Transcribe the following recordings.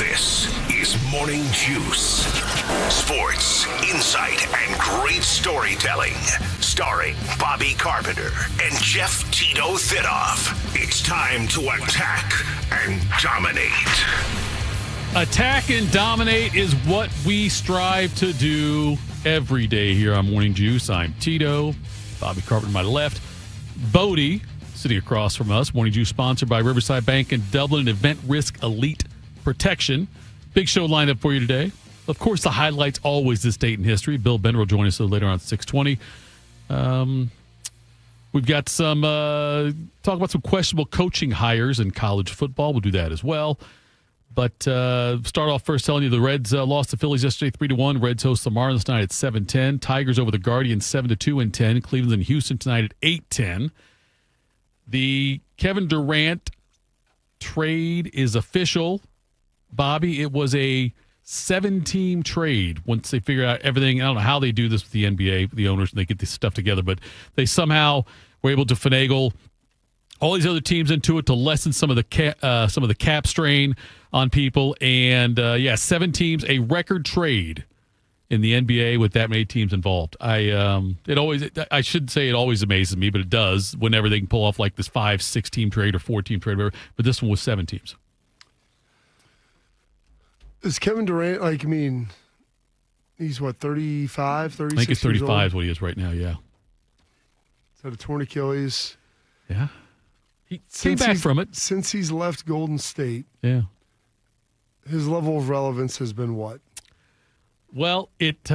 This is Morning Juice. Sports, insight, and great storytelling. Starring Bobby Carpenter and Jeff Tito Thidoff. It's time to attack and dominate. Attack and dominate is what we strive to do every day here on Morning Juice. I'm Tito, Bobby Carpenter to my left. Bodie, sitting across from us. Morning Juice sponsored by Riverside Bank and Dublin Event Risk Elite Protection. Big show lined up for you today. Of course, the highlights always this date in history. Bill Bender will join us later on at 6:20. We've got some talk about some questionable coaching hires in college football. We'll do that as well. But start off first telling you the Reds lost the Phillies yesterday 3-1. Reds host the Marlins tonight at 7:10. Tigers over the Guardians 7-2 and 10. Cleveland and Houston tonight at 8:10. The Kevin Durant trade is official. Bobby, it was a 7-team trade once they figure out everything. I don't know how they do this with the NBA, the owners, and they get this stuff together, but they somehow were able to finagle all these other teams into it to lessen some of the cap strain on people. And 7 teams, a record trade in the NBA with that many teams involved. I should say it always amazes me, but it does whenever they can pull off like this 5-6 team trade or 4-team trade, whatever. But this one was 7 teams. Is Kevin Durant, he's what, 35, 36 I think it's 35 years is what he is right now, yeah. He's had a torn Achilles. Yeah. He came back from it. Since he's left Golden State, Yeah. his level of relevance has been what? Well, it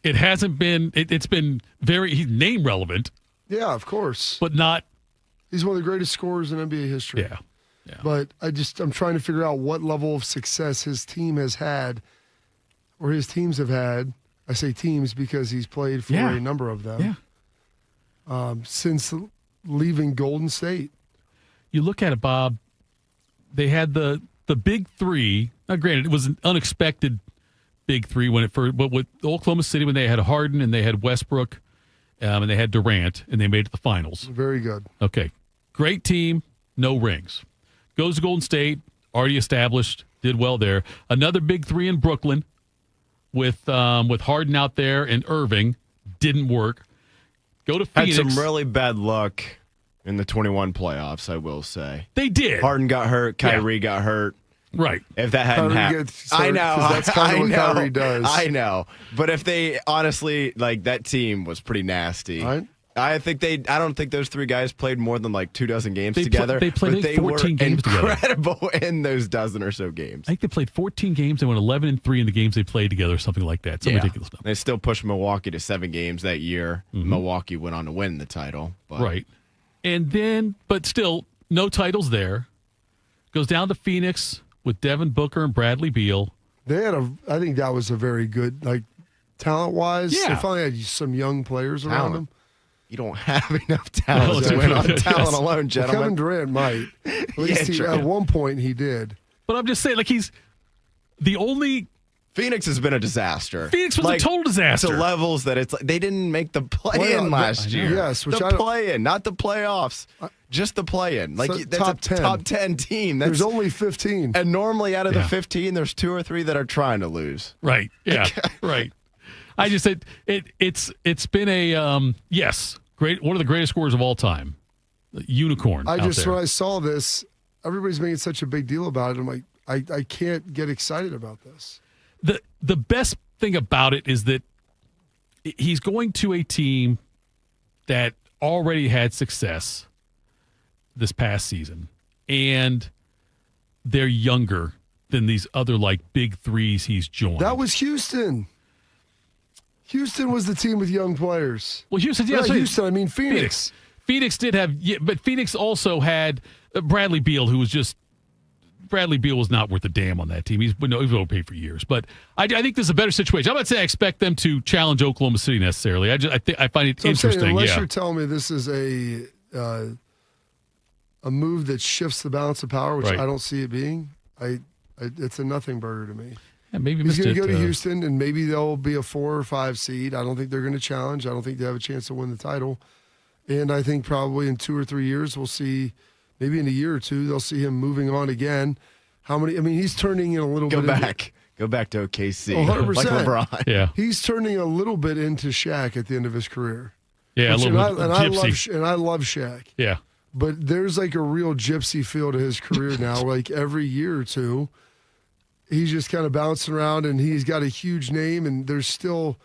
hasn't been. It's been he's name relevant. Yeah, of course. But not. He's one of the greatest scorers in NBA history. Yeah. But I'm trying to figure out what level of success his team has had, or his teams have had. I say teams because he's played for a number of them. Yeah. Since leaving Golden State. You look at it, Bob. They had the big three. Now, granted, it was an unexpected big three but with Oklahoma City when they had Harden and they had Westbrook, and they had Durant, and they made it to the finals. Very good. Okay, great team, no rings. Goes to Golden State, already established, did well there. Another big three in Brooklyn with Harden out there and Irving, didn't work. Go to Phoenix. Had some really bad luck in the 21 playoffs, I will say. They did. Harden got hurt. Kyrie got hurt. Right. If that hadn't happened. I know. That's kind of what Kyrie does. I know. But if they honestly, that team was pretty nasty. Right. I don't think those 3 guys played more than 24 games together. They played 14 games together. Incredible in those dozen or so games. I think they played 14 games and went 11-3 in the games they played together, something like that. Some ridiculous stuff. They still pushed Milwaukee to 7 games that year. Mm-hmm. Milwaukee went on to win the title. But. Right. And then, but still, no titles there. Goes down to Phoenix with Devin Booker and Bradley Beal. I think that was a very good, talent-wise. Yeah. They finally had some young players around them. You don't have enough talent to win on talent alone, gentlemen. Kevin Durant might. At least at one point he did. But I'm just saying, he's the only. Phoenix has been a disaster. Phoenix was a total disaster. To levels that it's they didn't make the play-in last year. Yes, the play-in, not the playoffs. Just the play-in. That's top 10. Top 10 team. There's only 15. And normally out of the 15, there's 2 or 3 that are trying to lose. Right. Yeah. Right. I just said it's been a great, one of the greatest scorers of all time. Unicorn. When I saw this, everybody's making such a big deal about it. I'm like, I can't get excited about this. The best thing about it is that he's going to a team that already had success this past season, and they're younger than these other big threes he's joined. That was Houston. Houston was the team with young players. Well, Houston, Houston. I mean Phoenix. Phoenix did have, but Phoenix also had Bradley Beal, who was just. Bradley Beal was not worth a damn on that team. He's been overpaid for years. But I think this is a better situation. I'm not saying I expect them to challenge Oklahoma City necessarily. I find it interesting. Unless you're telling me this is a move that shifts the balance of power, which I don't see it being, it's a nothing burger to me. Yeah, maybe he's going to go to Houston, and maybe they'll be a 4 or 5 seed. I don't think they're going to challenge. I don't think they have a chance to win the title. And I think probably in 2 or 3 years we'll see. Maybe in a year or two, they'll see him moving on again. how many? I mean, he's turning in a little Go bit. back. Go back to OKC. 100%. Like LeBron. Yeah. He's turning a little bit into Shaq at the end of his career. Yeah, Which- a little bit gypsy. I love Shaq. Yeah. But there's like a real gypsy feel to his career now. Like every year or two, he's just kind of bouncing around, and he's got a huge name, and there's still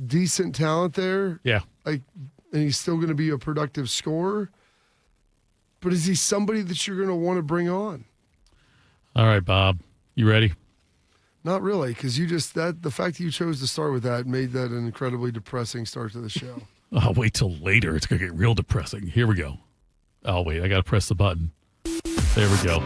decent talent there. Yeah. Like, and he's still going to be a productive scorer. But is he somebody that you're going to want to bring on? All right, Bob. You ready? Not really, because the fact that you chose to start with that made that an incredibly depressing start to the show. I'll wait till later. It's going to get real depressing. Here we go. Oh, wait. I got to press the button. There we go.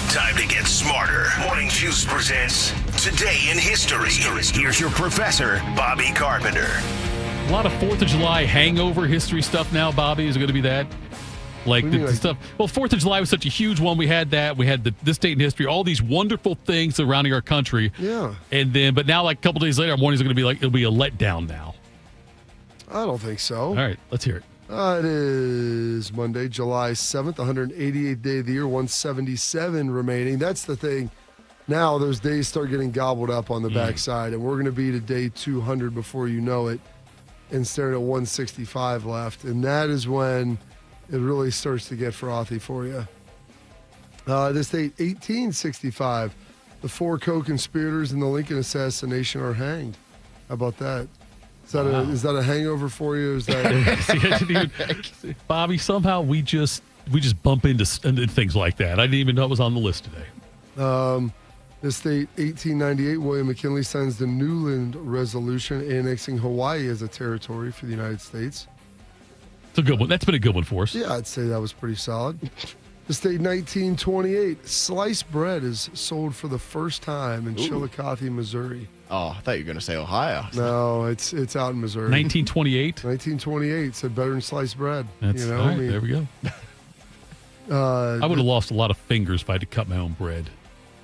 Time to get smarter. Morning Juice presents Today in History. Here's your professor, Bobby Carpenter. A lot of 4th of July hangover history stuff now, Bobby. Is it going to be that? Like What do you the mean, stuff. Well, 4th of July was such a huge one. We had that. We had this date in history. All these wonderful things surrounding our country. Yeah. And then, but now, like a couple days later, our mornings are going to be like, it'll be a letdown now. I don't think so. All right, let's hear it. It is Monday, July 7th, 188th day of the year, 177 remaining. That's the thing. Now those days start getting gobbled up on the backside, and we're going to be to day 200 before you know it, and staring at 165 left. And that is when it really starts to get frothy for you. This date, 1865, the 4 co-conspirators in the Lincoln assassination are hanged. How about that? Is that a hangover for you? Is that Dude, Bobby, somehow we just bump into things like that. I didn't even know it was on the list today. This date, 1898, William McKinley signs the Newland Resolution annexing Hawaii as a territory for the United States. It's a good one. That's been a good one for us. Yeah, I'd say that was pretty solid. This date, 1928, sliced bread is sold for the first time in Chillicothe, Missouri. Oh, I thought you were going to say Ohio. No, it's out in Missouri. 1928. 1928 said better than sliced bread. That's all right, there we go. I would have lost a lot of fingers if I had to cut my own bread.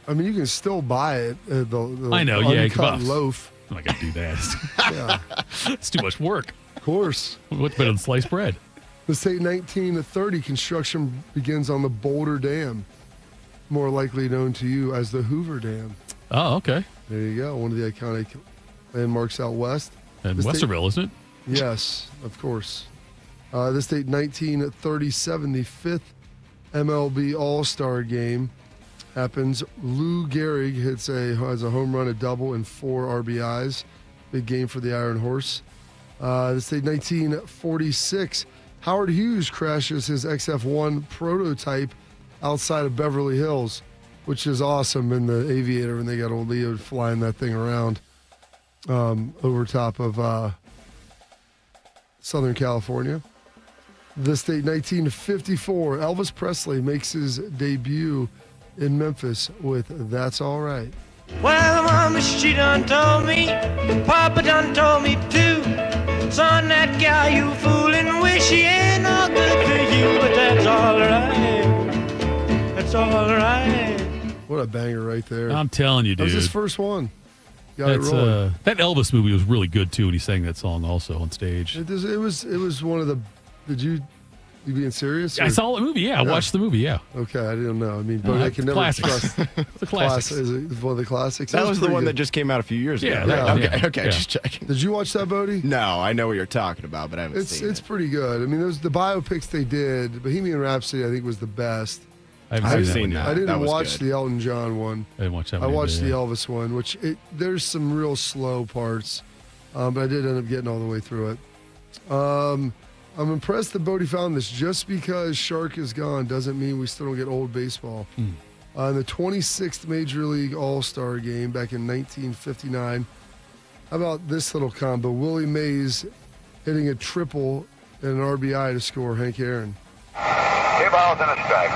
I mean, you can still buy it. The I know, yeah, uncut loaf. I'm not going to do that. Yeah, It's too much work. of course. What's better than sliced bread? This date, 1930, construction begins on the Boulder Dam, more likely known to you as the Hoover Dam. Oh, okay. There you go, one of the iconic landmarks out west. And This date- Westerville, isn't it? Yes, of course. This date, 1937, the 5th MLB All-Star Game happens. Lou Gehrig has a home run, a double, and 4 RBIs. Big game for the Iron Horse. This date, 1946, Howard Hughes crashes his XF1 prototype outside of Beverly Hills, which is awesome in the Aviator when they got old Leo flying that thing around over top of Southern California. This date, 1954, Elvis Presley makes his debut in Memphis with That's All Right. Well, Mama, she done told me, Papa done told me too. Son, that guy you fooling, wish he ain't no good to you, but that's all right. That's all right. What a banger right there. I'm telling you, That dude. was his first one. Got it That's, rolling. that Elvis movie was really good, too, when he sang that song also on stage. It was one of the. Did you being serious? I or- saw the movie, yeah. I watched the movie, yeah. Okay, I didn't know. I mean, but I can never classics. trust. It's a classic. Is it one of the classics? That was the pretty one good. that just came out a few years Yeah, ago. that- right? yeah, Okay, yeah. just checking. Did you watch that, Bodie? No, I know what you're talking about, but I haven't seen It's it. pretty good. I mean, those the biopics they did. Bohemian Rhapsody, I think, was the best. I I've haven't seen seen that. that. I didn't was watch good. the Elton John one. I didn't watch that I one. watched either, the yeah. Elvis one, which there's some real slow parts, but I did end up getting all the way through it. I'm impressed that Bodie found this. Just because Shark is gone doesn't mean we still don't get old baseball. In the 26th Major League All-Star Game back in 1959, how about this little combo? Willie Mays hitting a triple and an RBI to score Hank Aaron. 2 balls and a strike.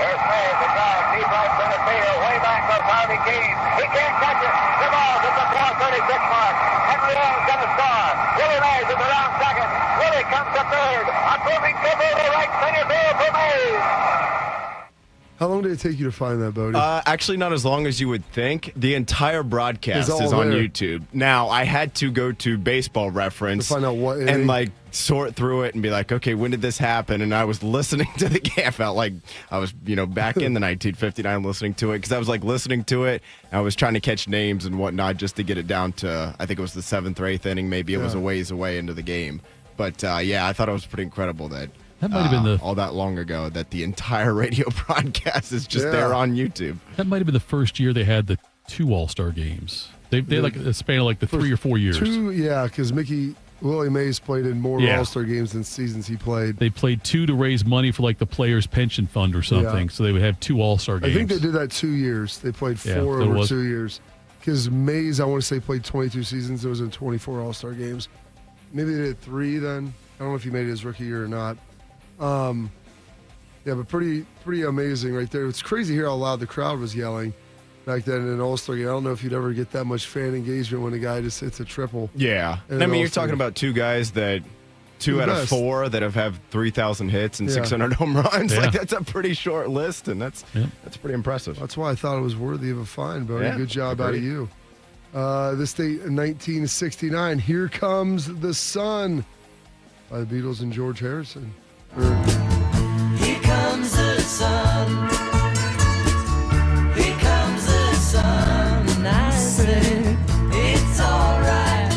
There's Mays, the drive, deep right center field, way back goes Harvey Keene. He can't catch it. 2 balls at the 436 mark. Henry Allen's going to score. Willie Mays is around second. Willie comes to third. A moving triple to right center field for Mays. How long did it take you to find that, Bodie? Actually, not as long as you would think. The entire broadcast It's all is on there. YouTube. Now, I had to go to Baseball Reference To find out what and inning? like sort through it and be like, okay, when did this happen? And I was listening to the game. I felt like I was, back in the 1959 listening to it because I was like listening to it. And I was trying to catch names and whatnot just to get it down to, I think it was the 7th or 8th inning. Maybe it was a ways away into the game. But yeah, I thought it was pretty incredible that. That might have been all that long ago that the entire radio broadcast is just there on YouTube. That might have been the first year they had the 2 All-Star games. They had like a span of like the 3 or 4 years. 2, yeah, because Willie Mays played in more All-Star games than seasons he played. They played 2 to raise money for like the Players' Pension Fund or something. So they would have 2 All-Star games. I think they did that 2 years. They played 4 over 2 years. Because Mays, I want to say, played 22 seasons. It was in 24 All-Star games. Maybe they did 3 then. I don't know if he made it his rookie year or not. Yeah, but pretty amazing right there. It's crazy here how loud the crowd was yelling back then in an All-Star game. I don't know if you'd ever get that much fan engagement when a guy just hits a triple. Yeah. I mean, you're talking about 2 guys that 2 out of 4 that have 3,000 hits and 600 home runs. Like, that's a pretty short list, and that's pretty impressive. That's why I thought it was worthy of a fine, Bodie. Good job out of you. This date in 1969, Here Comes the Sun by the Beatles and George Harrison. Here comes the sun. Here comes the sun. And I say, it's alright.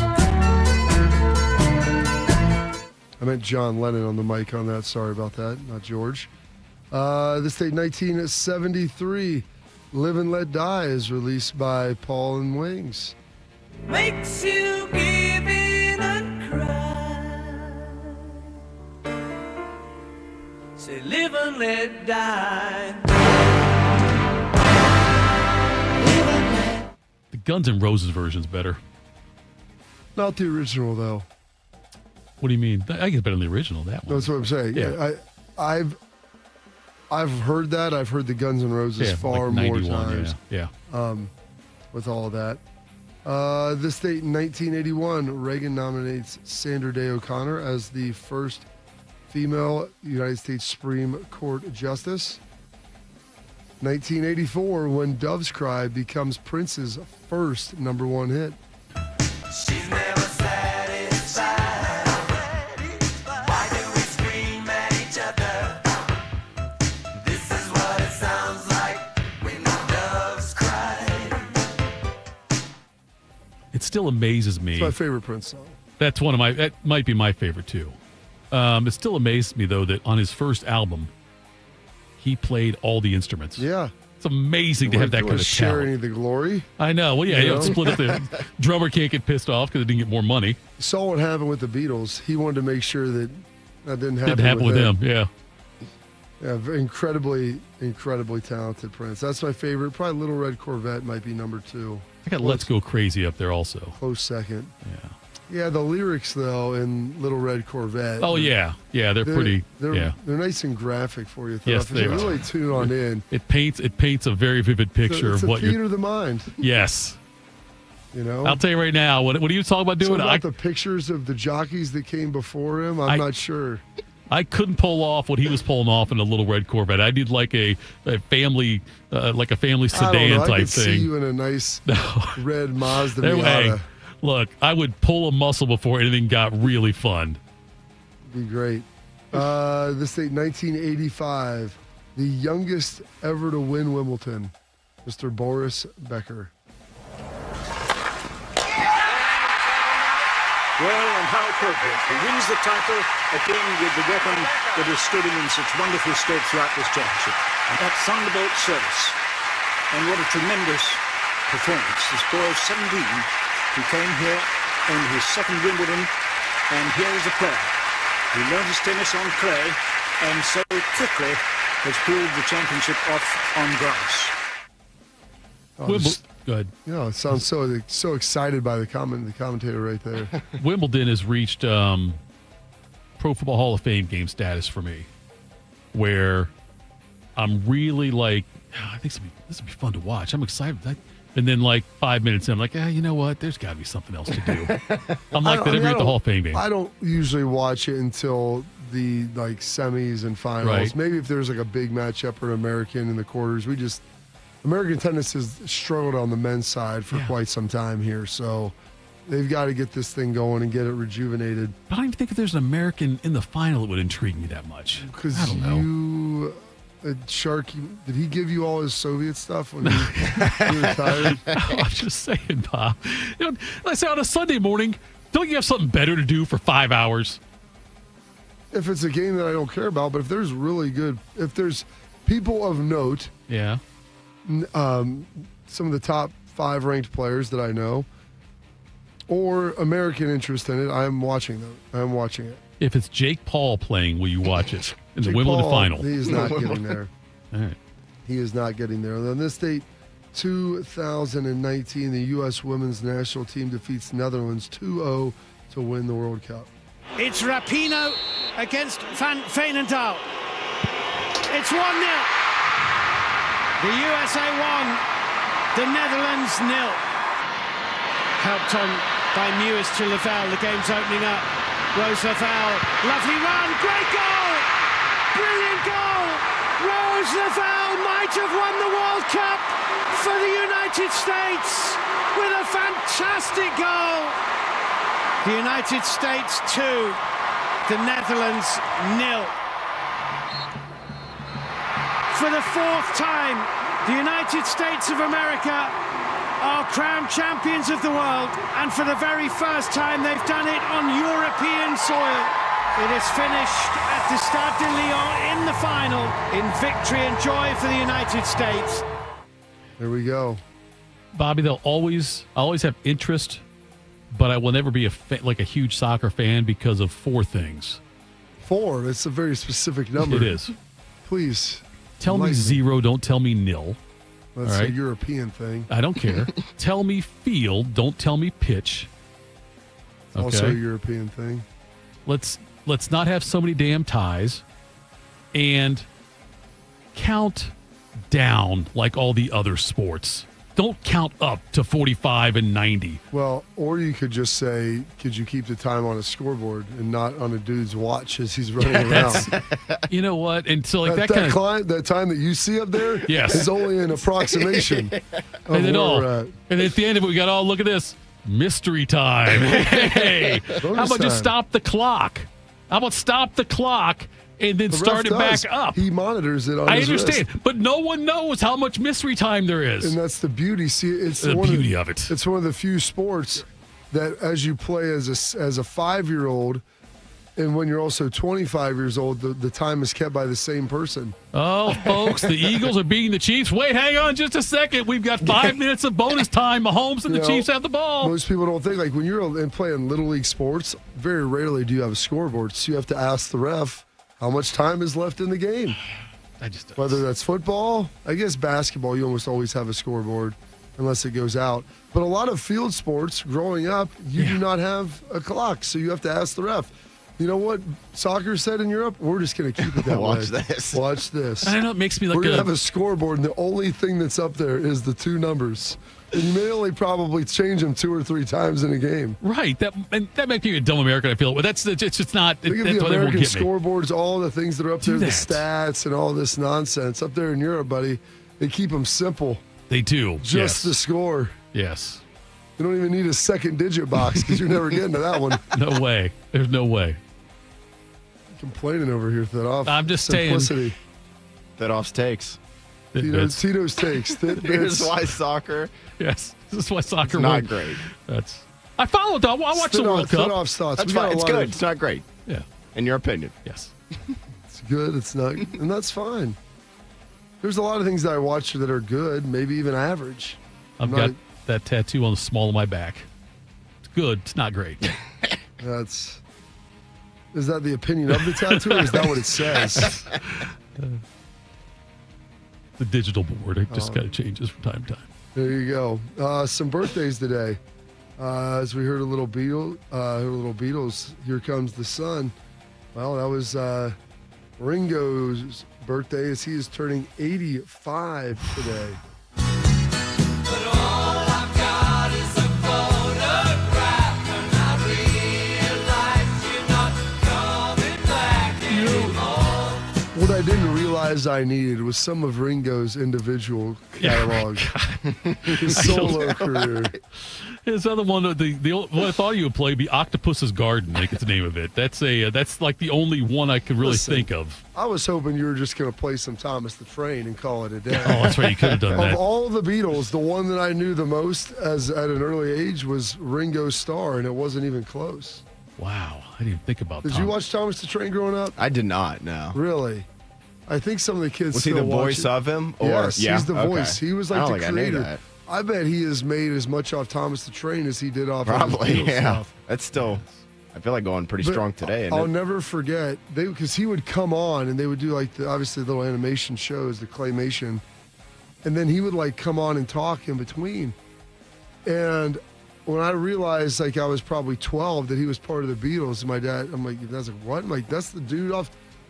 I meant John Lennon on the mic on that. Sorry about that. Not George. This date, 1973, Live and Let Die is released by Paul and Wings. Makes you give in and cry. Say, live and let die. Live and let. The Guns N' Roses version's better. Not the original, though. What do you mean? I think it's better than the original, that one. That's what I'm saying. Yeah. I've heard that. I've heard the Guns N' Roses far like more 91, times. Yeah. With all of that. This date in 1981, Reagan nominates Sandra Day O'Connor as the first female United States Supreme Court Justice. 1984, When Doves Cry becomes Prince's first #1 hit. She's never satisfied. Why do we scream at each other? This is what it sounds like when the doves cry. It still amazes me. It's my favorite Prince song. That might be my favorite too. It still amazes me though that on his first album, he played all the instruments. Yeah. It's amazing to have that kind of share talent. any of the glory. I know. Well, yeah, You know? split up the drummer can't get pissed off because it didn't get more money. You saw what happened with the Beatles. He wanted to make sure that didn't happen. Didn't happen with him. Yeah. Yeah, incredibly talented Prince. That's my favorite. Probably Little Red Corvette might be #2. I got Let's Go Crazy up there also. Close second. Yeah. Yeah, the lyrics though in Little Red Corvette. Oh yeah, they're pretty. They're nice and graphic for you. Yes, If they you are. really tune on in. It paints a very vivid picture It's of a what theater you're. of the mind. Yes. You know. I'll tell you right now. What are you talking about doing? About the pictures of the jockeys that came before him. I'm not sure. I couldn't pull off what he was pulling off in a Little Red Corvette. I did like a family sedan I could type see thing. you in a nice red Mazda Hey, Miata. look, I would pull a muscle before anything got really fun. Be great. This date, 1985, the youngest ever to win Wimbledon, Mr. Boris Becker. Well, and how appropriate. He wins the title again with the weapon that has stood him in such wonderful stead throughout this championship. And that Thunderbolt service. And what a tremendous performance. This boy of 17 who came here in his second Wimbledon, and here is a player who learned his tennis on clay and so quickly has pulled the championship off on grass. Go ahead. It sounds so excited by the commentator right there. Wimbledon has reached Pro Football Hall of Fame game status for me, where I'm really like, I think this would be fun to watch. I'm excited. And then like 5 minutes in, I'm like, you know what? There's got to be something else to do. I'm like that every at the Hall of Fame game. I don't usually watch it until the like semis and finals. Right. Maybe if there's like a big matchup or an American in the quarters. American tennis has struggled on the men's side for quite some time here, so they've got to get this thing going and get it rejuvenated. I don't even think if there's an American in the final, it would intrigue me that much. Because I don't know. Sharky, did he give you all his Soviet stuff when he retired? I'm just saying, Bob. You know, let's say on a Sunday morning, don't you have something better to do for 5 hours? If it's a game that I don't care about, but if there's people of note, Yeah. some of the top 5 ranked players that I know, or American interest in it, I'm watching them. I'm watching it. If it's Jake Paul playing, will you watch it in the Jake Wimbledon Paul, final? He is not getting there. All right. He is not getting there. On this date, 2019, the U.S. women's national team defeats Netherlands 2-0 to win the World Cup. It's Rapinoe against Van Veenendaal. It's 1-0. The USA 1, the Netherlands 0. Helped on by Mewis to Lavelle. The game's opening up. Rose Lavelle, lovely run, great goal! Brilliant goal! Rose Lavelle might have won the World Cup for the United States with a fantastic goal. The United States 2, the Netherlands 0. For the 4th time, the United States of America are crowned champions of the world, and for the very first time they've done it on European soil. It is finished at the Stade de Lyon in the final in victory and joy for the United States. There we go. Bobby, I always have interest, but I will never be like a huge soccer fan because of 4 things. 4, that's a very specific number. It is. Please. Tell me 0, don't tell me nil. That's all right? a European thing. I don't care. Tell me field, don't tell me pitch. Okay. Also a European thing. Let's not have so many damn ties, and count down like all the other sports. Don't count up to 45 and 90. Well, or you could just say, could you keep the time on a scoreboard and not on a dude's watch as he's running around? You know what? And so like that kind of that time that you see up there Yes. is only an approximation. of and then where we're at. and at the end of it, we got, look at this. Mystery time. Hey, how about just stop the clock? How about stop the clock and then The start it ref does. back up? He monitors it on I his understand, wrist. but no one knows how much mystery time there is. And that's the beauty. See, it's The one beauty of it. It's one of the few sports that, as you play as a 5-year-old, and when you're also 25 years old, the time is kept by the same person. Oh, folks, the Eagles are beating the Chiefs. Wait, hang on just a second. We've got 5 minutes of bonus time. Mahomes and the Chiefs have the ball. Most people don't think, like, when you're playing Little League sports, very rarely do you have a scoreboard. So you have to ask the ref how much time is left in the game. Whether that's football, I guess basketball, you almost always have a scoreboard unless it goes out. But a lot of field sports, growing up, you do not have a clock, so you have to ask the ref. You know what soccer said in Europe? We're just going to keep it that way. Watch this. Watch this. I know it makes me like We're going to have a scoreboard, and the only thing that's up there is the 2 numbers. And you may only probably change them 2 or 3 times in a game. Right. That makes me a dumb American, I feel. But it's just not. Think of that's the why they won't American get me. scoreboards, all the things that are up Do there, the that. stats and all this nonsense. Up there in Europe, buddy, they keep them simple. They do. Just yes. the score. Yes. You don't even need a second digit box because you're never getting to that one. No way. There's no way. Complaining over here, Thidoff. I'm just Simplicity. Thidoff's takes. Tito's takes. Here's why soccer. Yes. This is why soccer Not won. great. I followed though. I watched the World Cup. Thidoff's thoughts. That's We got fine. a It's lot good. of- It's not great. Yeah. In your opinion. Yes. It's good. It's not, and that's fine. There's a lot of things that I watch that are good, maybe even average. I've got that tattoo on the small of my back. It's good. It's not great. Is that the opinion of the tattoo, or is that what it says? The digital board. It just kind of changes from time to time. There you go. Some birthdays today. As we heard a little Beatles, Here Comes the Sun. Well, that was Ringo's birthday, as he is turning 85 today. As I Needed was some of Ringo's individual catalog. His solo career. His other one, the one I thought you would play would be Octopus's Garden. I think it's the name of it. That's like the only one I could really think of. I was hoping you were just going to play some Thomas the Train and call it a day. Oh, that's right. You could have done that. Of all the Beatles, the one that I knew the most at an early age was Ringo Starr, and it wasn't even close. Wow. I didn't even think about that. Did you watch Thomas the Train growing up? I did not, no. Really? I think some of the kids Was he still the watch voice it. of him? Or? Yes, yeah, he's the okay. voice. He was I like don't the think I knew creator. that. I bet he has made as much off Thomas the Train as he did off Probably, of his Beatles yeah. stuff. That's still, I feel like going pretty But strong today. I'll never forget because he would come on and they would do like obviously little animation shows, the claymation, and then he would like come on and talk in between. And when I realized like I was probably 12 that he was part of the Beatles, and my dad, I'm like, that's like what? I'm like, that's the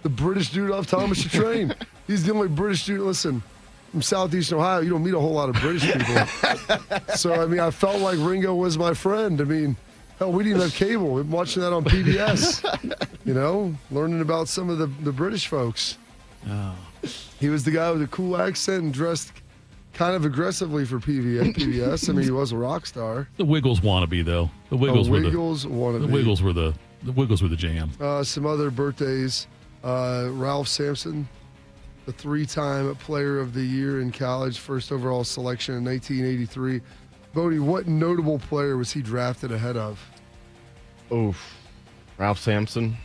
British dude off Thomas the Train. He's the only British dude. Listen, from Southeastern Ohio, you don't meet a whole lot of British people. So I mean, I felt like Ringo was my friend. I mean. Hell, we didn't have cable. We've been watching that on PBS, learning about some of the British folks. Oh. He was the guy with a cool accent and dressed kind of aggressively for PBS. I mean, he was a rock star. The Wiggles wannabe, though. The Wiggles were wannabe. The Wiggles were the jam. Some other birthdays. Ralph Sampson, the 3-time Player of the Year in college, first overall selection in 1983. Bodie, what notable player was he drafted ahead of? Oof. Ralph Sampson?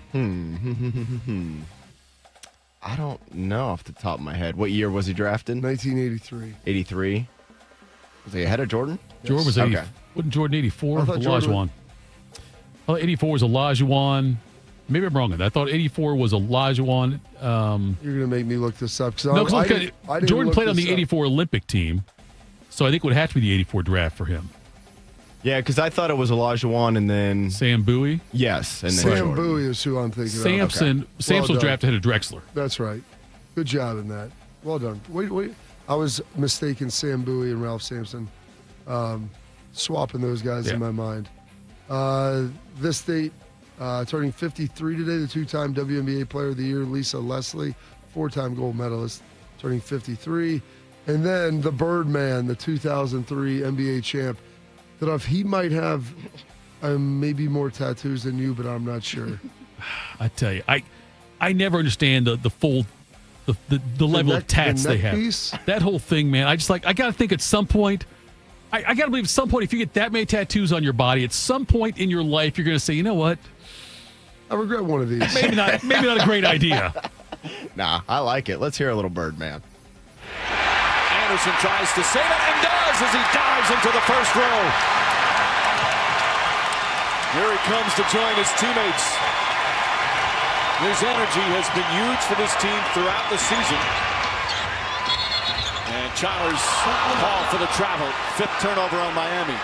I don't know off the top of my head. What year was he drafted? 1983. 83. Was he ahead of Jordan? Jordan was 80. Okay. Wasn't Jordan 84? I thought Jordan Olajuwon. Oh, 84 was Olajuwon. Maybe I'm wrong on that. I thought 84 was Olajuwon. You're going to make me look this up. No, I because didn't Jordan look played on this the up. 84 Olympic team. So I think it would have to be the 84 draft for him. Yeah, because I thought it was Olajuwon and then... Sam Bowie. Yes. And then Sam Jordan. Bowie is who I'm thinking of. Samson was done. drafted ahead of Drexler. That's right. Good job in that. Well done. Wait. I was mistaken Sam Bowie and Ralph Sampson. Swapping those guys in my mind. This date, turning 53 today, the 2-time WNBA Player of the Year, Lisa Leslie, 4-time gold medalist, turning 53. And then the Birdman, the 2003 NBA champ, that if he might have maybe more tattoos than you, but I'm not sure. I tell you, I never understand the full the level of tats they have. Piece? That whole thing, man. I got to think at some point. I got to believe at some point if you get that many tattoos on your body, at some point in your life you're going to say, you know what? I regret one of these. Maybe not a great idea. Nah, I like it. Let's hear a little Birdman. Anderson tries to save it and does as he dives into the first row. Here he comes to join his teammates. His energy has been huge for this team throughout the season. And Chalmers call for the travel. 5th turnover on Miami.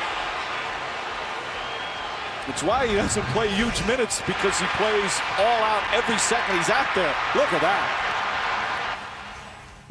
It's why he doesn't play huge minutes, because he plays all out every second he's out there. Look at that.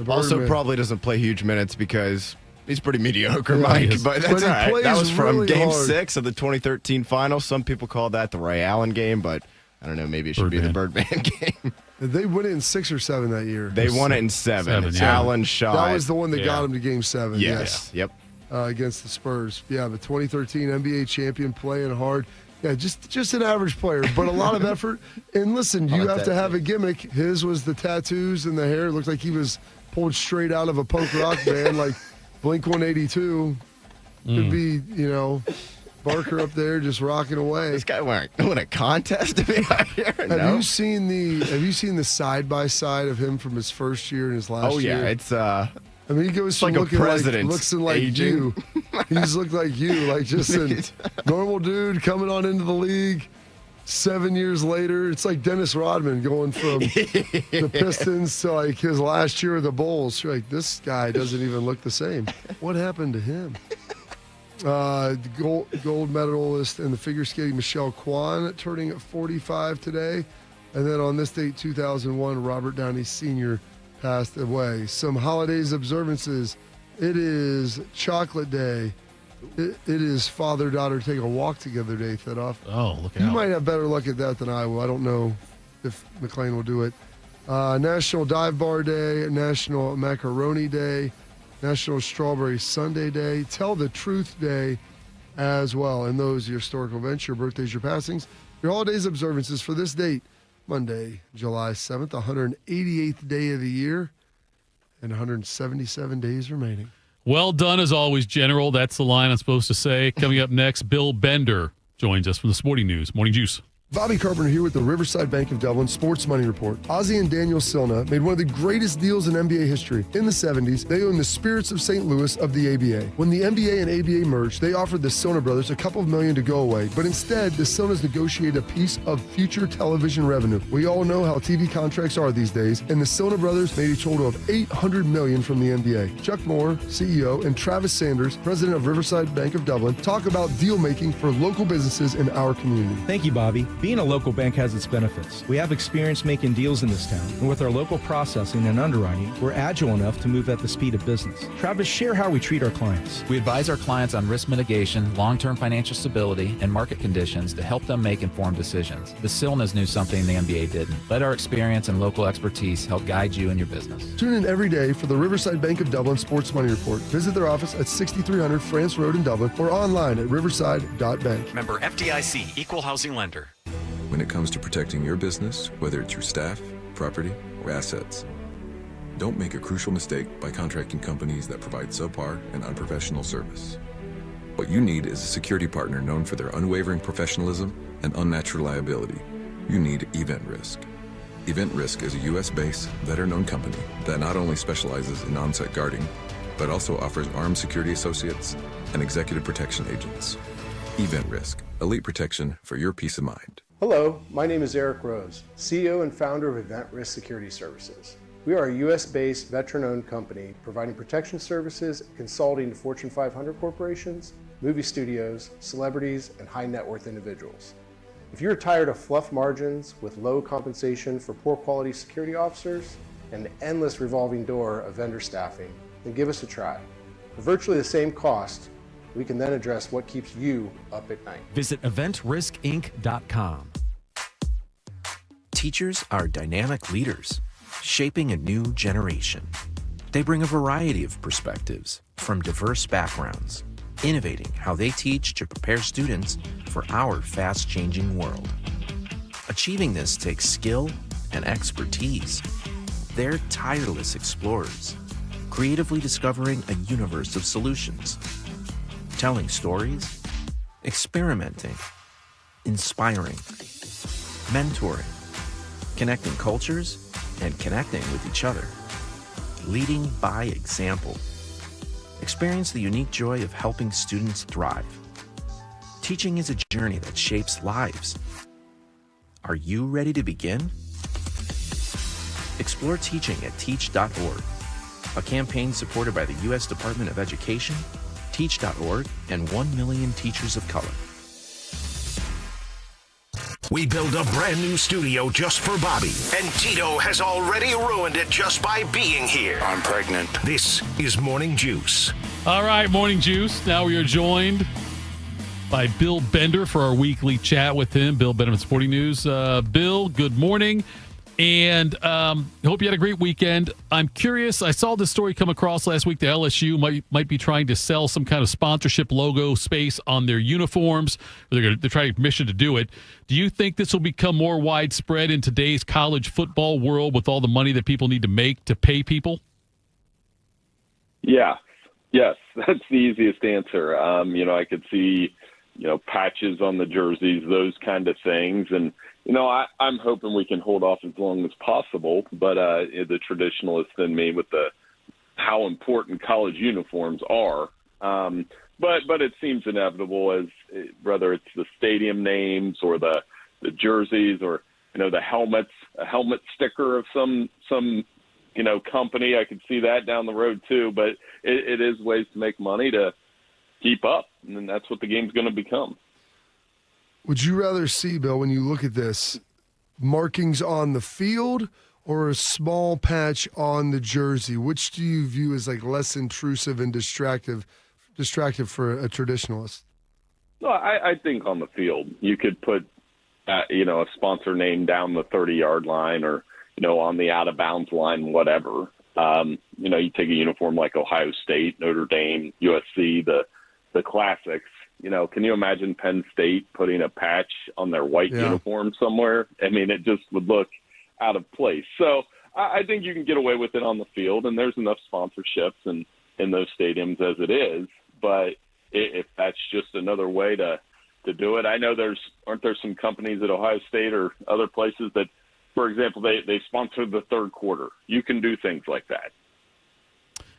Also, probably doesn't play huge minutes because he's pretty mediocre, Yeah, Mike. he is. But that's But he all right. That plays was from really Game hard. 6 of the 2013 finals. Some people call that the Ray Allen game, but I don't know. Maybe it should be the Birdman game. They won it in 6 or 7 that year. They won it in 7. Yeah. Allen shot. That was the one that got him to Game 7. Yes. Yep. Against the Spurs. Yeah, the 2013 NBA champion, playing hard. Yeah, just an average player, but a lot of effort. And listen, you have to have a gimmick. His was the tattoos and the hair. It looked like he was pulled straight out of a punk rock band, like Blink-182. Could be, Barker up there just rocking away. This guy won a contest to be out here. Have you seen the side by side of him from his first year and his last year? Oh yeah, it's I mean, he goes from like a looking president like aging. you. He's looked like you, like just a normal dude coming on into the league. 7 years later, it's like Dennis Rodman going from the Pistons to like his last year of the Bulls. You're like, this guy doesn't even look the same. What happened to him? The gold medalist in the figure skating, Michelle Kwan, turning 45 today. And then on this date, 2001, Robert Downey Sr. passed away. Some holidays observances. It is Chocolate Day. It is Father-Daughter Take a Walk Together Day, Thidoff. Oh, look out. You might have better luck at that than I will. I don't know if McLean will do it. National Dive Bar Day, National Macaroni Day, National Strawberry Sundae Day, Tell the Truth Day as well. And those your historical events, your birthdays, your passings, your holidays, observances for this date, Monday, July 7th, 188th day of the year, and 177 days remaining. Well done, as always, General. That's the line I'm supposed to say. Coming up next, Bill Bender joins us from the Sporting News. Morning Juice. Bobby Carpenter here with the Riverside Bank of Dublin Sports Money Report. Ozzie and Daniel Silna made one of the greatest deals in NBA history. In the 70s, they owned the Spirits of St. Louis of the ABA. When the NBA and ABA merged, they offered the Silna brothers a couple of million to go away, but instead, the Silnas negotiated a piece of future television revenue. We all know how TV contracts are these days, and the Silna brothers made a total of $800 million from the NBA. Chuck Moore, CEO, and Travis Sanders, president of Riverside Bank of Dublin, talk about deal making for local businesses in our community. Thank you, Bobby. Being a local bank has its benefits. We have experience making deals in this town, and with our local processing and underwriting, we're agile enough to move at the speed of business. Travis, share how we treat our clients. We advise our clients on risk mitigation, long-term financial stability, and market conditions to help them make informed decisions. The Silnas knew something the NBA didn't. Let our experience and local expertise help guide you in your business. Tune in every day for the Riverside Bank of Dublin Sports Money Report. Visit their office at 6300 France Road in Dublin or online at riverside.bank. Member FDIC, Equal Housing Lender. When it comes to protecting your business, whether it's your staff, property, or assets, don't make a crucial mistake by contracting companies that provide subpar and unprofessional service. What you need is a security partner known for their unwavering professionalism and unnatural liability. You need Event Risk. Event Risk is a U.S.-based, veteran-owned company that not only specializes in on-site guarding, but also offers armed security associates and executive protection agents. Event Risk, elite protection for your peace of mind. Hello, my name is Eric Rose, CEO and founder of Event Risk Security Services. We are a U.S.-based, veteran-owned company providing protection services and consulting to Fortune 500 corporations, movie studios, celebrities, and high-net-worth individuals. If you're tired of fluff margins with low compensation for poor quality security officers and an endless revolving door of vendor staffing, then give us a try. For virtually the same cost, we can then address what keeps you up at night. Visit EventRiskInc.com. Teachers are dynamic leaders, shaping a new generation. They bring a variety of perspectives from diverse backgrounds, innovating how they teach to prepare students for our fast-changing world. Achieving this takes skill and expertise. They're tireless explorers, creatively discovering a universe of solutions. Telling stories, experimenting, inspiring, mentoring, connecting cultures, and connecting with each other. Leading by example. Experience the unique joy of helping students thrive. Teaching is a journey that shapes lives. Are you ready to begin? Explore teaching at teach.org, a campaign supported by the U.S. Department of Education, Teach.org, and 1 million teachers of color. We built a brand new studio just for Bobby, and Tito has already ruined it just by being here. I'm pregnant. This is Morning Juice. All right, Morning Juice. Now we are joined by Bill Bender for our weekly chat with him. Bill Bender from Sporting News. Bill, good morning. And hope you had a great weekend. I'm curious, I saw this story come across last week that LSU might be trying to sell some kind of sponsorship logo space on their uniforms. They're trying to get permission to do it. Do you think this will become more widespread in today's college football world with all the money that people need to make to pay people? Yeah. Yes, that's the easiest answer. I could see, patches on the jerseys, those kind of things. And, I'm hoping we can hold off as long as possible. But the traditionalist in me with how important college uniforms are. But it seems inevitable as whether it's the stadium names or the jerseys or, the helmets, a helmet sticker of some company. I could see that down the road too. But it is ways to make money to keep up. And that's what the game's going to become. Would you rather see, Bill, when you look at this, markings on the field or a small patch on the jersey? Which do you view as less intrusive and distractive for a traditionalist? Well, I think on the field you could put, a sponsor name down the 30-yard line or, on the out of bounds line, whatever. You take a uniform like Ohio State, Notre Dame, USC, the classics. Can you imagine Penn State putting a patch on their white uniform somewhere? I mean, it just would look out of place. So I think you can get away with it on the field, and there's enough sponsorships in those stadiums as it is. But if that's just another way to do it, I know aren't there some companies at Ohio State or other places that, for example, they sponsor the third quarter. You can do things like that.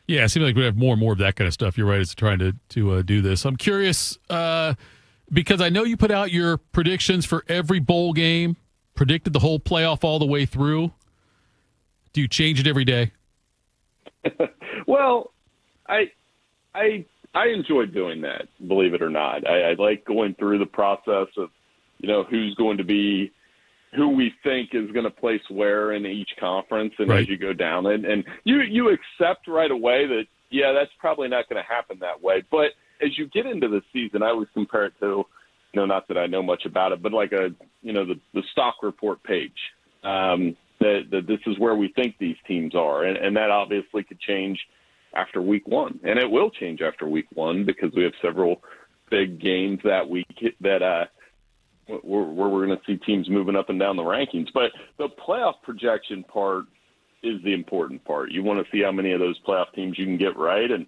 Yeah, it seems like we have more and more of that kind of stuff. You're right. It's trying to do this. I'm curious because I know you put out your predictions for every bowl game, predicted the whole playoff all the way through. Do you change it every day? Well, I enjoy doing that, believe it or not. I like going through the process of, who's going to be who we think is going to place where in each conference, and as you go down it, and you accept right away that, that's probably not going to happen that way. But as you get into the season, I always compare it to, not that I know much about it, but like the stock report page, that this is where we think these teams are. And that obviously could change after week one, and it will change after week one because we have several big games that week that, where we're going to see teams moving up and down the rankings. But the playoff projection part is the important part. You want to see how many of those playoff teams you can get right. And,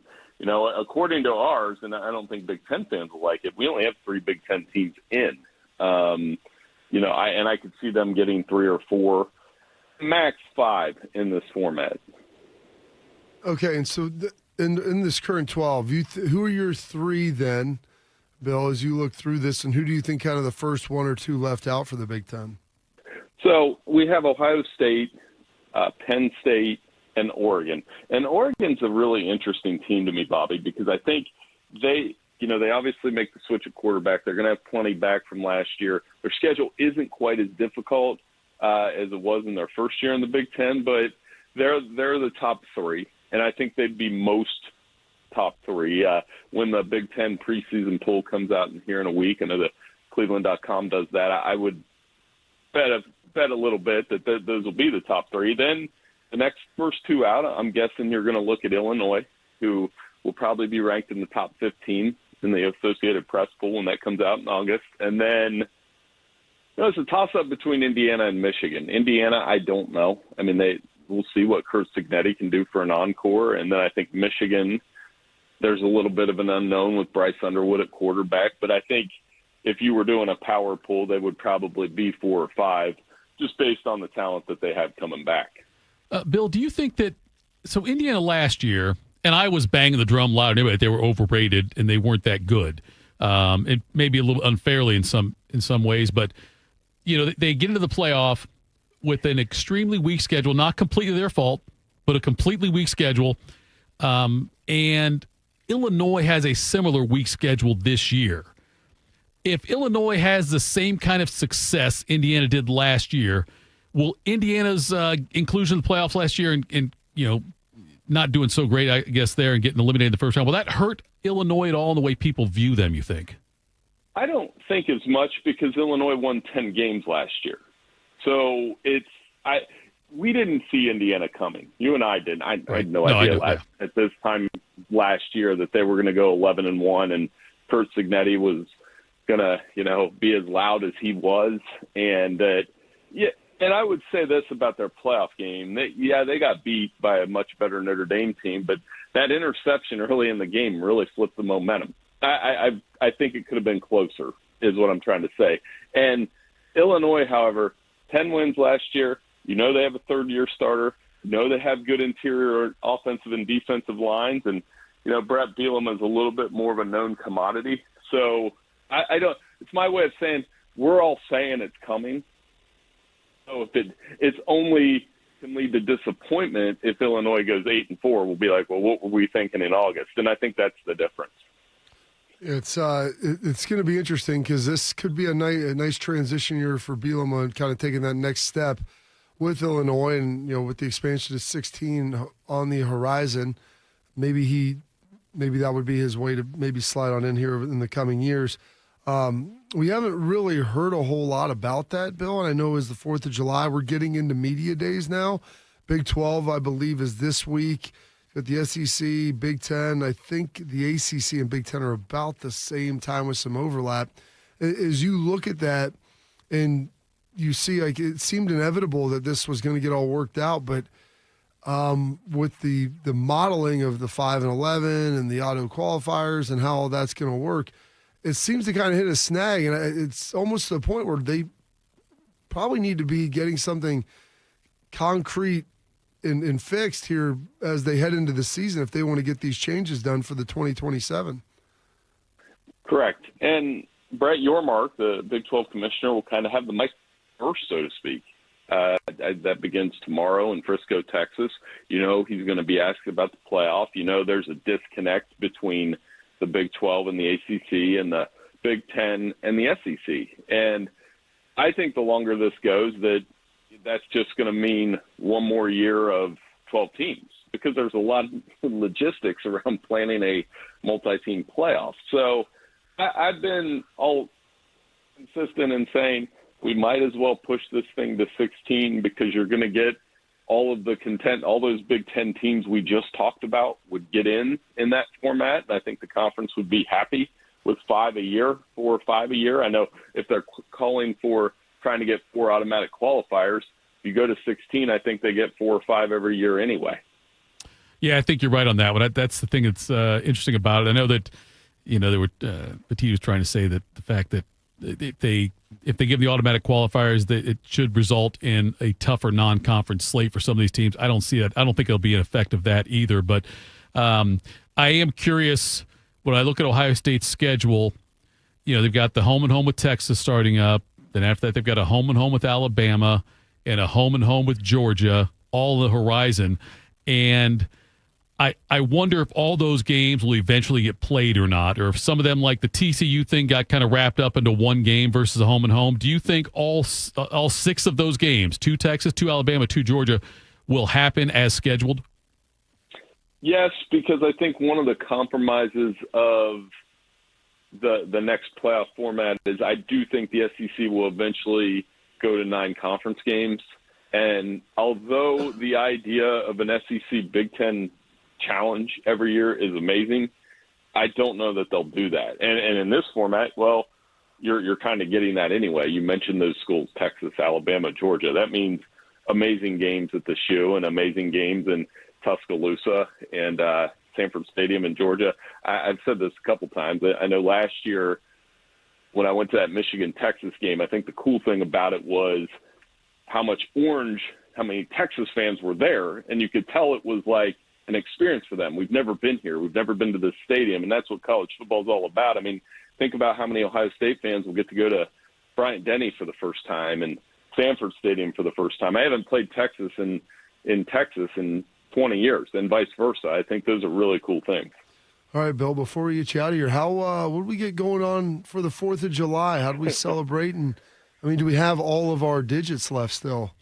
according to ours, and I don't think Big Ten fans will like it, we only have 3 Big Ten teams in. I could see them getting 3 or 4, max 5 in this format. Okay, and so in this current 12, who are your 3 then, Bill, as you look through this, and who do you think kind of the first 1 or 2 left out for the Big Ten? So we have Ohio State, Penn State, and Oregon. And Oregon's a really interesting team to me, Bobby, because I think they obviously make the switch at quarterback. They're going to have plenty back from last year. Their schedule isn't quite as difficult as it was in their first year in the Big Ten, but they're the top 3, and I think they'd be most top 3 when the Big Ten preseason poll comes out here in a week. I know that Cleveland.com does that. I would bet a little bit that those will be the top 3. Then the next first 2 out, I'm guessing you're going to look at Illinois, who will probably be ranked in the top 15 in the Associated Press poll when that comes out in August. And then it's a toss-up between Indiana and Michigan. Indiana, I don't know. I mean, we'll see what Curt Cignetti can do for an encore. And then I think Michigan, there's a little bit of an unknown with Bryce Underwood at quarterback. But I think if you were doing a power poll, they would probably be 4 or 5, just based on the talent that they have coming back. Bill, do you think that – so Indiana last year, and I was banging the drum loud anyway, they were overrated and they weren't that good. It may be a little unfairly in some ways, but, they get into the playoff with an extremely weak schedule, not completely their fault, but a completely weak schedule. And Illinois has a similar weak schedule this year. If Illinois has the same kind of success Indiana did last year, will Indiana's inclusion in the playoffs last year and not doing so great, I guess, there and getting eliminated in the first round, will that hurt Illinois at all in the way people view them, you think? I don't think as much because Illinois won 10 games last year. So we didn't see Indiana coming. You and I didn't. I had no idea at this time last year that they were going to go 11-1, and Curt Cignetti was going to, be as loud as he was. And and I would say this about their playoff game. They got beat by a much better Notre Dame team, but that interception early in the game really flipped the momentum. I think it could have been closer, is what I'm trying to say. And Illinois, however, 10 wins last year. They have a third-year starter. They have good interior offensive and defensive lines. And, Brett Bielema is a little bit more of a known commodity. So I don't – it's my way of saying we're all saying it's coming. So if it's only can lead to disappointment if Illinois goes 8-4. We'll be like, well, what were we thinking in August? And I think that's the difference. It's going to be interesting because this could be a nice transition year for Bielema and kind of taking that next step with Illinois, and with the expansion to 16 on the horizon, maybe that would be his way to maybe slide on in here in the coming years. We haven't really heard a whole lot about that, Bill, and I know it's the 4th of July. We're getting into media days now. Big 12, I believe, is this week. Got the SEC, Big 10. I think the ACC and Big 10 are about the same time with some overlap. As you look at that and you see, like, it seemed inevitable that this was going to get all worked out, but with the modeling of the 5 and 11 and the auto qualifiers and how all that's going to work, it seems to kind of hit a snag, and it's almost to the point where they probably need to be getting something concrete and fixed here as they head into the season if they want to get these changes done for the 2027. Correct. And Brett Yormark, the Big 12 commissioner, will kind of have the mic first, so to speak. That begins tomorrow in Frisco, Texas. You know, he's going to be asked about the playoff. You know, there's a disconnect between the Big 12 and the ACC and the Big 10 and the SEC. And I think the longer this goes, that's just going to mean one more year of 12 teams because there's a lot of logistics around planning a multi-team playoff. So I've been all consistent in saying we might as well push this thing to 16 because you're going to get all of the content, all those Big 10 teams we just talked about would get in that format. And I think the conference would be happy with 4 or 5 a year. I know if they're calling for trying to get 4 automatic qualifiers, if you go to 16, I think they get 4 or 5 every year anyway. Yeah, I think you're right on that one. That's the thing that's interesting about it. I know that, you know, Petit was trying to say that the fact that if they give the automatic qualifiers, that it should result in a tougher non-conference slate for some of these teams. I don't see that. I don't think it'll be an effect of that either. But I am curious when I look at Ohio State's schedule. You know, they've got the home and home with Texas starting up. Then after that, they've got a home and home with Alabama and a home and home with Georgia, all on the horizon. And I wonder if all those games will eventually get played or not, or if some of them, like the TCU thing, got kind of wrapped up into one game versus a home and home. Do you think all 6 of those games, 2 Texas, 2 Alabama, 2 Georgia, will happen as scheduled? Yes, because I think one of the compromises of the next playoff format is I do think the SEC will eventually go to 9 conference games. And although the idea of an SEC Big Ten challenge every year is amazing, I don't know that they'll do that. And in this format, well, you're kind of getting that anyway. You mentioned those schools, Texas, Alabama, Georgia. That means amazing games at the Shoe and amazing games in Tuscaloosa and Sanford Stadium in Georgia. I've said this a couple times. I know last year when I went to that Michigan-Texas game, I think the cool thing about it was how many Texas fans were there, and you could tell it was like an experience for them. We've never been here. We've never been to this stadium, and that's what college football is all about. I mean, think about how many Ohio State fans will get to go to Bryant-Denny for the first time and Sanford Stadium for the first time. I haven't played Texas in Texas in 20 years, and vice versa. I think those are really cool things. All right, Bill, before we get you out of here, what do we get going on for the 4th of July? How do we celebrate? And, I mean, do we have all of our digits left still?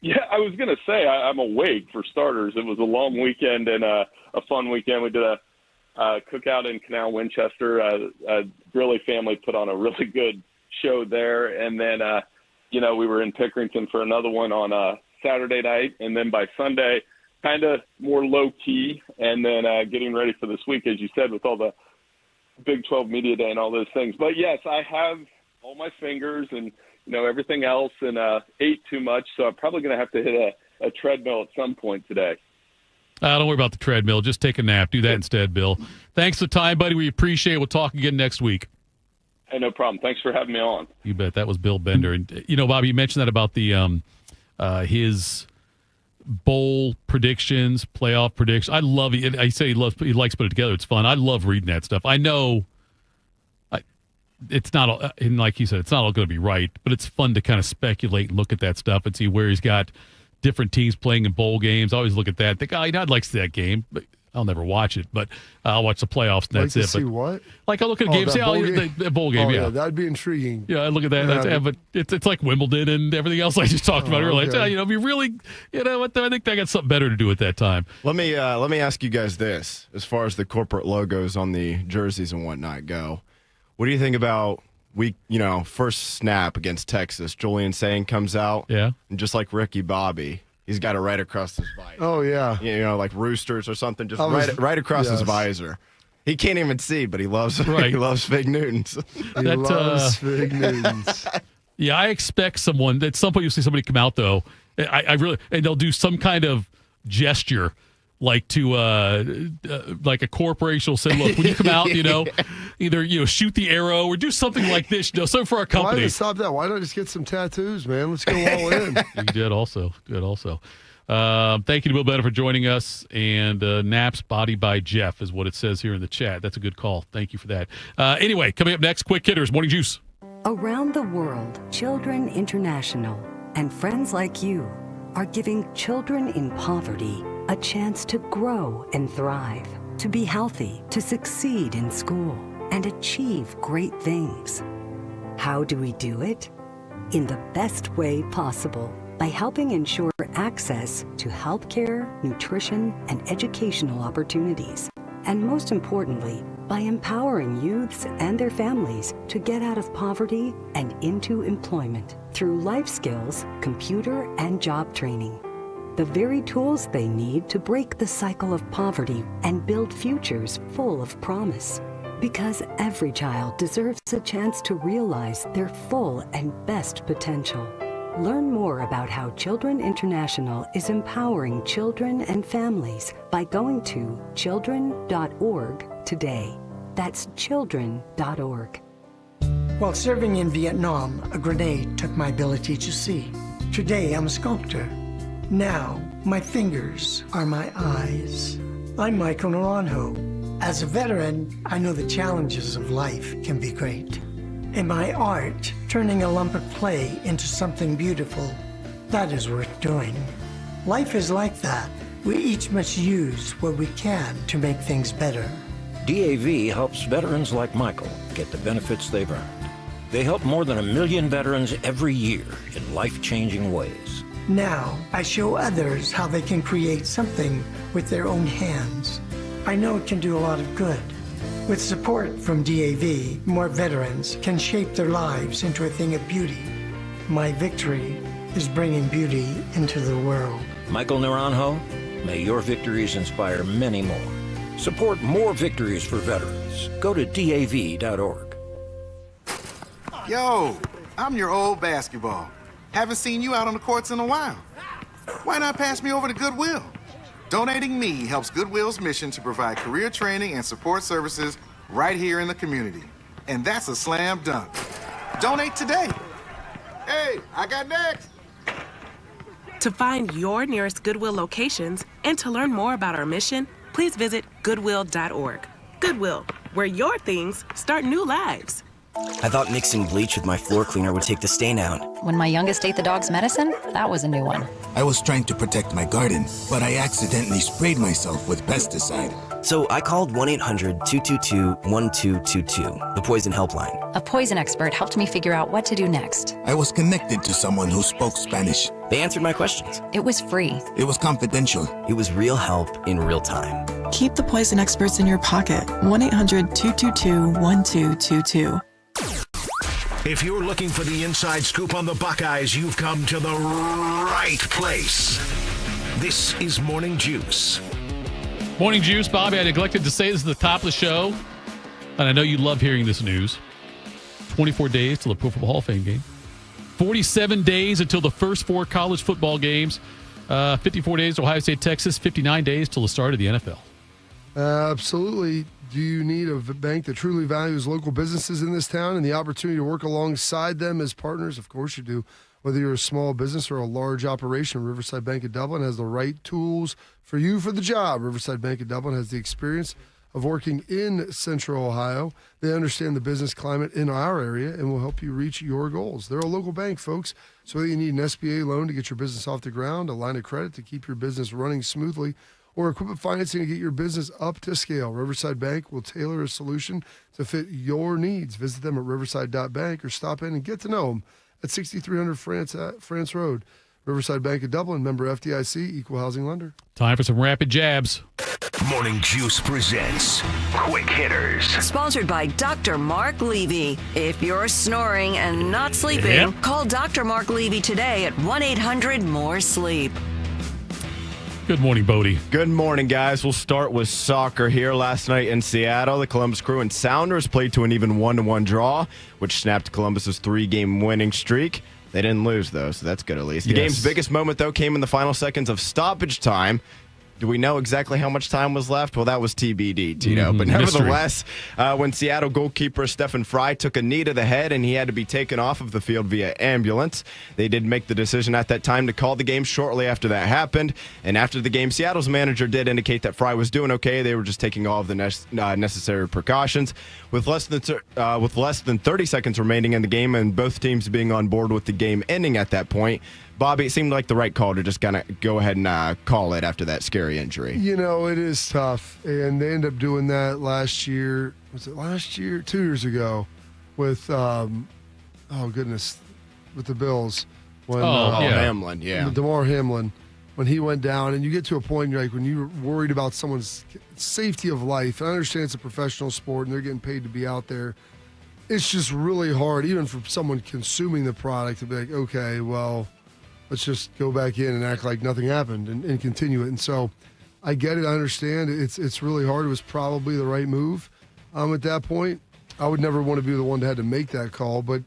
Yeah, I was going to say I'm awake for starters. It was a long weekend and a fun weekend. We did a cookout in Canal Winchester. A Grilly family put on a really good show there. And then, we were in Pickerington for another one on Saturday night. And then by Sunday, kind of more low-key. And then getting ready for this week, as you said, with all the Big 12 Media Day and all those things. But, yes, I have all my fingers and everything else, and ate too much, so I'm probably going to have to hit a treadmill at some point today. Don't worry about the treadmill. Just take a nap. Do that instead, Bill. Thanks for the time, buddy. We appreciate it. We'll talk again next week. Hey, no problem. Thanks for having me on. You bet. That was Bill Bender. And, Bobby, you mentioned that about the his bowl predictions, playoff predictions. I love it. I say he likes to put it together. It's fun. I love reading that stuff. I know it's not, and like you said, it's not all going to be right, but it's fun to kind of speculate and look at that stuff and see where he's got different teams playing in bowl games. I always look at that and think, I'd like to see that game, but I'll never watch it. But I'll watch the playoffs, and that's it. See what? Like, I'll look at a game, the bowl game, yeah. That'd be intriguing. Yeah, I look at that. But it's like Wimbledon and everything else I just talked about earlier. Okay. If you really, what, I think I got something better to do at that time. Let me ask you guys this, as far as the corporate logos on the jerseys and whatnot go. What do you think about first snap against Texas? Julian Sang comes out. Yeah. And just like Ricky Bobby, he's got it right across his visor. Oh, yeah. Like Roosters or something, just right across his visor. He can't even see, but he loves he loves Fig Newtons. He loves Fig Newtons. Yeah, I expect someone, at some point you'll see somebody come out, though. I really, and they'll do some kind of gesture, like to, like a corporation will say, look, when you come out, either, shoot the arrow or do something like this, something for our company. Why not stop that? Why not just get some tattoos, man? Let's go all in. You did also. Thank you to Bill Benner for joining us. And Naps Body by Jeff is what it says here in the chat. That's a good call. Thank you for that. Anyway, coming up next, Quick Hitters, Morning Juice. Around the world, Children International and friends like you are giving children in poverty a chance to grow and thrive, to be healthy, to succeed in school, and achieve great things. How do we do it? In the best way possible, by helping ensure access to healthcare, nutrition, and educational opportunities. And most importantly, by empowering youths and their families to get out of poverty and into employment through life skills, computer, and job training. The very tools they need to break the cycle of poverty and build futures full of promise. Because every child deserves a chance to realize their full and best potential. Learn more about how Children International is empowering children and families by going to children.org today. That's children.org. While serving in Vietnam, a grenade took my ability to see. Today, I'm a sculptor. Now, my fingers are my eyes. I'm Michael Naranjo. As a veteran, I know the challenges of life can be great. In my art, turning a lump of clay into something beautiful, that is worth doing. Life is like that. We each must use what we can to make things better. DAV helps veterans like Michael get the benefits they've earned. They help more than 1 million veterans every year in life-changing ways. Now, I show others how they can create something with their own hands. I know it can do a lot of good. With support from DAV, more veterans can shape their lives into a thing of beauty. My victory is bringing beauty into the world. Michael Naranjo, may your victories inspire many more. Support more victories for veterans. Go to DAV.org. Yo, I'm your old basketball. Haven't seen you out on the courts in a while. Why not pass me over to Goodwill? Donating me helps Goodwill's mission to provide career training and support services right here in the community. And that's a slam dunk. Donate today. Hey, I got next. To find your nearest Goodwill locations and to learn more about our mission, please visit goodwill.org. Goodwill, where your things start new lives. I thought mixing bleach with my floor cleaner would take the stain out. When my youngest ate the dog's medicine, that was a new one. I was trying to protect my garden, but I accidentally sprayed myself with pesticide. So I called 1-800-222-1222, the poison helpline. A poison expert helped me figure out what to do next. I was connected to someone who spoke Spanish. They answered my questions. It was free. It was confidential. It was real help in real time. Keep the poison experts in your pocket. 1-800-222-1222. If you're looking for the inside scoop on the Buckeyes, you've come to the right place. This is Morning Juice. Morning Juice, Bobby. I neglected to say this at the top of the show, and I know you love hearing this news. 24 days till the Pro Football Hall of Fame game. 47 days until the first 4 college football games. 54 days to Ohio State, Texas. 59 days till the start of the NFL. Absolutely. Do you need a bank that truly values local businesses in this town and the opportunity to work alongside them as partners? Of course you do. Whether you're a small business or a large operation, Riverside Bank of Dublin has the right tools for you for the job. Riverside Bank of Dublin has the experience of working in Central Ohio. They understand the business climate in our area and will help you reach your goals. They're a local bank, folks, so whether you need an SBA loan to get your business off the ground, a line of credit to keep your business running smoothly, or equipment financing to get your business up to scale, Riverside Bank will tailor a solution to fit your needs. Visit them at riverside.bank or stop in and get to know them at 6300 France Road. Riverside Bank of Dublin, member FDIC, equal housing lender. Time for some rapid jabs. Morning Juice presents Quick Hitters. Sponsored by Dr. Mark Levy. If you're snoring and not sleeping, call Dr. Mark Levy today at 1-800-MORE-SLEEP. Good morning, Bodie. Good morning, guys. We'll start with soccer here. Last night in Seattle, the Columbus Crew and Sounders played to an even 1-1 draw, which snapped Columbus's 3-game winning streak. They didn't lose, though, so that's good at least. The game's biggest moment, though, came in the final seconds of stoppage time. Do we know exactly how much time was left? Well, that was TBD, Tito. But nevertheless, when Seattle goalkeeper Stephen Fry took a knee to the head and he had to be taken off of the field via ambulance, they did make the decision at that time to call the game shortly after that happened. And after the game, Seattle's manager did indicate that Fry was doing okay. They were just taking all of the necessary precautions. With less than 30 seconds remaining in the game and both teams being on board with the game ending at that point, Bobby, it seemed like the right call to just kind of go ahead and call it after that scary injury. You know, it is tough. And they ended up doing that last year. Was it last year? 2 years ago with, with the Bills. When, Hamlin, DeMar Hamlin, when he went down. And you get to a point, you're like, when you're worried about someone's safety of life, and I understand it's a professional sport and they're getting paid to be out there. It's just really hard, even for someone consuming the product, to be like, okay, well, let's just go back in and act like nothing happened and continue it. And so I get it. I understand. It's really hard. It was probably the right move at that point. I would never want to be the one that had to make that call. But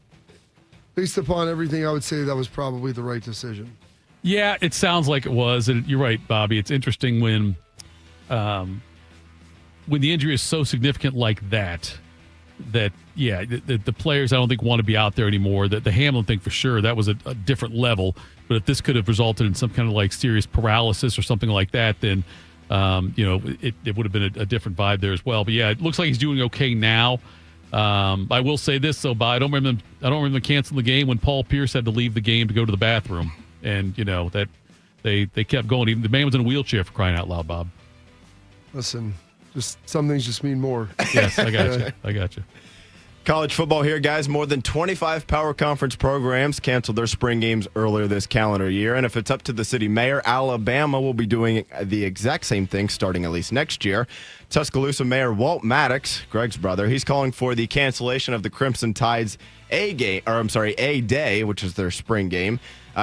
based upon everything, I would say that was probably the right decision. Yeah, it sounds like it was. And you're right, Bobby. It's interesting when the injury is so significant like that the players I don't think want to be out there anymore. The Hamlin thing for sure, that was a different level. But if this could have resulted in some kind of like serious paralysis or something like that, then it would have been a different vibe there as well. But yeah, it looks like he's doing okay now. I will say this though, Bob, I don't remember them canceling the game when Paul Pierce had to leave the game to go to the bathroom, and that they kept going. The man was in a wheelchair, for crying out loud, Bob. Listen, just some things just mean more. Yes, I got you. College football here, guys. More than 25 power conference programs canceled their spring games earlier this calendar year. And if it's up to the city mayor, Alabama will be doing the exact same thing starting at least next year. Tuscaloosa Mayor Walt Maddox, Greg's brother, he's calling for the cancellation of the Crimson Tide's A Day, which is their spring game,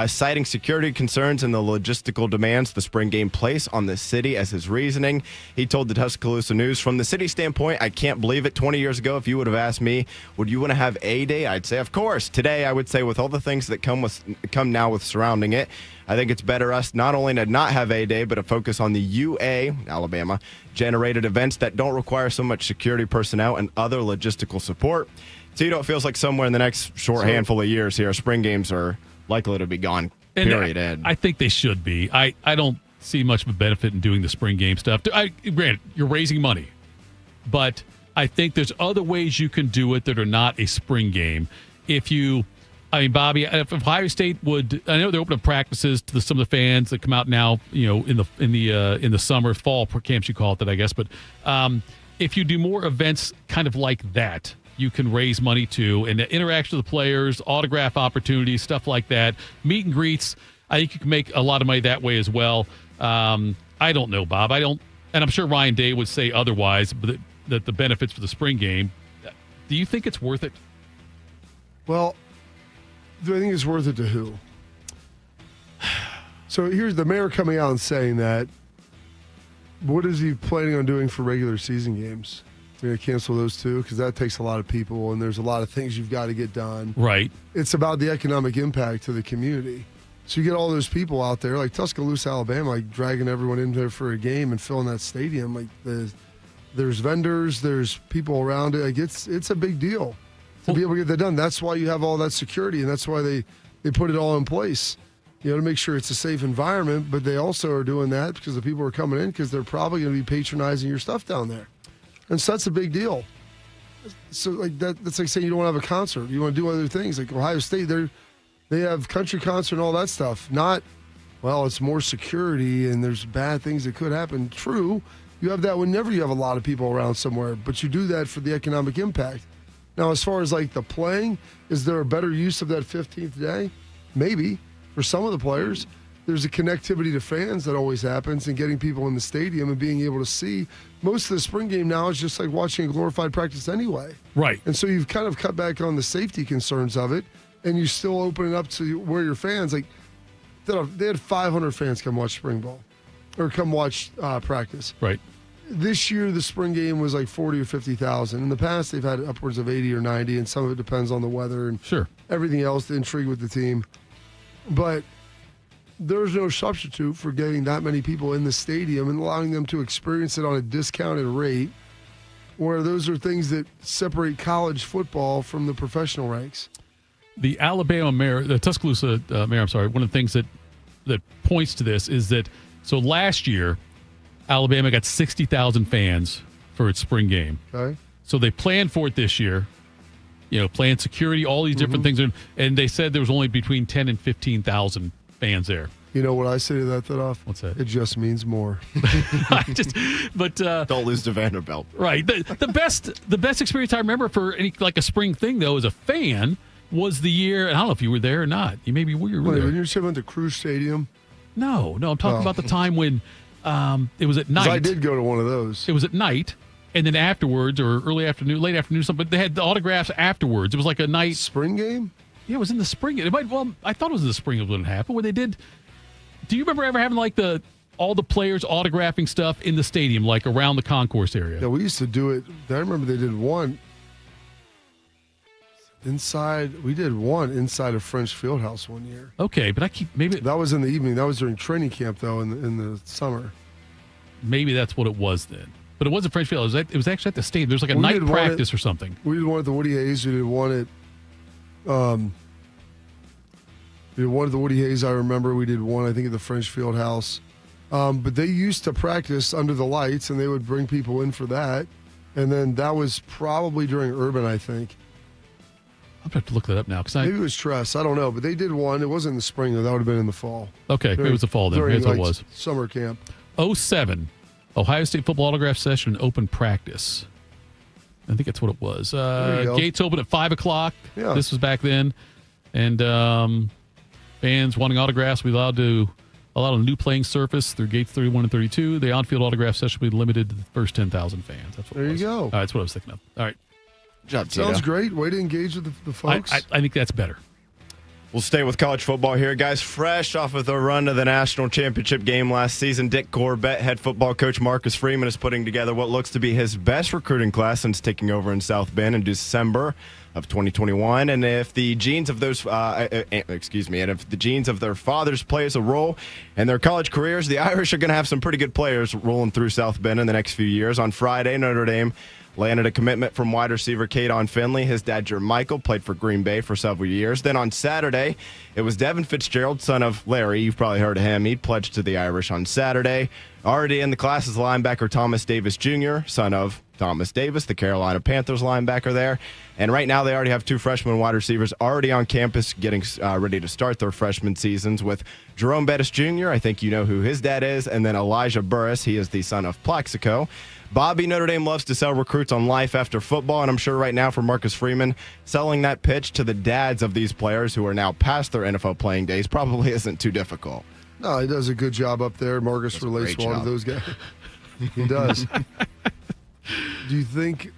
citing security concerns and the logistical demands the spring game place on the city as his reasoning. He told the Tuscaloosa News, from the city standpoint, I can't believe it. 20 years ago, if you would have asked me, would you want to have A Day? I'd say, of course. Today, I would say, with all the things that come now with surrounding it, I think it's better us not only to not have A Day, but to focus on the UA, Alabama, generated events that don't require so much security personnel and other logistical support. Tito, it feels like somewhere in the next handful of years here, spring games are likely to be gone, period. I think they should be. I don't see much of a benefit in doing the spring game stuff. Granted, you're raising money, but I think there's other ways you can do it that are not a spring game. Bobby, if Ohio State would, I know they're opening practices to some of the fans that come out now, in the summer, fall camps you call it that, I guess. But if you do more events kind of like that, you can raise money to, and the interaction with the players, autograph opportunities, stuff like that, meet and greets. I think you can make a lot of money that way as well. I don't know, Bob. And I'm sure Ryan Day would say otherwise, but that the benefits for the spring game. Do you think it's worth it? Well, do I think it's worth it to who? So here's the mayor coming out and saying that. What is he planning on doing for regular season games? We're going to cancel those too, because that takes a lot of people, and there's a lot of things you've got to get done. Right. It's about the economic impact to the community. So you get all those people out there, like Tuscaloosa, Alabama, like dragging everyone in there for a game and filling that stadium. Like there's vendors, there's people around it. Like it's a big deal to be able to get that done. That's why you have all that security, and that's why they put it all in place. To make sure it's a safe environment. But they also are doing that because the people are coming in because they're probably going to be patronizing your stuff down there. And so that's a big deal. So like that's like saying you don't want to have a concert. You want to do other things. Like Ohio State, they have country concert and all that stuff. Not, well, it's more security and there's bad things that could happen. True, you have that whenever you have a lot of people around somewhere, but you do that for the economic impact. Now, as far as like the playing, is there a better use of that 15th day? Maybe for some of the players. there's a connectivity to fans that always happens, and getting people in the stadium and being able to see. Most of the spring game now is just like watching a glorified practice anyway. Right. And so you've kind of cut back on the safety concerns of it, and you still open it up to where your fans, like, they had 500 fans come watch spring ball or come watch practice. Right. This year, the spring game was like 40 or 50,000. In the past, they've had upwards of 80 or 90, and some of it depends on the weather and everything else, the intrigue with the team. But there's no substitute for getting that many people in the stadium and allowing them to experience it on a discounted rate, where those are things that separate college football from the professional ranks. The Alabama mayor, the Tuscaloosa mayor, one of the things that points to this is that, so last year, Alabama got 60,000 fans for its spring game. Okay. So they planned for it this year, planned security, all these different things. And they said there was only between 10 and 15,000 fans there. You know what I say to that, Thidoff? What's that? It just means more. Don't lose to Vanderbilt. Right. The best experience I remember for a spring thing, though, as a fan, was the year, and I don't know if you were there or not. You maybe were there. When you went to Crew Stadium? No, I'm talking about the time when it was at night. I did go to one of those. It was at night, and then afterwards, or early afternoon, late afternoon, something. But they had the autographs afterwards. It was like a night spring game. Yeah, it was in the spring. I thought it was in the spring when it happened. Where they did. Do you remember ever having all the players autographing stuff in the stadium, like around the concourse area? Yeah, we used to do it. I remember they did one inside. We did one inside of French Fieldhouse one year. Okay, but that was in the evening. That was during training camp, though, in the summer. Maybe that's what it was then. But it wasn't French Field. It was actually at the stadium. There's like a night practice or something. We did one at the Woody Hayes. We did one at the Woody Hayes, I remember. We did one, I think, at the French Field House. But they used to practice under the lights, and they would bring people in for that. And then that was probably during Urban, I think. I'm going to have to look that up now. Maybe it was Tress. I don't know. But they did one. It wasn't in the spring, though. That would have been in the fall. Okay, maybe it was the fall then. Here's what it was. Summer camp. 07, Ohio State football autograph session, open practice. I think that's what it was. Gates open at 5 o'clock. Yeah. This was back then. And fans wanting autographs will be allowed a new playing surface through gates 31 and 32. The on-field autograph session will be limited to the first 10,000 fans. That's what it was. There you go. That's what I was thinking of. All right. Good job, Tito. Sounds great. Way to engage with the folks. I think that's better. We'll stay with college football here, guys. Fresh off of the run to the national championship game last season, Dick Corbett, head football coach Marcus Freeman, is putting together what looks to be his best recruiting class since taking over in South Bend in December of 2021. And if the genes of those, and if the genes of their fathers plays a role in their college careers, the Irish are going to have some pretty good players rolling through South Bend in the next few years. On Friday, Notre Dame landed a commitment from wide receiver Kadon Finley. His dad, Jermichael, played for Green Bay for several years. Then on Saturday, it was Devin Fitzgerald, son of Larry. You've probably heard of him. He pledged to the Irish on Saturday. Already in the class is linebacker Thomas Davis Jr., son of Thomas Davis, the Carolina Panthers linebacker there. And right now they already have two freshman wide receivers already on campus getting ready to start their freshman seasons with Jerome Bettis Jr., I think you know who his dad is, and then Elijah Burris. He is the son of Plaxico. Bobby, Notre Dame loves to sell recruits on life after football, and I'm sure right now for Marcus Freeman, selling that pitch to the dads of these players who are now past their NFL playing days probably isn't too difficult. No, he does a good job up there. Marcus relates well to those guys. He does. Do you think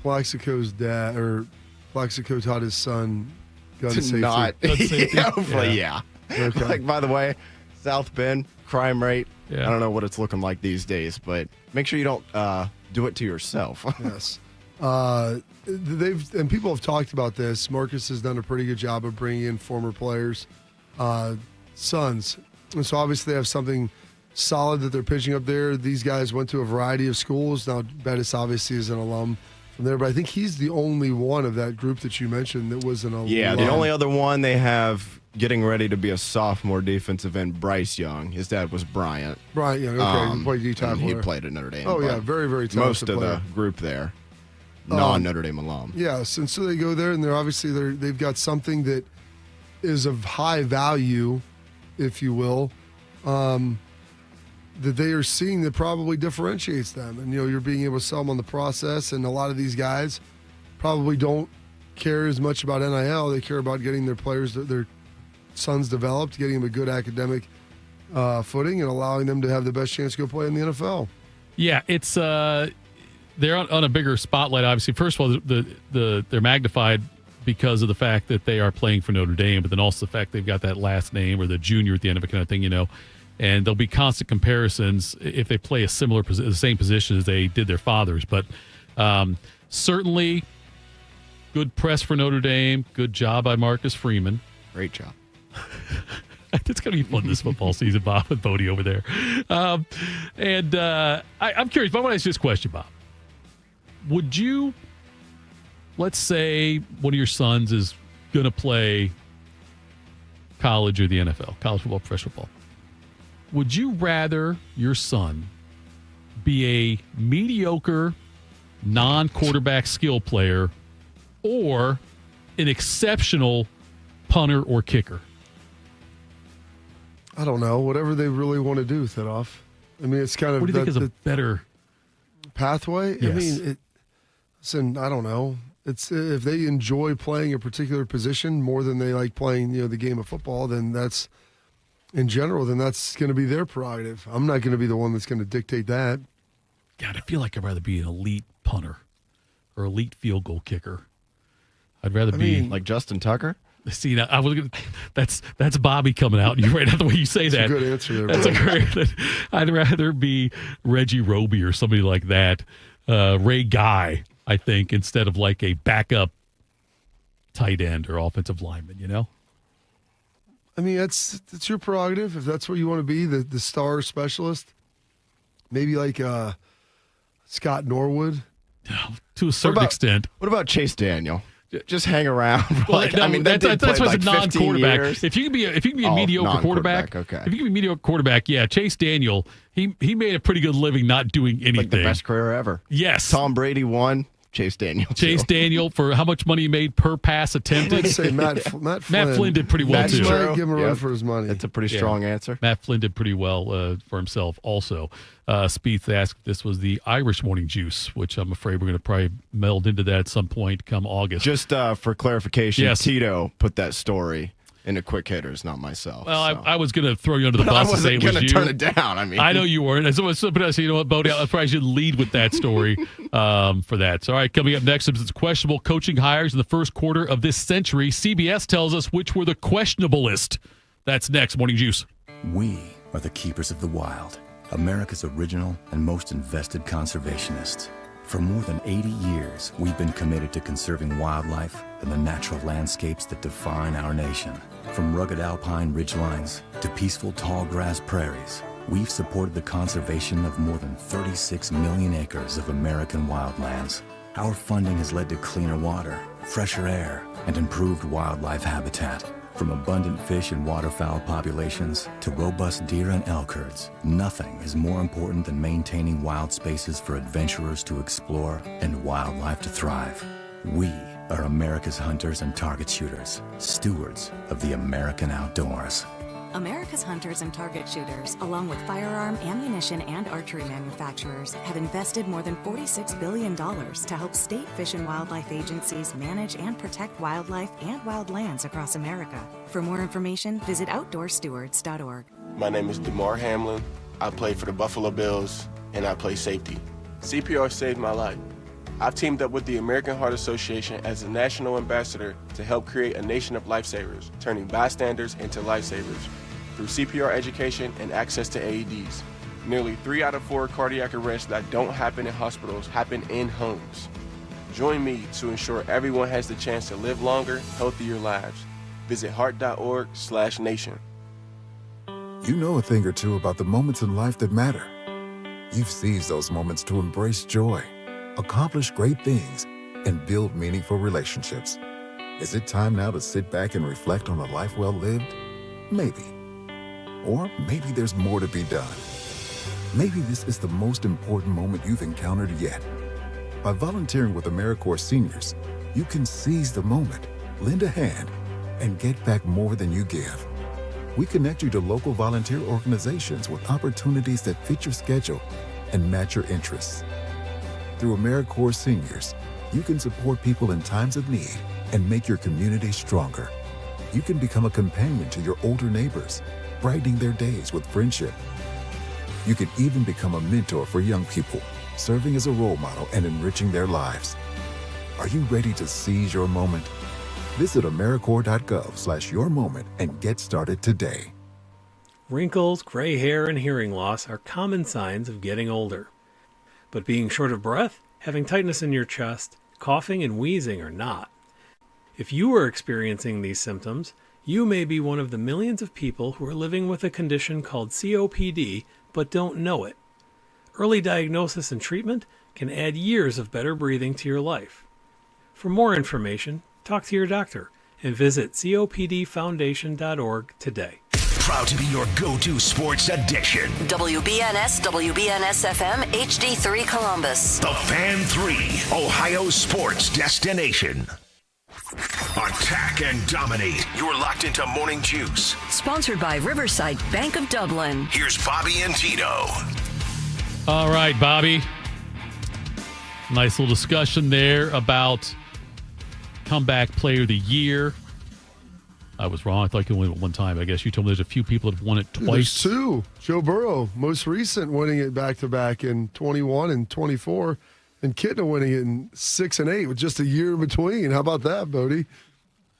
Plaxico's dad or Plaxico taught his son gun safety? Not. Hopefully, yeah. Okay. Like, by the way, South Bend, crime rate, I don't know what it's looking like these days, but make sure you don't do it to yourself. Yes. And people have talked about this. Marcus has done a pretty good job of bringing in former players, sons. And so obviously they have something solid that they're pitching up there. These guys went to a variety of schools. Now, Bettis obviously is an alum from there, but I think he's the only one of that group that you mentioned that was an alum. Yeah, the only other one they have getting ready to be a sophomore defensive end, Bryce Young. His dad was Bryant. Bryant Young, okay. He played D-tackle. He played at Notre Dame. Oh, yeah, very, very talented most of player. the group there, non-Notre Dame alum. Yes, and so they go there, and they've got something that is of high value, if you will, that they are seeing that probably differentiates them. And, you're being able to sell them on the process, and a lot of these guys probably don't care as much about NIL. They care about getting their players, their sons developed, getting them a good academic footing, and allowing them to have the best chance to go play in the NFL. Yeah, it's they're on a bigger spotlight. Obviously, first of all, they're magnified because of the fact that they are playing for Notre Dame, but then also the fact they've got that last name or the junior at the end of it kind of thing, And there'll be constant comparisons if they play the same position as they did their fathers. But certainly, good press for Notre Dame. Good job by Marcus Freeman. Great job. It's going to be fun this football season, Bob, with Bodie over there. I'm curious, but I want to ask you this question, Bob. Would you, let's say one of your sons is going to play college or the NFL, college football, professional football. Would you rather your son be a mediocre, non-quarterback skill player or an exceptional punter or kicker? I don't know. Whatever they really want to do, Thidoff. I mean, it's kind of... What do you think is a better pathway? Yes. I mean, listen, I don't know. It's if they enjoy playing a particular position more than they like playing, the game of football, then that's, in general, then that's going to be their prerogative. I'm not going to be the one that's going to dictate that. God, I feel like I'd rather be an elite punter or elite field goal kicker. I'd rather be like Justin Tucker. See, now, I was gonna, that's Bobby coming out. You right out the way you say that. That's a good answer there. That's a great. I'd rather be Reggie Roby or somebody like that, Ray Guy. I think instead of like a backup tight end or offensive lineman. I mean, it's your prerogative if that's what you want to be, the star specialist. Maybe like Scott Norwood. To a certain extent. What about Chase Daniel? Just hang around. That's what's a non-quarterback. Years. If you can be a mediocre quarterback, okay. If you can be a mediocre quarterback, yeah. Chase Daniel, he made a pretty good living not doing anything. Like the best career ever. Yes. Tom Brady won. Chase Daniel. Chase Daniel for how much money he made per pass attempted. I'd say Matt Flynn. Matt Flynn did pretty well too. Give him a run for his money. That's a pretty strong answer. Matt Flynn did pretty well for himself also. Spieth asked if this was the Irish morning juice, which I'm afraid we're going to probably meld into that at some point come August. Just for clarification, yes. Tito put that story in a quick hitters, not myself. Well, so. I was going to throw you under the bus and say it was you. I wasn't going to turn it down. I mean, I know you weren't. But I said, you know what, Bodie, I probably should lead with that story for that. So, all right, coming up next, it's questionable coaching hires in the first quarter of this century. CBS tells us which were the questionablest. That's next. Morning Juice. We are the keepers of the wild, America's original and most invested conservationists. For more than 80 years, we've been committed to conserving wildlife and the natural landscapes that define our nation. From rugged alpine ridgelines to peaceful tall grass prairies, we've supported the conservation of more than 36 million acres of American wildlands. Our funding has led to cleaner water, fresher air, and improved wildlife habitat. From abundant fish and waterfowl populations to robust deer and elk herds, nothing is more important than maintaining wild spaces for adventurers to explore and wildlife to thrive. We are America's hunters and target shooters, stewards of the American outdoors. America's hunters and target shooters, along with firearm, ammunition, and archery manufacturers, have invested more than $46 billion to help state fish and wildlife agencies manage and protect wildlife and wildlands across America. For more information, visit outdoorstewards.org. My name is DeMar Hamlin. I play for the Buffalo Bills, and I play safety. CPR saved my life. I've teamed up with the American Heart Association as a national ambassador to help create a nation of lifesavers, turning bystanders into lifesavers. Through CPR education and access to AEDs, nearly 3 out of 4 cardiac arrests that don't happen in hospitals happen in homes. Join me to ensure everyone has the chance to live longer, healthier lives. Visit heart.org/nation. You know a thing or two about the moments in life that matter. You've seized those moments to embrace joy, accomplish great things, and build meaningful relationships. Is it time now to sit back and reflect on a life well lived? Maybe. Or maybe there's more to be done. Maybe this is the most important moment you've encountered yet. By volunteering with AmeriCorps Seniors, you can seize the moment, lend a hand, and get back more than you give. We connect you to local volunteer organizations with opportunities that fit your schedule and match your interests. Through AmeriCorps Seniors, you can support people in times of need and make your community stronger. You can become a companion to your older neighbors, brightening their days with friendship. You can even become a mentor for young people, serving as a role model and enriching their lives. Are you ready to seize your moment? Visit AmeriCorps.gov/yourmoment and get started today. Wrinkles, gray hair, and hearing loss are common signs of getting older. But being short of breath, having tightness in your chest, coughing, and wheezing are not. If you are experiencing these symptoms, you may be one of the millions of people who are living with a condition called COPD but don't know it. Early diagnosis and treatment can add years of better breathing to your life. For more information, talk to your doctor and visit copdfoundation.org today. Proud to be your go-to sports addiction. WBNS, WBNS FM, HD3 Columbus. The Fan 3, Ohio sports destination. Attack and dominate. You're locked into Morning Juice. Sponsored by Riverside Bank of Dublin. Here's Bobby and Tito. All right, Bobby. Nice little discussion there about comeback player of the year. I was wrong. I thought you could win it one time. I guess you told me there's a few people that have won it twice. There's two. Joe Burrow, most recent, winning it back-to-back in 21 and 24. And Kitna winning it in 6 and 8 with just a year in between. How about that, Bodie?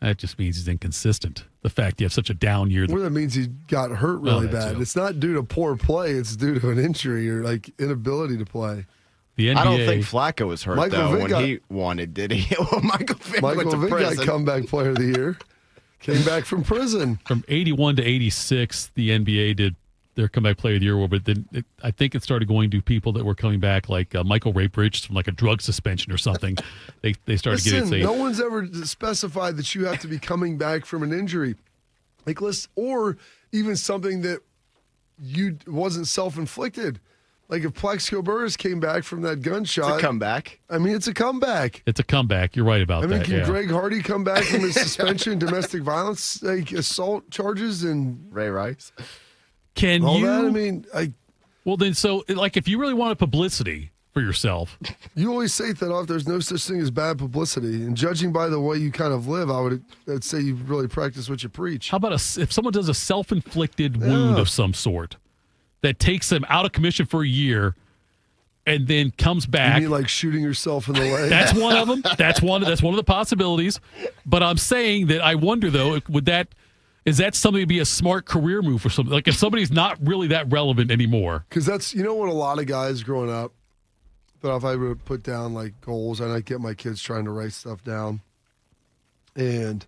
That just means he's inconsistent. The fact you have such a down year. Well, that means he got hurt really bad. It's not due to poor play. It's due to an injury or like inability to play. The NBA, I don't think Flacco was hurt, when he wanted, did he? Well, Michael Vick went to prison. Got comeback player of the year. Came back from prison. From 81 to 86, the NBA did their comeback player of the year award, but then I think it started going to people that were coming back, like Michael Rapridge from like a drug suspension or something. They started getting. No one's ever specified that you have to be coming back from an injury, or even something that you wasn't self-inflicted. Like if Plexico Burress came back from that gunshot, it's a comeback. I mean, it's a comeback. It's a comeback. You're right about that. Can Greg Hardy come back from his suspension, domestic violence, assault charges, and Ray Rice? Can all you? That? I mean, well, then, so like, if you really wanted publicity for yourself, you always say that there's no such thing as bad publicity, and judging by the way you kind of live, I'd say you really practice what you preach. How about if someone does a self-inflicted wound of some sort that takes them out of commission for a year, and then comes back? You mean like shooting yourself in the leg? That's one of them. That's one of the possibilities. But I'm saying that I wonder though, is that something to be a smart career move for something? Like if somebody's not really that relevant anymore. Because that's, what a lot of guys growing up, that if I would put down like goals, and I'd get my kids trying to write stuff down. And,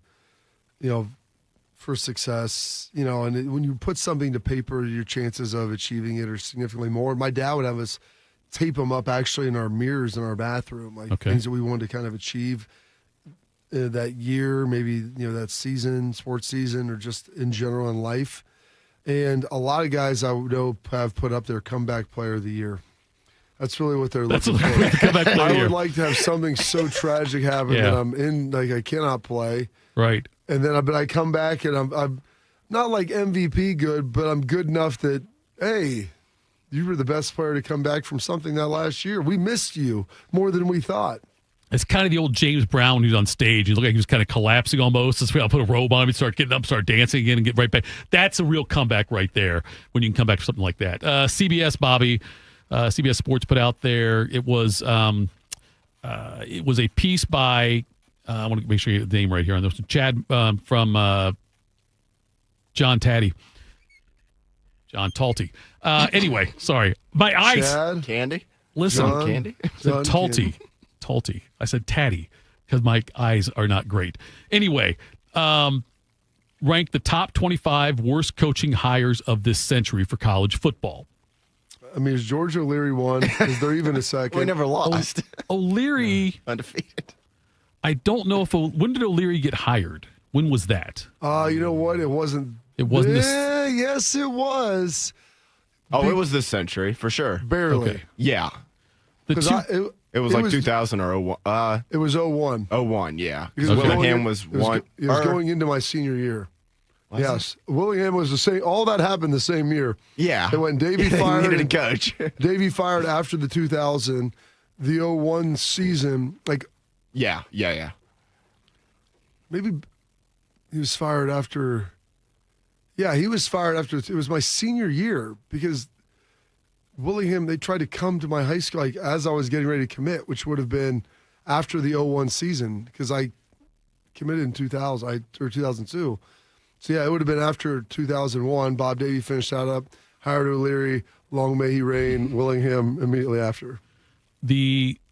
for success, and when you put something to paper, your chances of achieving it are significantly more. My dad would have us tape them up actually in our mirrors in our bathroom, like things that we wanted to kind of achieve that year, maybe that season, sports season, or just in general in life. And a lot of guys I know have put up their comeback player of the year. That's really what they're looking for. I would like to have something so tragic happen that I'm in, like I cannot play. Right. And then I come back and I'm not like MVP good, but I'm good enough that, hey, you were the best player to come back from something that last year. We missed you more than we thought. It's kind of the old James Brown who's on stage. He looked like he was kind of collapsing almost. That's why I'll put a robe on him and start getting up, start dancing again and get right back. That's a real comeback right there when you can come back for something like that. CBS, Bobby, CBS Sports put out there. It was a piece by, I want to make sure you get the name right here. And there's Chad from John Talty. Anyway, sorry. My eyes. Chad? Candy? Listen. John Candy? Talty. I said Tatty because my eyes are not great. Anyway, ranked the top 25 worst coaching hires of this century for college football. I mean, is George O'Leary one? Is there even a second? We never lost. O'Leary. Undefeated. I don't know when did O'Leary get hired? When was that? You know what? It wasn't. It wasn't this. Yes, it was. It was this century for sure. Barely. Okay. Yeah. It was like 2000 or 01. It was 01. 01, yeah. Because Willingham was one. It was going into my senior year. Yes. Willingham was the same. All that happened the same year. Yeah. And when Davey fired. They needed a coach. Davey fired after the 2000, the 01 season. Like. Yeah. Maybe. He was fired after. Yeah, he was fired after. It was my senior year because Willingham, they tried to come to my high school like as I was getting ready to commit, which would have been after the 01 season because I committed in 2000 or 2002. So, yeah, it would have been after 2001. Bob Davey finished that up, hired O'Leary, long may he reign, Willingham immediately after.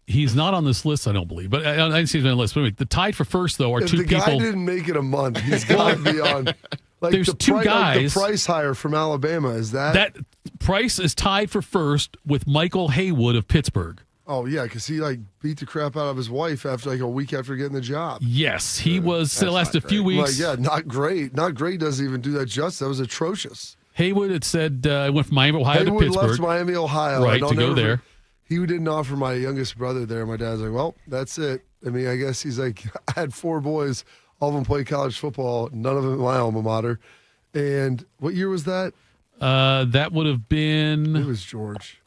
He's not on this list, I don't believe. But I didn't see him on the list. But anyway, the tied for first, though, are if two the people. Guy didn't make it a month. He's got to be on. Like There's two guys. Like the Price hire from Alabama. Is that Price is tied for first with Michael Haywood of Pittsburgh. Oh, yeah, because he beat the crap out of his wife after a week after getting the job. Yes, he was. It lasted a few weeks. Not great. Not great doesn't even do that justice. That was atrocious. Haywood had said went from Miami, Ohio Haywood to Pittsburgh. left Miami, Ohio. Right, to go there. He didn't offer my youngest brother there. My dad's like, well, that's it. I mean, I guess he's like, I had 4 boys. All of them played college football. None of them at my alma mater. And what year was that? That would have been. It was George.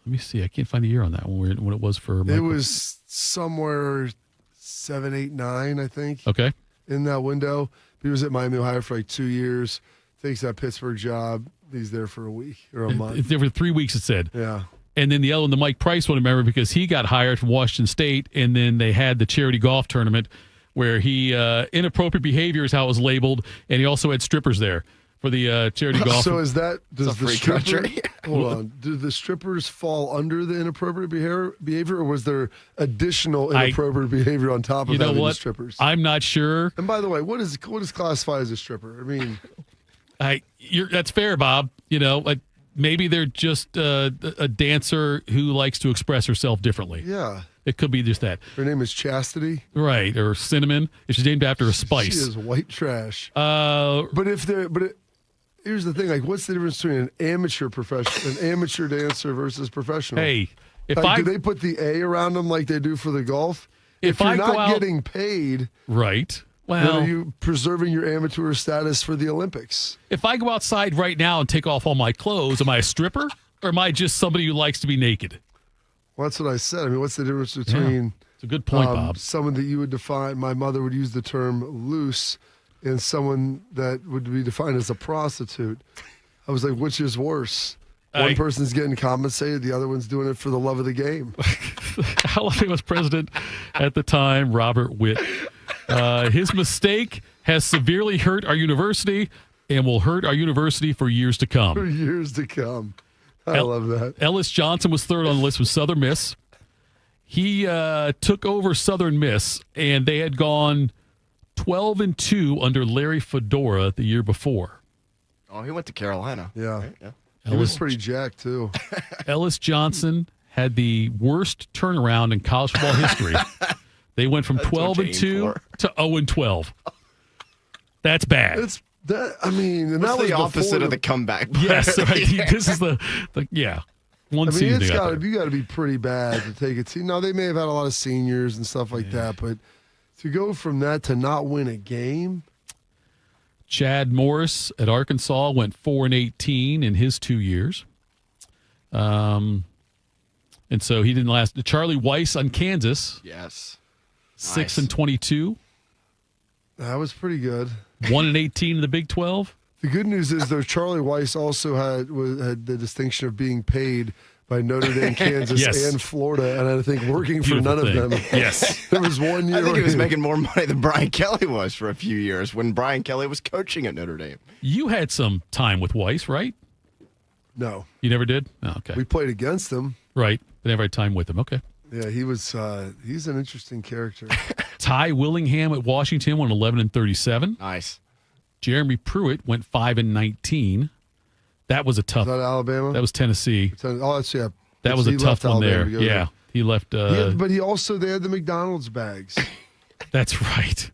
Let me see. I can't find the year on that one. When it was for Michael. It was somewhere 7, 8, 9, I think. Okay. In that window. He was at Miami, Ohio for 2 years. Takes that Pittsburgh job. He's there for a week or a month. It's there for 3 weeks, it said. Yeah. And then the other one, the Mike Price one, remember, because he got hired from Washington State, and then they had the charity golf tournament where he inappropriate behavior is how it was labeled, and he also had strippers there for the charity golf. So does the stripper, hold on, do the strippers fall under the inappropriate behavior, or was there additional inappropriate behavior on top of having the strippers? I'm not sure. And by the way, what is classified as a stripper? I mean, that's fair, Bob. Maybe they're just a dancer who likes to express herself differently. Yeah. It could be just that. Her name is Chastity. Right, or Cinnamon. She's named after a spice. She is white trash. Here's the thing, what's the difference between an amateur dancer versus professional? Hey, do they put the A around them like they do for the golf? If you're not getting paid, right. Well, then are you preserving your amateur status for the Olympics? If I go outside right now and take off all my clothes, am I a stripper or am I just somebody who likes to be naked? Well, that's what I said. I mean, what's the difference between it's a good point, Bob. Someone that you would define, my mother would use the term loose, and someone that would be defined as a prostitute. I was like, which is worse? One person's getting compensated, the other one's doing it for the love of the game. Alabama was president at the time, Robert Witt. His mistake has severely hurt our university and will hurt our university for years to come. For years to come. I love that. Ellis Johnson was third on the list with Southern Miss. He took over Southern Miss, and they had gone 12-2 under Larry Fedora the year before. Oh, he went to Carolina. Yeah. Right? Yeah. He was pretty jacked, too. Ellis Johnson had the worst turnaround in college football history. They went from 12-2 to 0-12. That's bad. And that was the opposite of the comeback. Yes, right. This is the one season. You got to be pretty bad to take it. Now they may have had a lot of seniors and stuff like that, but to go from that to not win a game. Chad Morris at Arkansas went 4-18 in his 2 years. And so he didn't last. Charlie Weiss on Kansas. Yes. 6-22. That was pretty good. 1-18 in the Big 12. The good news is, though, Charlie Weiss also had the distinction of being paid by Notre Dame, Kansas, and Florida, and I think working for none of them. Yes. There was 1 year. I think he was making more money than Brian Kelly was for a few years when Brian Kelly was coaching at Notre Dame. You had some time with Weiss, right? No. You never did? Oh, okay. We played against him. Right. But never had time with him. Okay. Yeah, he was. He's an interesting character. Ty Willingham at Washington went 11-37. Nice. Jeremy Pruitt went 5-19. That was a tough. Was that Alabama? That was Tennessee. Oh, that's That was a tough one there. Yeah, he left. But they had the McDonald's bags. That's right.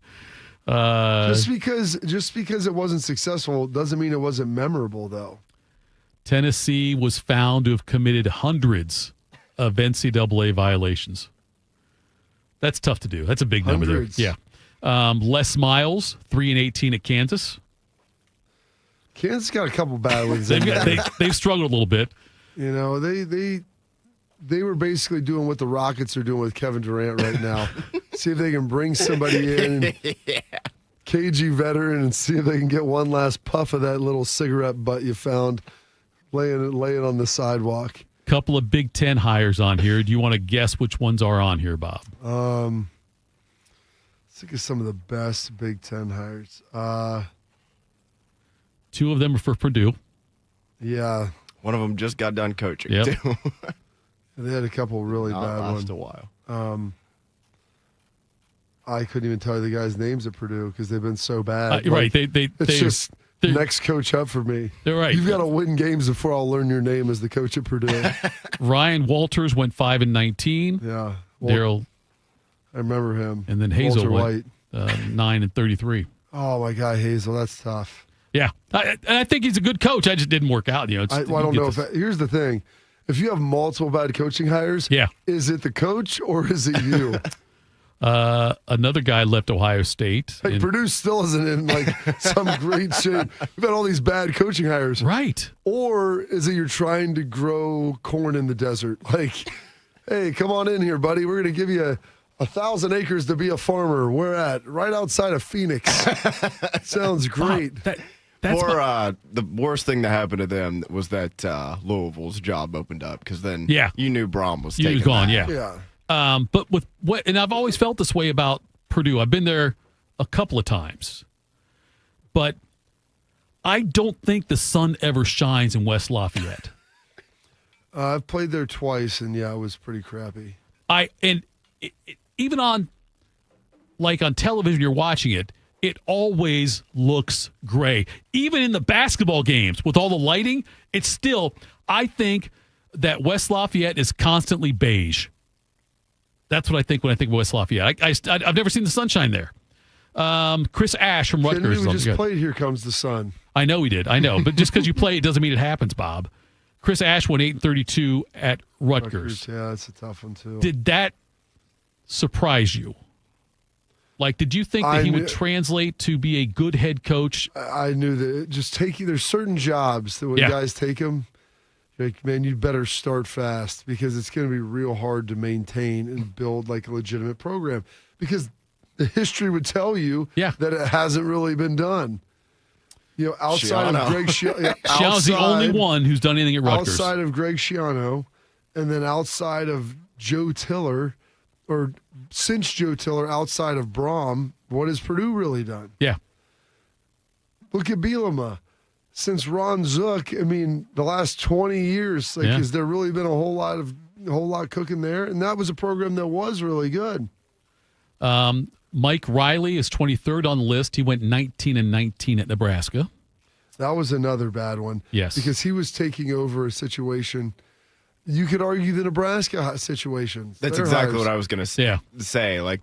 Just because it wasn't successful doesn't mean it wasn't memorable, though. Tennessee was found to have committed hundreds of NCAA violations. That's tough to do. That's a big number there. Yeah. Les Miles, 3-18 at Kansas. Kansas got a couple bad ones. They've struggled a little bit. You know, they were basically doing what the Rockets are doing with Kevin Durant right now. See if they can bring somebody in. Yeah. cagey veteran and see if they can get one last puff of that little cigarette butt you found laying on the sidewalk. Couple of Big Ten hires on here. Do you want to guess which ones are on here, Bob? Let's think of some of the best Big Ten hires. 2 of them are for Purdue. Yeah. One of them just got done coaching, Yep. too. They had a couple really bad ones. a while. I couldn't even tell you the guys' names at Purdue because they've been so bad. Right. It's just next coach up for me. They're right. You've got to win games before I'll learn your name as the coach at Purdue. Ryan Walters went 5-19. Yeah. Daryl. I remember him. And then Hazel Walter went 9-33. Oh, my God, Hazel. That's tough. Yeah. I think he's a good coach. I just didn't work out. You know, I don't know. Here's the thing. If you have multiple bad coaching hires, is it the coach or is it you? Another guy left Ohio State. Purdue still isn't in some great shape. We've had all these bad coaching hires. Right. Or is it you're trying to grow corn in the desert? Hey, come on in here, buddy. We're going to give you 1,000 acres to be a farmer. Where at? Right outside of Phoenix. Sounds great. The worst thing that happened to them was that Louisville's job opened up because then you knew Braum was taking gone. that. Yeah. But with and I've always felt this way about Purdue. I've been there a couple of times, but I don't think the sun ever shines in West Lafayette. I've played there twice, and it was pretty crappy. Even on television, you're watching it. It always looks gray. Even in the basketball games with all the lighting, it's still. I think that West Lafayette is constantly beige. That's what I think when I think of West Lafayette. I've never seen the sunshine there. Chris Ash from Rutgers. We just played Here Comes the Sun. I know we did. I know. But just because you play it doesn't mean it happens, Bob. Chris Ash went 8-32 at Rutgers. Yeah, that's a tough one, too. Did that surprise you? Did you think that he would translate to be a good head coach? I knew that there's certain jobs that when guys take them, man, you'd better start fast because it's going to be real hard to maintain and build a legitimate program because the history would tell you that it hasn't really been done. Outside of Greg Schiano's the only one who's done anything at Rutgers. Outside of Greg Schiano, and then outside of Joe Tiller, or since Joe Tiller, outside of Braum, what has Purdue really done? Yeah. Look at Bielema. Since Ron Zook, the last 20 years, has there really been a whole lot cooking there? And that was a program that was really good. Mike Riley is 23rd on the list. He went 19-19 at Nebraska. That was another bad one. Yes. Because he was taking over a situation. You could argue the Nebraska situation. That's exactly what I was going to say.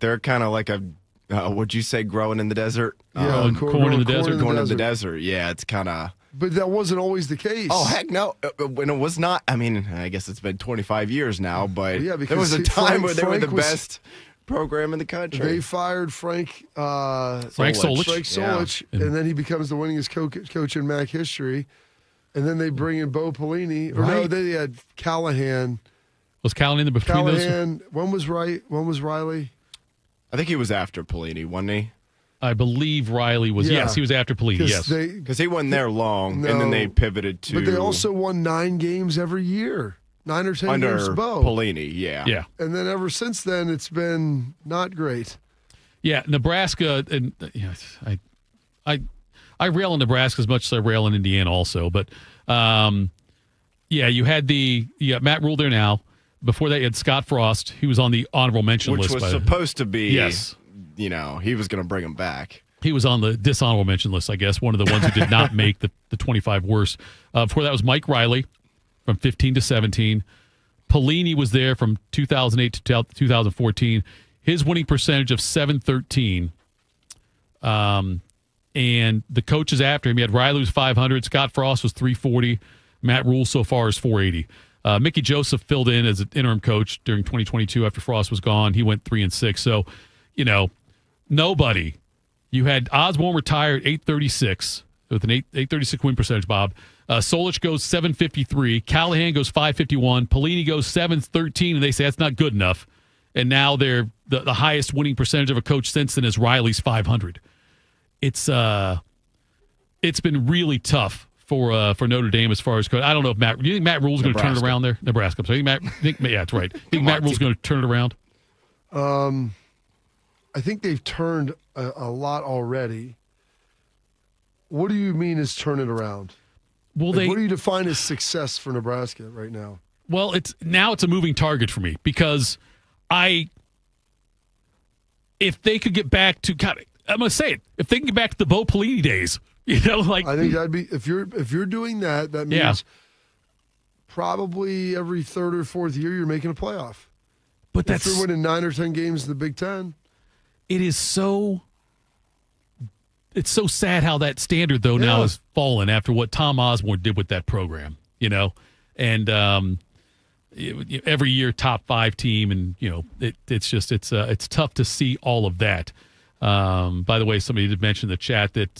They're kind of like a, what'd you say, growing in the desert? Yeah, corn in the desert. Corn in the desert. Yeah, it's kind of. But that wasn't always the case. Oh, heck no. When it was not, I guess it's been 25 years now, but there was a time where they were the best program in the country. They fired Frank Solich. And then he becomes the winningest coach in MAC history. And then they bring in Bo Pelini. Or no, they had Callahan. Was Callahan in between those? When was Riley? I think he was after Pelini, wasn't he? I believe Riley was. Yes, he was after Pelini. Yes, because he wasn't there long, and then they pivoted to. But they also won 9 games every year, 9 or 10 under games. Bo Pelini, yeah. And then ever since then, it's been not great. Yeah, Nebraska, and I rail on Nebraska as much as I rail on Indiana, also. But you had Matt Rule there now. Before that, you had Scott Frost. He was on the honorable mention list. Which was supposed to be. Yes. He was going to bring him back. He was on the dishonorable mention list, I guess, one of the ones who did not make the 25 worst. Before that was Mike Riley from 15 to 17. Pelini was there from 2008 to 2014. His winning percentage of .713. And the coaches after him, he had Riley was 500, Scott Frost was 340, Matt Rule so far is 480. Mickey Joseph filled in as an interim coach during 2022 after Frost was gone. He went 3-6. So, nobody. You had Osborne retired 836 with an 836 win percentage, Bob. Solich goes 753. Callahan goes 551. Pelini goes 713, and they say that's not good enough. And now they're the highest winning percentage of a coach since then is Riley's 500. it's been really tough for Notre Dame as far as coach. I don't know if do you think Matt Rule's going to turn it around there? Nebraska. So yeah, that's right. Think Matt Rule's going to turn it around? I think they've turned a lot already. What do you mean is turn it around? Well, what do you define as success for Nebraska right now? Well, it's a moving target for me because if they could get back to I'm going to say it, if they can get back to the Bo Pelini days, I think that'd be if you're doing that means probably every third or fourth year you're making a playoff. But if you're winning 9 or 10 games in the Big Ten. It's so sad how that standard though now has fallen after what Tom Osborne did with that program, and every year top 5 team, and it's tough to see all of that. By the way, somebody did mention in the chat that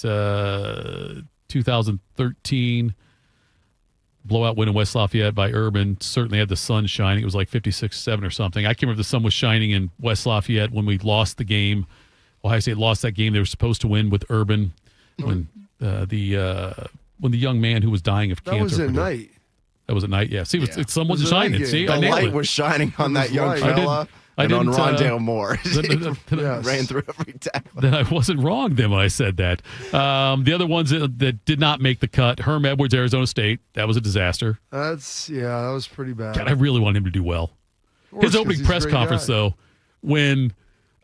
2013 blowout win in West Lafayette by Urban certainly had the sun shining. It was like 56-7 or something. I can't remember if the sun was shining in West Lafayette when we lost the game. Ohio State lost that game. They were supposed to win with Urban when the young man who was dying of cancer. That was at night. That was at night, yeah. See, the sun wasn't shining. See, the light was shining on that young fella. And on Rondale Moore. Ran through every tackle. Then I wasn't wrong then when I said that. The other ones that did not make the cut, Herm Edwards, Arizona State. That was a disaster. That was pretty bad. God, I really want him to do well. His opening press conference, though, when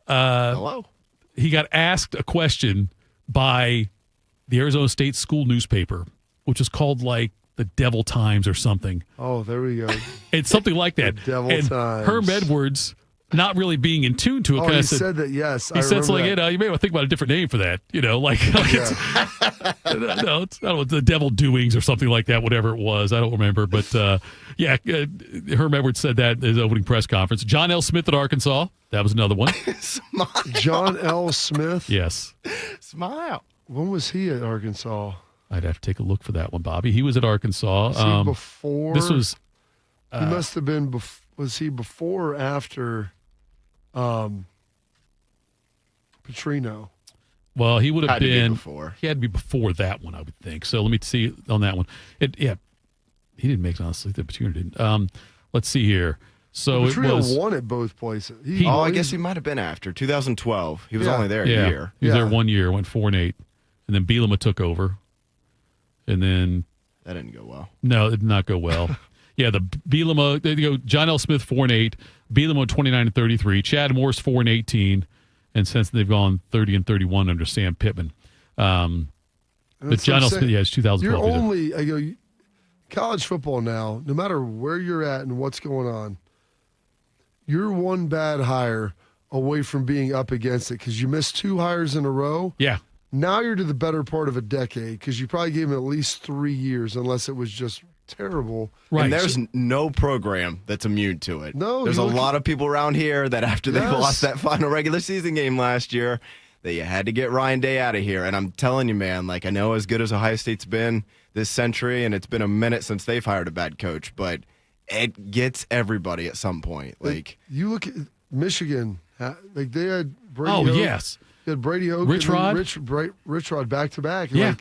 he got asked a question by the Arizona State school newspaper, which is called like the Devil Times or something. Oh, there we go. It's something like that. The Devil Times. Herm Edwards, not really being in tune to it. He said that, yes. He said something like, you may want to think about a different name for that. I don't know, the Devil Doings or something like that, whatever it was. I don't remember. But, Herm Edwards said that in his opening press conference. John L. Smith at Arkansas. That was another one. John L. Smith? Yes. Smile. When was he at Arkansas? I'd have to take a look for that one, Bobby. He was at Arkansas. Was he before? This was... he must have been... was he before or after... Petrino? Well, he would have been before. He had to be before that one, I would think. So let me see on that one. He didn't make it, honestly. The Petrino didn't. Let's see here. So Petrino won at both places. I guess he might have been after 2012. He was only there a year. He was there 1 year. Went 4-8, and then Bielema took over, and then that didn't go well. No, it did not go well. Yeah, the Bielema. There you go. John L. Smith 4-8. Bielema 29-33. Chad Morris 4-18, and since they've gone 30-31 under Sam Pittman. But John L. Smith, it's 2012. College football now. No matter where you're at and what's going on, you're one bad hire away from being up against it because you missed 2 hires in a row. Yeah. Now you're to the better part of a decade because you probably gave him at least 3 years, unless it was just terrible. Right. And there's no program that's immune to it. No. There's a lot of people around here that after they lost that final regular season game last year, that you had to get Ryan Day out of here. And I'm telling you, man, I know as good as Ohio State's been this century, and it's been a minute since they've hired a bad coach, but it gets everybody at some point. You look at Michigan, they had Brady. Oh, yes. You had Brady Hoke, Rich Rod back to back. Yeah.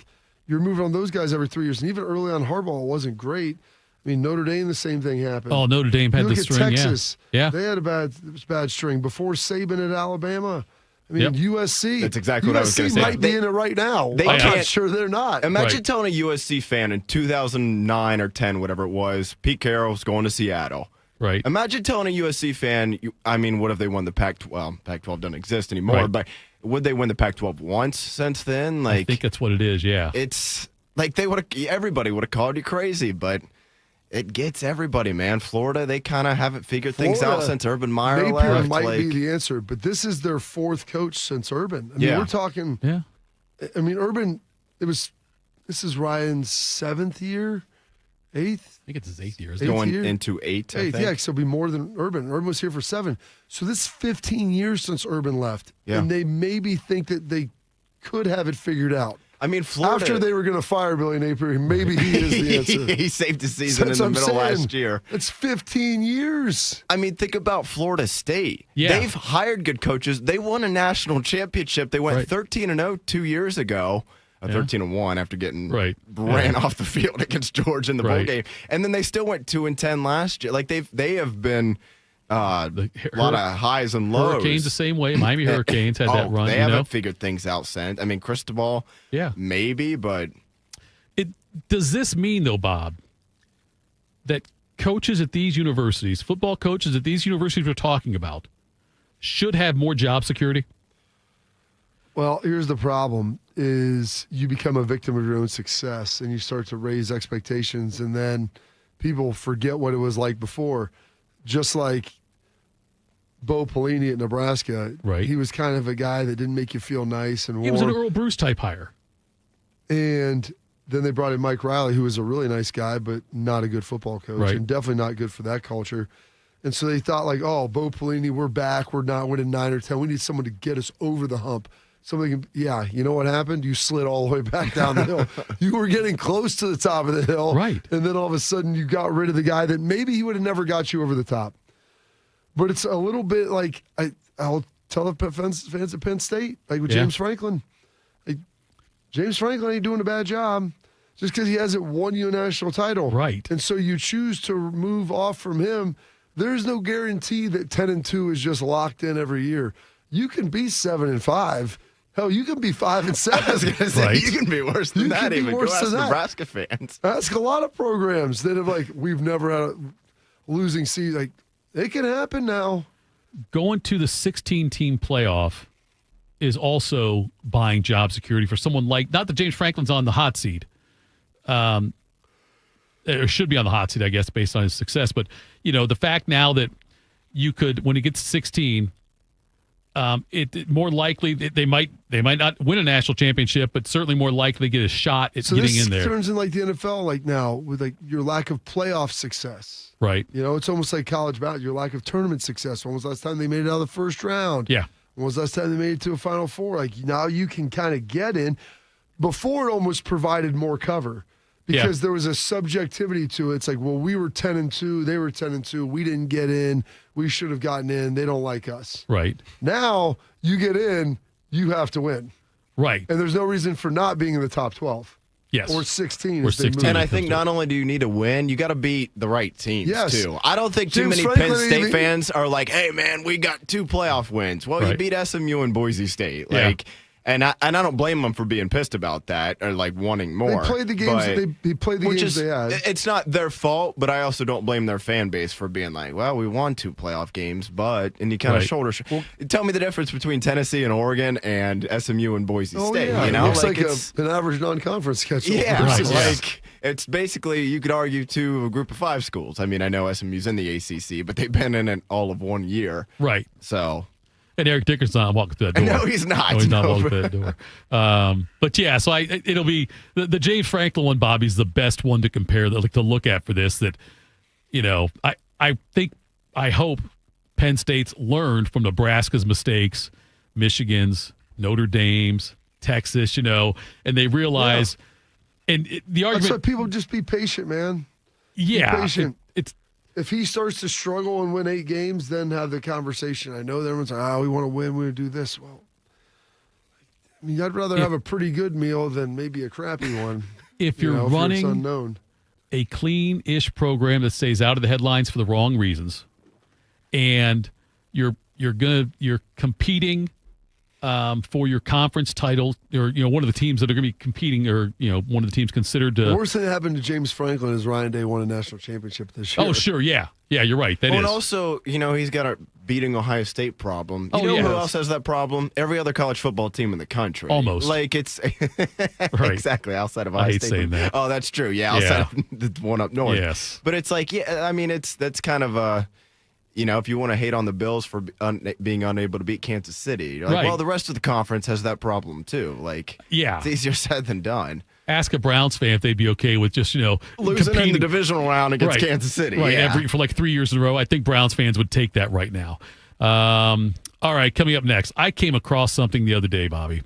You're moving on those guys every 3 years. And even early on, Harbaugh wasn't great. I mean, Notre Dame, the same thing happened. Oh, Notre Dame had the string, Texas, yeah. They had a bad string. Before Saban at Alabama, I mean, USC. That's exactly what I was going to say. USC might be in it right now. I'm not sure they're not. Imagine telling a USC fan in 2009 or 10, whatever it was, Pete Carroll's going to Seattle. Right. Imagine telling a USC fan, what if they won the Pac-12? Well, Pac-12 doesn't exist anymore, but would they win the Pac-12 once since then? I think that's what it is, yeah. It's everybody would have called you crazy, but it gets everybody, man. Florida, they kind of haven't figured things out since Urban Meyer left. Napier might be the answer, but this is their 4th coach since Urban. I mean, we're talking. Yeah. I mean, Urban. This is Ryan's 7th year, 8th. I think it's his 8th year. Going into 8. I think. Yeah, so it'll be more than Urban. Urban was here for 7. So this is 15 years since Urban left, yeah. And they maybe think that they could have it figured out. I mean, Florida. After they were going to fire Billy Napier, maybe he is the answer. He saved the season in the middle last year. It's 15 years. I mean, think about Florida State. Yeah. They've hired good coaches. They won a national championship. They went 13-0 2 years ago. 13-1 after getting ran off the field against Georgia in the bowl game. And then they still went 2-10 last year. Like they have been a lot of highs and lows. Hurricanes the same way. Miami Hurricanes had that run. They haven't figured things out since. I mean, Cristobal, maybe, but does this mean though, Bob, that coaches at these universities, football coaches at these universities we're talking about, should have more job security? Well, here's the problem is you become a victim of your own success and you start to raise expectations, and then people forget what it was like before. Just like Bo Pelini at Nebraska, he was kind of a guy that didn't make you feel nice and warm. He was an Earl Bruce type hire. And then they brought in Mike Riley, who was a really nice guy, but not a good football coach and definitely not good for that culture. And so they thought like, oh, Bo Pelini, we're back. We're not winning 9 or 10. We need someone to get us over the hump. Somebody can, you know what happened? You slid all the way back down the hill. You were getting close to the top of the hill. Right. And then all of a sudden you got rid of the guy that maybe he would have never got you over the top. But it's a little bit like, I'll tell the fans at Penn State, like with James Franklin. Like, James Franklin ain't doing a bad job just because he hasn't won you a national title. Right. And so you choose to move off from him. There's no guarantee that 10-2 is just locked in every year. You can be 7-5. Hell, you can be 5-7. I was going to say, you can be worse than that even. Go ask Nebraska fans. Ask a lot of programs that have, like, we've never had a losing season. Like, it can happen now. Going to the 16-team playoff is also buying job security for someone like, not that James Franklin's on the hot seat, or should be on the hot seat, I guess, based on his success. But, the fact now that you could, when he gets to 16, it more likely they might not win a national championship, but certainly more likely to get a shot at getting in there. So this turns in like the NFL, like now with like your lack of playoff success. Right. It's almost like college basketball. Your lack of tournament success. When was the last time they made it out of the first round? Yeah. When was the last time they made it to a Final Four? Like now you can kind of get in. Before it almost provided more cover because there was a subjectivity to it. It's like, well, we were 10-2, they were 10-2, we didn't get in. We should have gotten in. They don't like us. Right. Now you get in, you have to win. Right. And there's no reason for not being in the top 12. Yes. Or 16. Or 16. And I think not only do you need to win, you got to beat the right teams, too. I don't think James too many Franklin Penn State fans are like, hey, man, we got 2 playoff wins. Well, you beat SMU and Boise State. Like, and I don't blame them for being pissed about that or like wanting more. They played the games they played the games they had. It's not their fault, but I also don't blame their fan base for being like, well, we won 2 playoff games, and you kind of shoulder. Tell me the difference between Tennessee and Oregon and SMU and Boise State. Yeah. You know, it looks like an average non-conference schedule. Yeah, it's basically you could argue 2 of a group of 5 schools. I mean, I know SMU's in the ACC, but they've been in it all of 1 year. Right. So. And Eric Dickerson's not walking through that door. No, he's not. No, he's not walking through that door. But yeah, so it'll be the James Franklin one, Bobby's the best one to compare, to look at for this. That, I hope Penn State's learned from Nebraska's mistakes, Michigan's, Notre Dame's, Texas, and they realize, and the argument. That's why people just be patient, man. Yeah. Be patient. If he starts to struggle and win 8 games, then have the conversation. I know that everyone's like, we want to win, we want to do this. Well, I mean, I'd rather have a pretty good meal than maybe a crappy one. If you're running unknown. A clean-ish program that stays out of the headlines for the wrong reasons, and you're competing for your conference title, or one of the teams that are going to be competing, or one of the teams considered to. The worst thing that happened to James Franklin is Ryan Day won a national championship this year. Oh, sure, yeah, you're right. And also, he's got a beating Ohio State problem. Who else has that problem? Every other college football team in the country. Almost. Like it's right. Exactly outside of Ohio State. I hate saying that. Oh, that's true. Yeah, outside of the one up north. Yes, but it's like, that's kind of a. If you want to hate on the Bills for being unable to beat Kansas City, you're like, well, the rest of the conference has that problem too. Like, it's easier said than done. Ask a Browns fan if they'd be okay with just, losing in the divisional round against Kansas City. Right, for like 3 years in a row. I think Browns fans would take that right now. All right, coming up next, I came across something the other day, Bobby,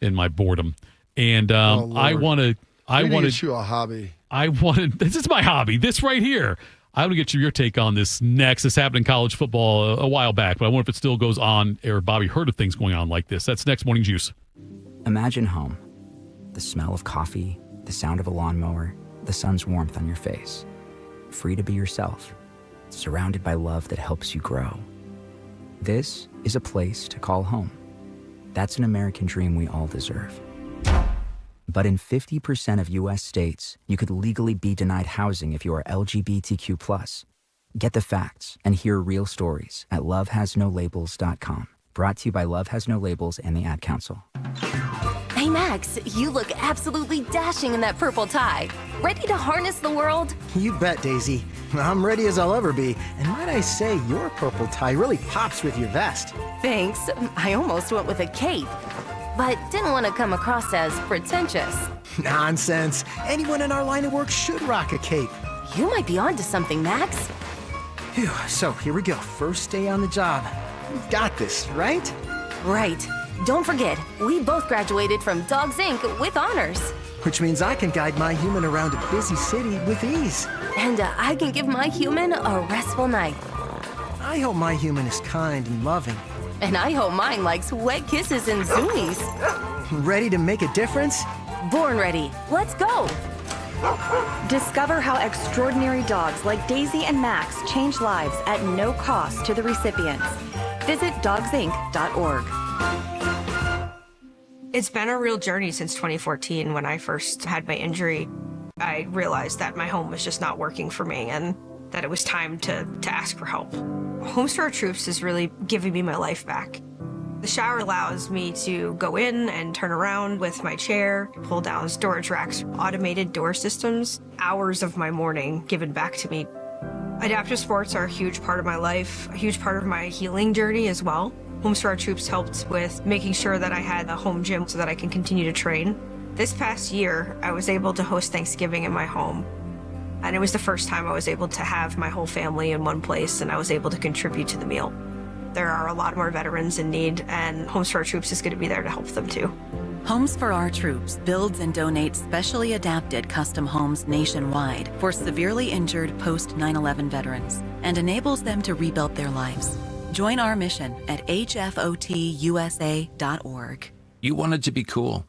in my boredom. And I want to get you a hobby. This is my hobby. This right here. I want to get your take on this next. This happened in college football a while back, but I wonder if it still goes on, or Bobby heard of things going on like this. That's next. Morning Juice. Imagine home. The smell of coffee, the sound of a lawnmower, the sun's warmth on your face. Free to be yourself, surrounded by love that helps you grow. This is a place to call home. That's an American dream we all deserve. But in 50% of U.S. states, you could legally be denied housing if you are LGBTQ+. Get the facts and hear real stories at lovehasnolabels.com. Brought to you by Love Has No Labels and the Ad Council. Hey, Max, you look absolutely dashing in that purple tie. Ready to harness the world? You bet, Daisy. I'm ready as I'll ever be. And might I say, your purple tie really pops with your vest. Thanks. I almost went with a cape, but didn't want to come across as pretentious. Nonsense. Anyone in our line of work should rock a cape. You might be onto something, Max. Phew, so here we go. First day on the job. You've got this, right? Right. Don't forget, we both graduated from Dogs Inc. with honors. Which means I can guide my human around a busy city with ease. And I can give my human a restful night. I hope my human is kind and loving. And I hope mine likes wet kisses and zoomies. Ready to make a difference? Born ready. Let's go. Discover how extraordinary dogs like Daisy and Max change lives at no cost to the recipients. Visit dogsinc.org. It's been a real journey since 2014 when I first had my injury. I realized that my home was just not working for me and that it was time to ask for help. Homes for Our Troops is really giving me my life back. The shower allows me to go in and turn around with my chair, pull down storage racks, automated door systems, hours of my morning given back to me. Adaptive sports are a huge part of my life, a huge part of my healing journey as well. Homes for Our Troops helped with making sure that I had a home gym so that I can continue to train. This past year, I was able to host Thanksgiving in my home. And it was the first time I was able to have my whole family in one place and I was able to contribute to the meal. There are a lot more veterans in need and Homes for Our Troops is going to be there to help them too. Homes for Our Troops builds and donates specially adapted custom homes nationwide for severely injured post 9/11 veterans and enables them to rebuild their lives. Join our mission at hfotusa.org. You wanted to be cool,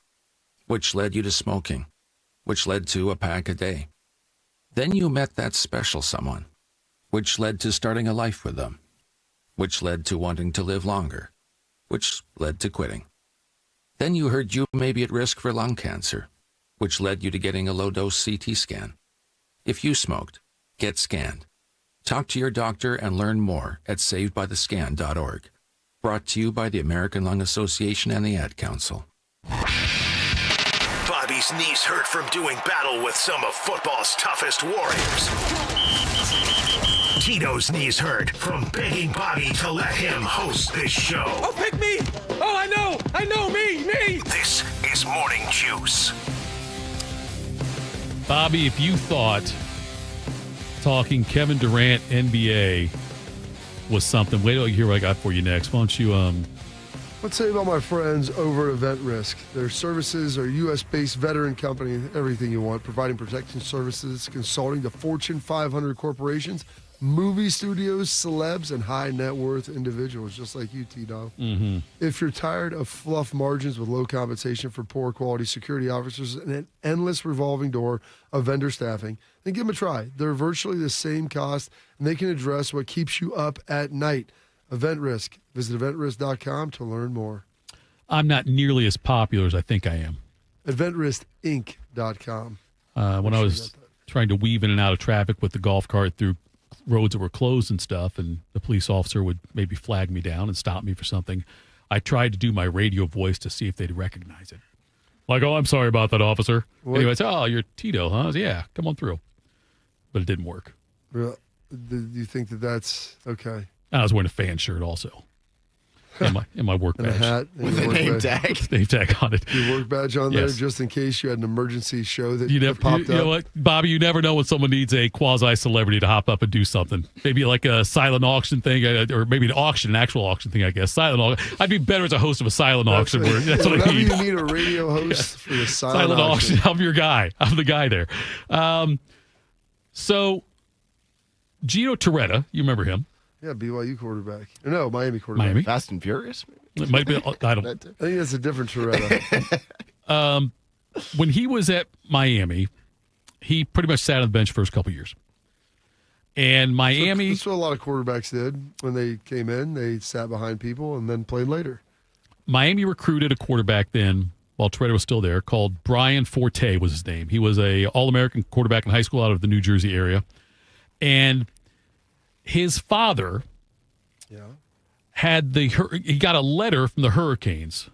which led you to smoking, which led to a pack a day. Then you met that special someone, which led to starting a life with them, which led to wanting to live longer, which led to quitting. Then you heard you may be at risk for lung cancer, which led you to getting a low-dose CT scan. If you smoked, get scanned. Talk to your doctor and learn more at savedbythescan.org. Brought to you by the American Lung Association and the Ad Council. Bobby's knees hurt from doing battle with some of football's toughest warriors. Tito's knees hurt from begging Bobby to let him host this show. Oh, pick me! Oh, I know, me! This is Morning Juice. Bobby, if you thought talking Kevin Durant NBA was something, wait till you hear what I got for you next. Why don't you Let's tell you about my friends over at Event Risk. Their services are a U.S.-based veteran company, everything you want, providing protection services, consulting to Fortune 500 corporations, movie studios, celebs, and high net worth individuals, just like you, T-Dog. Mm-hmm. If you're tired of fluff margins with low compensation for poor quality security officers and an endless revolving door of vendor staffing, then give them a try. They're virtually the same cost, and they can address what keeps you up at night. Event Risk. Visit eventrisk.com to learn more. I'm not nearly as popular as I think I am. EventRiskInc.com. When I was trying to weave in and out of traffic with the golf cart through roads that were closed and stuff, and the police officer would maybe flag me down and stop me for something, I tried to do my radio voice to see if they'd recognize it. Like, oh, I'm sorry about that, officer. What? Anyway, oh, you're Tito, huh? Yeah, come on through. But it didn't work. Do you think that that's okay? I was wearing a fan shirt also. in my work and badge. a hat. And With your a work name badge. tag. Name tag on it. Your work badge on there Yes. just in case you had an emergency show that You never, popped you know up. what, Bobby? You never know when someone needs a quasi-celebrity to hop up and do something. Maybe like a silent auction thing, or maybe an actual auction thing. I guess silent auction. I'd be better as a host of a silent auction. That's what I Whenever need. you need a radio host for the silent Auction. auction. I'm your guy. I'm the guy there. So, Gino Torretta, you remember him? Yeah, BYU quarterback. No, Miami quarterback. Miami. Fast and Furious? It might be. I don't. I think that's a different Torretta. When he was at Miami, he pretty much sat on the bench first couple years. And Miami. That's what a lot of quarterbacks did when they came in. They sat behind people and then played later. Miami recruited a quarterback then, while Torretta was still there, called Brian Forte was his name. He was a All-American quarterback in high school out of the New Jersey area. And his father had he got a letter from the Hurricanes.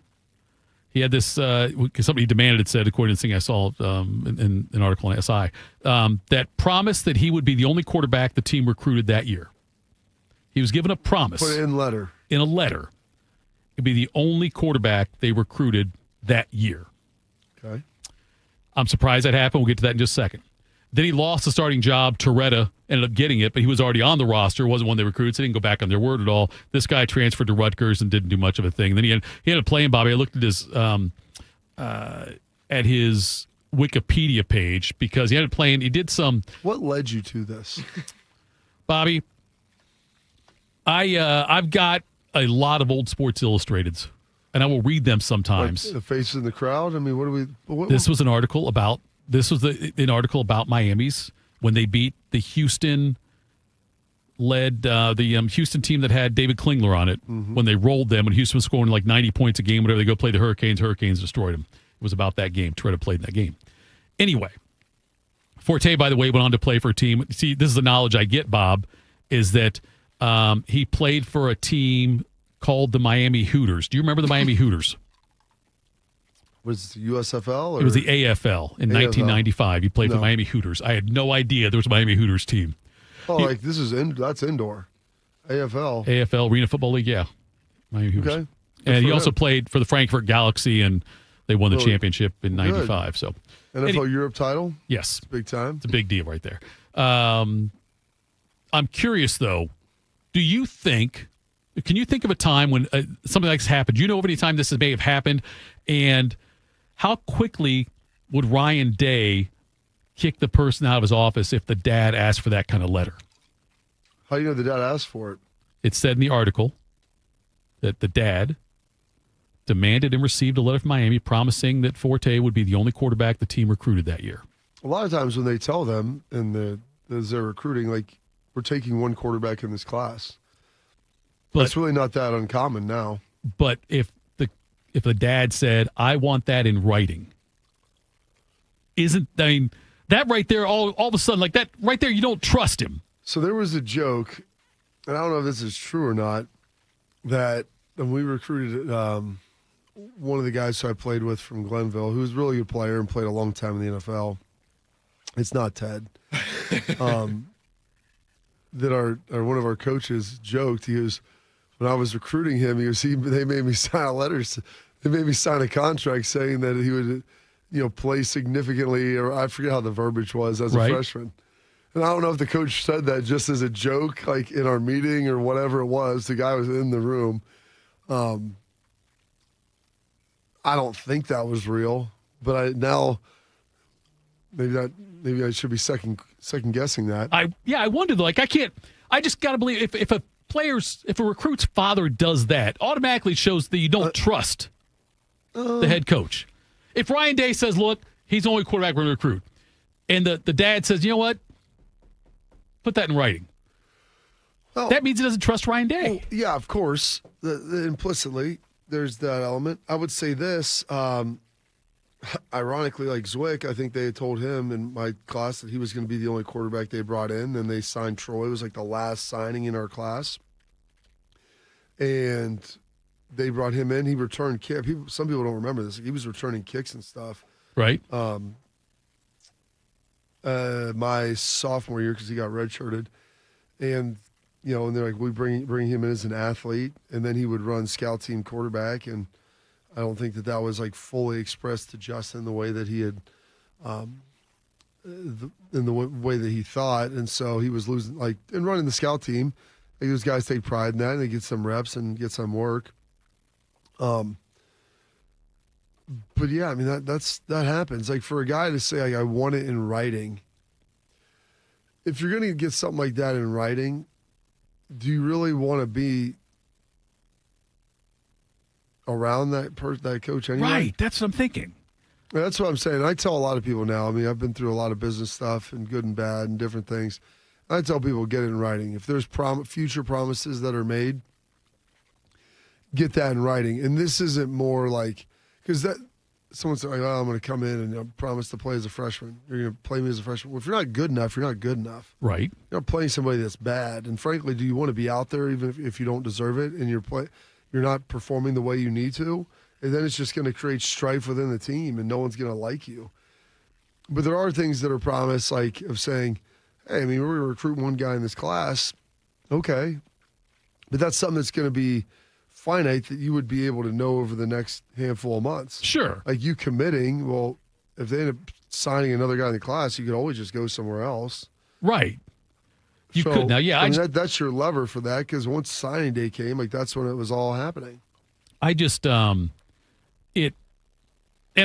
He had this, somebody demanded it, said, according to the thing I saw in an article in SI, that promised that he would be the only quarterback the team recruited that year. He was given a promise. Put it in letter. In a letter. He'd be the only quarterback they recruited that year. Okay. I'm surprised that happened. We'll get to that in just a second. Then he lost the starting job. Torretta ended up getting it, but he was already on the roster. Wasn't one they recruited, so they didn't go back on their word at all. This guy transferred to Rutgers and didn't do much of a thing. Then he ended up playing, Bobby. I looked at his Wikipedia page because he ended up playing. He did some. What led you to this? Bobby, I've got a lot of old Sports Illustrateds, and I will read them sometimes. Like the faces in the crowd? I mean, what do we... This was an article about... This was an article about Miami's when they beat the Houston Houston team that had David Klingler on it. Mm-hmm. When they rolled them, when Houston was scoring like 90 points a game, whatever, they go play the Hurricanes. Hurricanes destroyed them. It was about that game. Torretta played in that game. Anyway, Forte, by the way, went on to play for a team. See, this is the knowledge I get, Bob, is that he played for a team called the Miami Hooters. Do you remember the Miami Hooters? Was it the USFL? Or? It was the AFL in 1995. He played for the Miami Hooters. I had no idea there was a Miami Hooters team. Oh, that's indoor. AFL, Arena Football League, yeah. Miami Hooters. Okay. And he also played for the Frankfurt Galaxy, and they won the championship in 95. So NFL Europe title? Yes. Big time. It's a big deal right there. I'm curious, though, can you think of a time when something like this happened? Do you know of any time this may have happened? And how quickly would Ryan Day kick the person out of his office if the dad asked for that kind of letter? How do you know the dad asked for it? It said in the article that the dad demanded and received a letter from Miami promising that Forte would be the only quarterback the team recruited that year. A lot of times when they tell them as they're recruiting, like, we're taking one quarterback in this class. But it's really not that uncommon now. But if the dad said, I want that in writing, that right there, all of a sudden, like that right there, you don't trust him. So there was a joke, and I don't know if this is true or not, that when we recruited one of the guys who I played with from Glenville, who was a really good player and played a long time in the NFL. It's not Ted. That one of our coaches joked. He was, when I was recruiting him, they made me sign they made me sign a contract saying that he would, play significantly, or I forget how the verbiage was as a freshman. And I don't know if the coach said that just as a joke, like in our meeting or whatever it was. The guy was in the room. I don't think that was real, but maybe I should be second guessing that. I wonder, like, I just got to believe if a recruit's father does that, automatically shows that you don't trust the head coach. If Ryan Day says, look, he's the only quarterback we're going to recruit, and the dad says, you know what, put that in writing. Well, that means he doesn't trust Ryan Day. Well, yeah, of course. Implicitly, there's that element. I would say this, ironically, like Zwick, I think they had told him in my class that he was going to be the only quarterback they brought in, and they signed Troy. It was like the last signing in our class. And they brought him in. He returned kick. Some people don't remember this. He was returning kicks and stuff. Right. My sophomore year, because he got redshirted. And and they're like, we bring him in as an athlete, and then he would run scout team quarterback, and I don't think that was like fully expressed to Justin the way that he had, in the way that he thought, and so he was losing, like, in running the scout team. Like, those guys take pride in that, and they get some reps and get some work. But yeah, I mean that happens. Like, for a guy to say, like, I want it in writing. If you're going to get something like that in writing, do you really want to be around that coach anyway? Right. That's what I'm thinking. That's what I'm saying. I tell a lot of people now. I mean, I've been through a lot of business stuff and good and bad and different things. I tell people, get it in writing. If there's future promises that are made, get that in writing. And this isn't more like, because someone's like, I'm going to come in and I promise to play as a freshman. You're going to play me as a freshman. Well, if you're not good enough, you're not good enough. Right. You're not playing somebody that's bad. And frankly, do you want to be out there even if you don't deserve it and you're not performing the way you need to? And then it's just going to create strife within the team and no one's going to like you. But there are things that are promised, like of saying, hey, I mean, we're going to recruit one guy in this class. Okay. But that's something that's going to be finite that you would be able to know over the next handful of months. Sure. Like you committing, well, if they end up signing another guy in the class, you could always just go somewhere else. Right. You could now, yeah. I mean, that's your lever for that, because once signing day came, like that's when it was all happening. I just, and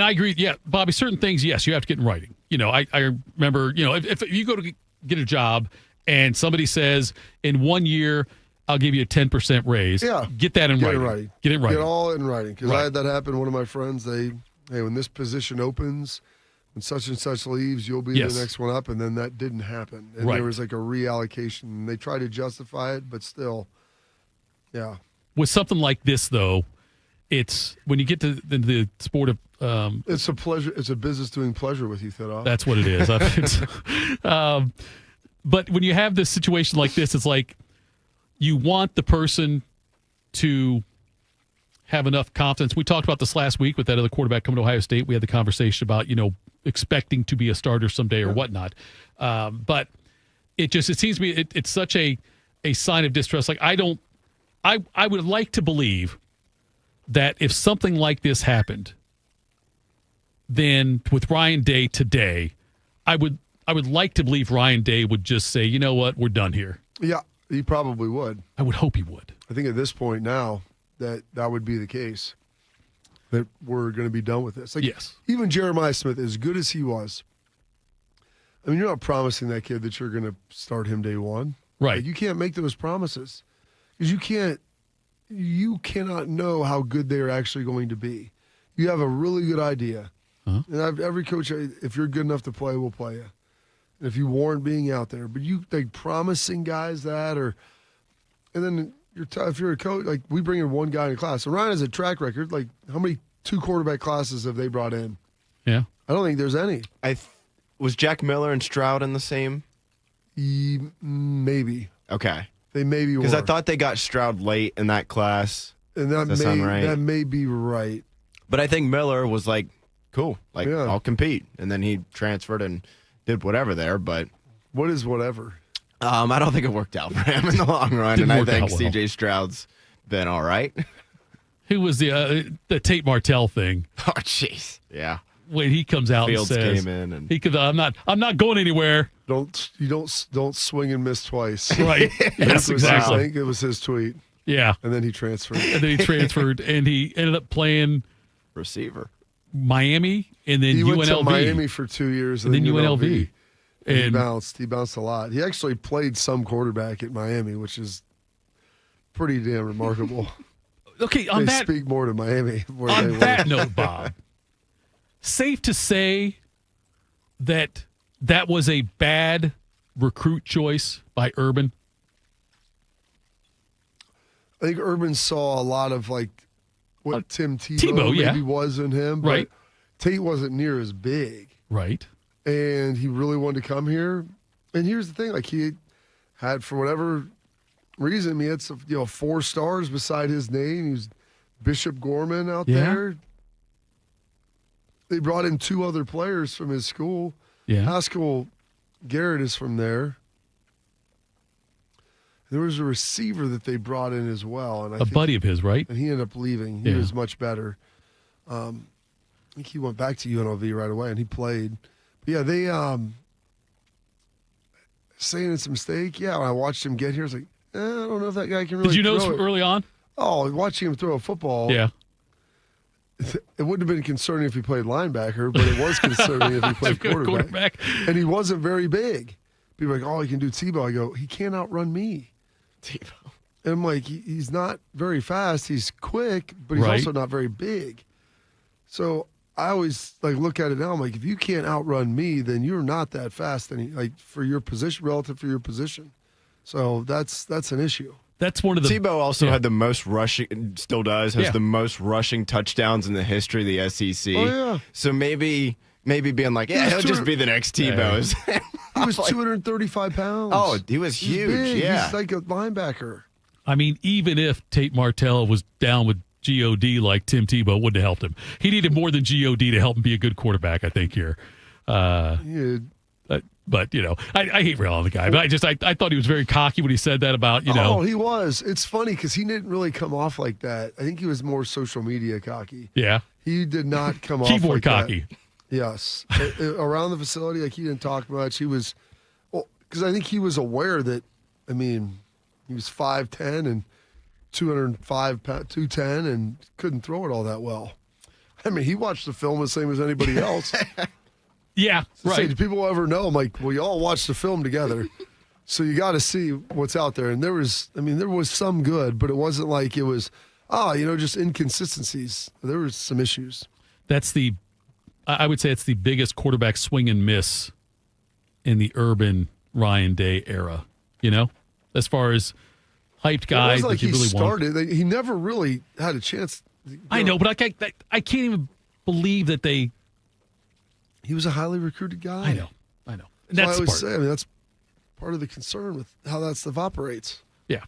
I agree, yeah, Bobby, certain things, yes, you have to get in writing. I remember, if you go to get a job and somebody says, in 1 year, I'll give you a 10% raise. Yeah. Get that in writing. Get it in writing. Get all in writing. Because I had that happen. One of my friends, hey, when this position opens, when such and such leaves, you'll be the next one up. And then that didn't happen. And there was like a reallocation. And they tried to justify it, but still, yeah. With something like this, though, it's when you get to the sport of it's a pleasure. It's a business doing pleasure with you, Thitoff. That's what it is. But when you have this situation like this, it's like you want the person to have enough confidence. We talked about this last week with that other quarterback coming to Ohio State. We had the conversation about, expecting to be a starter someday or whatnot. But it seems to me it's such a sign of distrust. Like I would like to believe that if something like this happened, then with Ryan Day today, I would like to believe Ryan Day would just say, you know what, we're done here. Yeah, he probably would. I would hope he would. I think at this point now that would be the case, that we're going to be done with this. Like, yes. Even Jeremiah Smith, as good as he was, I mean, you're not promising that kid that you're going to start him day one. Right. Like, you can't make those promises because you cannot know how good they are actually going to be. You have a really good idea. Uh-huh. And every coach, if you're good enough to play, will play you. And if you warrant being out there, but you like promising guys that, and then if you're a coach, like we bring in one guy in a class. So Ryan has a track record. Like how many 2 quarterback classes have they brought in? Yeah, I don't think there's any. Was Jack Miller and Stroud in the same? Maybe. Okay. They maybe were. Because I thought they got Stroud late in that class. And that may be right. But I think Miller was like, cool, I'll compete. And then he transferred and did whatever there. But what is whatever? I don't think it worked out for him in the long run. And I think C.J. Stroud's been all right. Who was the Tate Martell thing? Oh, jeez. Yeah. When he comes out Fields and says, came in and he could, I'm not going anywhere. Don't swing and miss twice. Right. Yes, exactly. I think it was his tweet. Yeah. And then he transferred. And he ended up playing receiver. Miami and then he UNLV. Went to Miami for 2 years and then UNLV. And he bounced. He bounced a lot. He actually played some quarterback at Miami, which is pretty damn remarkable. Okay, they speak more to Miami. On that note, Bob, safe to say that was a bad recruit choice by Urban? I think Urban saw a lot of like what Tim Tebow maybe was in him. But right. Tate wasn't near as big. Right. And he really wanted to come here. And here's the thing, like he had, for whatever reason, he had some, 4 stars beside his name. He was Bishop Gorman out there. They brought in 2 other players from his school. Yeah. Haskell Garrett is from there. And There was a receiver that they brought in as well. And A buddy of his, right? And he ended up leaving. He Yeah. was much better. I think he went back to UNLV right away, and he played. But yeah, they saying it's a mistake. Yeah, when I watched him get here, I was like, I don't know if that guy can really Did you throw notice it. early on? Oh, watching him throw a football. Yeah. It wouldn't have been concerning if he played linebacker, but it was concerning if he played quarterback. And he wasn't very big. People are like, oh, he can do Tebow. I go, he can't outrun me. Tebow. And I'm like, he's not very fast. He's quick, but he's Right. also not very big. So I always look at it now. I'm like, if you can't outrun me, then you're not that fast. For your position, relative for your position. So that's an issue. That's one of the. Tebow also had the most rushing, still does, has the most rushing touchdowns in the history of the SEC. Oh, yeah. So maybe being like, He yeah, was he'll just be the next Tebow. He was 235 pounds. Oh, he was He's huge. big. Yeah. He's like a linebacker. I mean, even if Tate Martell was down with GOD like Tim Tebow, wouldn't have helped him. He needed more than GOD to help him be a good quarterback, I think, here. Yeah. But, I hate railing on the guy. But I thought he was very cocky when he said that about, Oh, he was. It's funny because he didn't really come off like that. I think he was more social media cocky. Yeah. He did not come off Keyboard like cocky. that. Yes. Around the facility, he didn't talk much. He was, because I think he was aware that, he was 5'10" and 205, 210 and couldn't throw it all that well. He watched the film the same as anybody else. Yeah, right. Say, do people ever know? I'm like, well, you all watched the film together, so you got to see what's out there. And there was some good, but it wasn't like it was, just inconsistencies. There was some issues. I would say it's the biggest quarterback swing and miss in the Urban Ryan Day era, as far as hyped guys it was like that you he really started. want. He never really had a chance. I know, but I can't even believe that they. He was a highly recruited guy. I know. And That's that's why I always part. say, that's part of the concern with how that stuff operates. Yeah.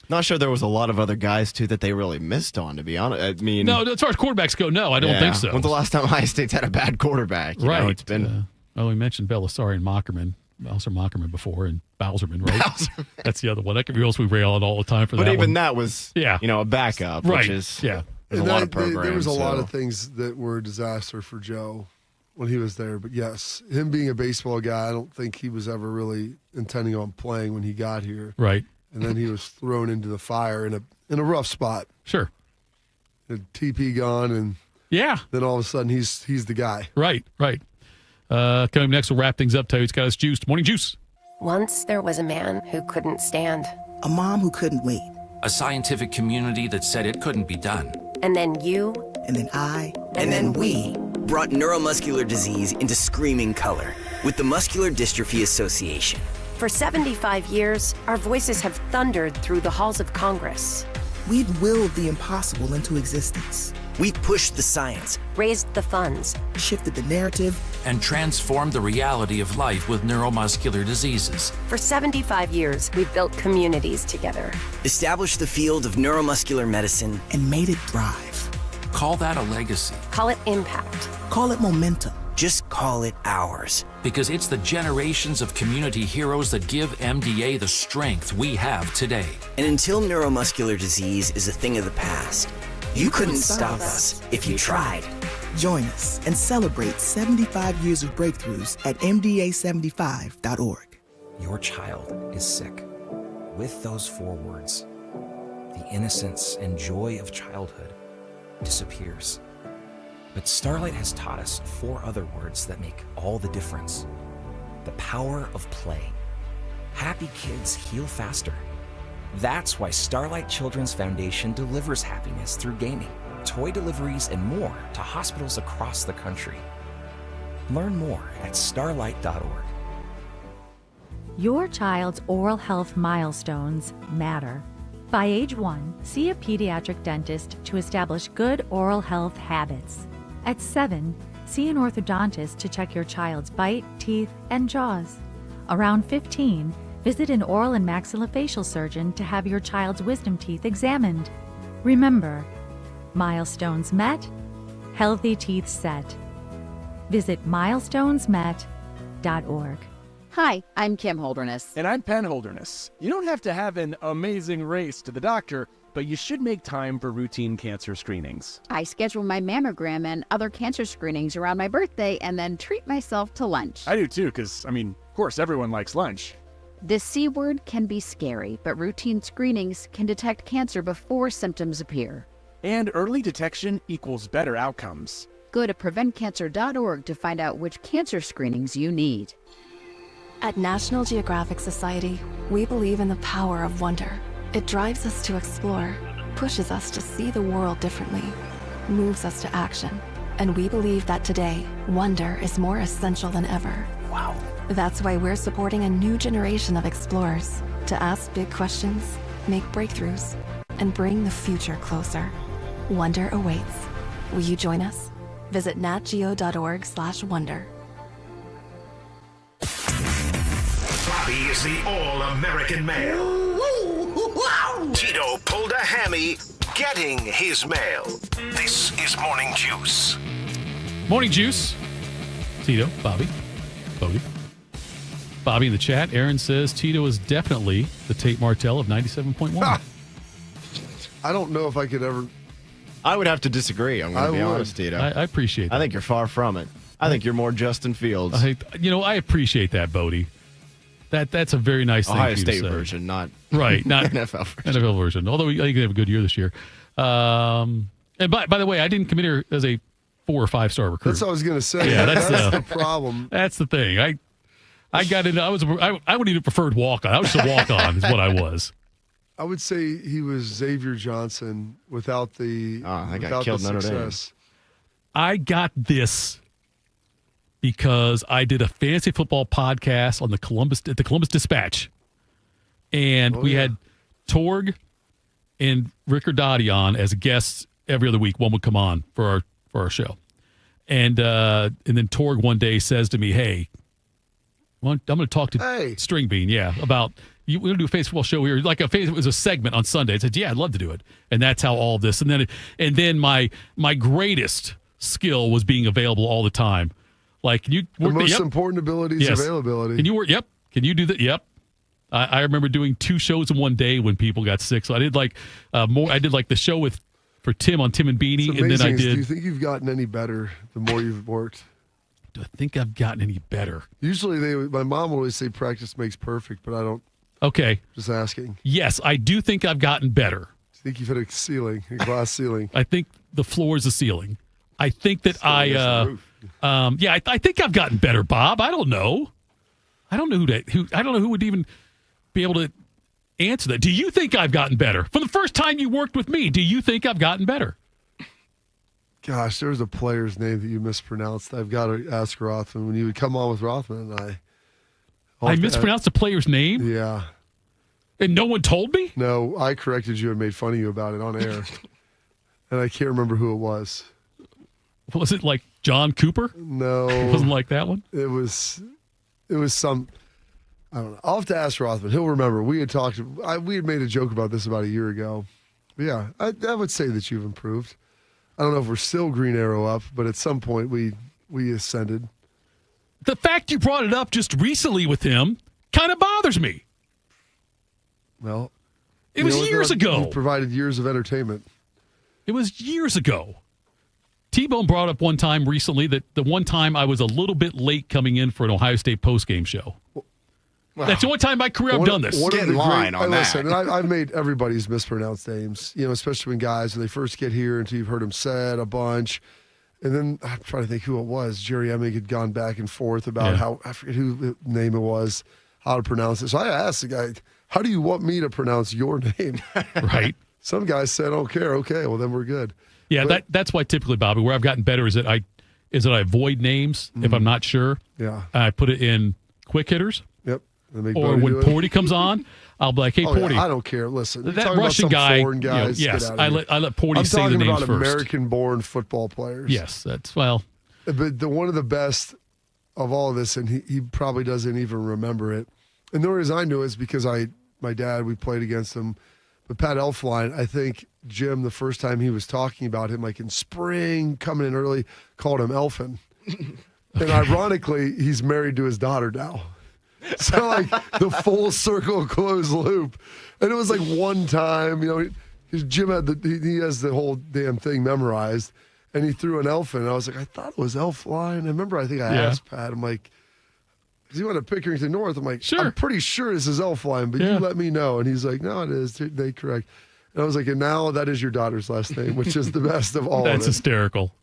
Not sure there was a lot of other guys, too, that they really missed on, to be honest. No, as far as quarterbacks go, no, I don't think so. When's the last time Ohio State's had a bad quarterback? Right. It's been. We mentioned Belisari and Mockerman. Mockerman before and Bowserman, right? That's the other one. That could be else we rail on all the time for But that even one. that was, a backup, Right. which is, Yeah. there's And a lot of programs. there was a lot so- of things that were a disaster for Joe when he was there. But yes, him being a baseball guy, I don't think he was ever really intending on playing when he got here. Right. And then he was thrown into the fire in a rough spot. Sure. The TP gone, and then all of a sudden he's the guy. Right. Coming next, we'll wrap things up. Tell you it's got us juiced. Morning juice. Once there was a man who couldn't stand. A mom who couldn't wait. A scientific community that said it couldn't be done. And then you. And then I. And then we brought neuromuscular disease into screaming color with the Muscular Dystrophy Association. For 75 years, our voices have thundered through the halls of Congress. We'd willed the impossible into existence. We pushed the science, raised the funds, shifted the narrative, and transformed the reality of life with neuromuscular diseases. For 75 years, we've built communities together. established the field of neuromuscular medicine, and made it thrive. Call that a legacy. Call it impact. Call it momentum. Just call it ours. Because it's the generations of community heroes that give MDA the strength we have today. And until neuromuscular disease is a thing of the past, you couldn't stop us if you tried. Join us and celebrate 75 years of breakthroughs at MDA75.org. Your child is sick. With those 4 words, the innocence and joy of childhood disappears. But Starlight has taught us 4 other words that make all the difference. The power of play. Happy kids heal faster. That's why Starlight Children's Foundation delivers happiness through gaming, toy deliveries, and more to hospitals across the country. Learn more at starlight.org. Your child's oral health milestones matter. By age 1, see a pediatric dentist to establish good oral health habits. At 7, see an orthodontist to check your child's bite, teeth, and jaws. Around 15, visit an oral and maxillofacial surgeon to have your child's wisdom teeth examined. Remember, milestones met, healthy teeth set. Visit milestonesmet.org. Hi, I'm Kim Holderness. And I'm Penn Holderness. You don't have to have an amazing race to the doctor, but you should make time for routine cancer screenings. I schedule my mammogram and other cancer screenings around my birthday and then treat myself to lunch. I do too, because, of course, everyone likes lunch. The C word can be scary, but routine screenings can detect cancer before symptoms appear. And early detection equals better outcomes. Go to preventcancer.org to find out which cancer screenings you need. At National Geographic Society, we believe in the power of wonder. It drives us to explore, pushes us to see the world differently, moves us to action. And we believe that today, wonder is more essential than ever. Wow. That's why we're supporting a new generation of explorers to ask big questions, make breakthroughs, and bring the future closer. Wonder awaits. Will you join us? Visit natgeo.org/wonder. Bobby is the all-American male. Tito pulled a hammy getting his mail. This is Morning Juice. Morning Juice. Tito, Bobby, Bodie. Bobby in the chat. Aaron says Tito is definitely the Tate Martell of 97.1. I don't know if I could ever. I would have to disagree. I'm going to be honest, Tito. I appreciate that. I think you're far from it. I think you're more Justin Fields. I appreciate that, Bodie. That's a very nice thing Ohio for you to State say. version, not NFL version. Although I think they have a good year this year. And by the way, I didn't come in here as a 4 or 5 star recruit. That's what I was going to say. Yeah, that's the problem. That's the thing. I got in. I would even preferred walk on. I was just a walk on. Is what I was. I would say he was Xavier Johnson without the got killed Notre Dame. I got this because I did a fantasy football podcast on the Columbus Dispatch, and we had Torg and Rick Dottie on as guests every other week. One would come on for our show, and then Torg one day says to me, "Hey, I'm going to talk to String Bean, about." We're going to do a face football show here. It was a segment on Sunday. I said, yeah, I'd love to do it. And that's how all of this. And then my greatest skill was being available all the time. Like, can you work the most important ability is availability. Can you work? Yep. Can you do that? Yep. I remember doing 2 shows in one day when people got sick. So I did more. I did the show for Tim on Tim and Beanie. And then I did. Do you think you've gotten any better the more you've worked? Do I think I've gotten any better? Usually my mom would always say practice makes perfect, but I don't. Okay. Just asking. Yes, I do think I've gotten better. I think you've hit a glass ceiling. I think the floor is the ceiling. I think that I think I've gotten better, Bob. I don't know. I don't know who would even be able to answer that. Do you think I've gotten better? From the first time you worked with me, do you think I've gotten better? Gosh, there was a player's name that you mispronounced. I've got to ask Rothman. When you would come on with Rothman and I mispronounced the player's name? Yeah. And no one told me? No, I corrected you and made fun of you about it on air. And I can't remember who it was. Was it like John Cooper? No. It wasn't like that one? It was some, I don't know. I'll have to ask Rothman. He'll remember. We had made a joke about this about a year ago. But yeah, I would say that you've improved. I don't know if we're still Green Arrow up, but at some point we ascended. The fact you brought it up just recently with him kind of bothers me. Well, it was years ago. You provided years of entertainment. It was years ago. T-Bone brought up one time recently that the one time I was a little bit late coming in for an Ohio State postgame show. Wow. That's the only time in my career I've done this. Get in line on that. Listen, and I've made everybody's mispronounced names, especially when guys, when they first get here until you've heard them said a bunch. And then I'm trying to think who it was. Jerry Emig had gone back and forth about how, I forget who the name it was, how to pronounce it. So I asked the guy, how do you want me to pronounce your name? Right. Some guys said, I don't care. Okay, well, then we're good. Yeah, but that's why typically, Bobby, where I've gotten better is that I avoid names if I'm not sure. Yeah. I put it in quick hitters. Yep. Or when Porty comes on, I'll be like, hey, Porty. Yeah, I don't care. Listen, that Russian guy. Guys, yes, I let Porty say the names first. I'm talking about American-born football players. Yes, that's But one of the best of all of this, and he probably doesn't even remember it. And the reason I knew it is because my dad, we played against him. But Pat Elflein, I think Jim, the first time he was talking about him, like in spring, coming in early, called him Elfin. And ironically, he's married to his daughter now. So, like, the full circle closed loop. And it was like one time, because Jim he has the whole damn thing memorized, and he threw an elf in. And I was like, I thought it was elf line. I remember, I asked Pat, I'm like, because he went to Pickerington North. I'm like, I'm pretty sure this is elf line, but you let me know. And he's like, no, it is. They correct. And I was like, and now that is your daughter's last name, which is the best of all. That's hysterical.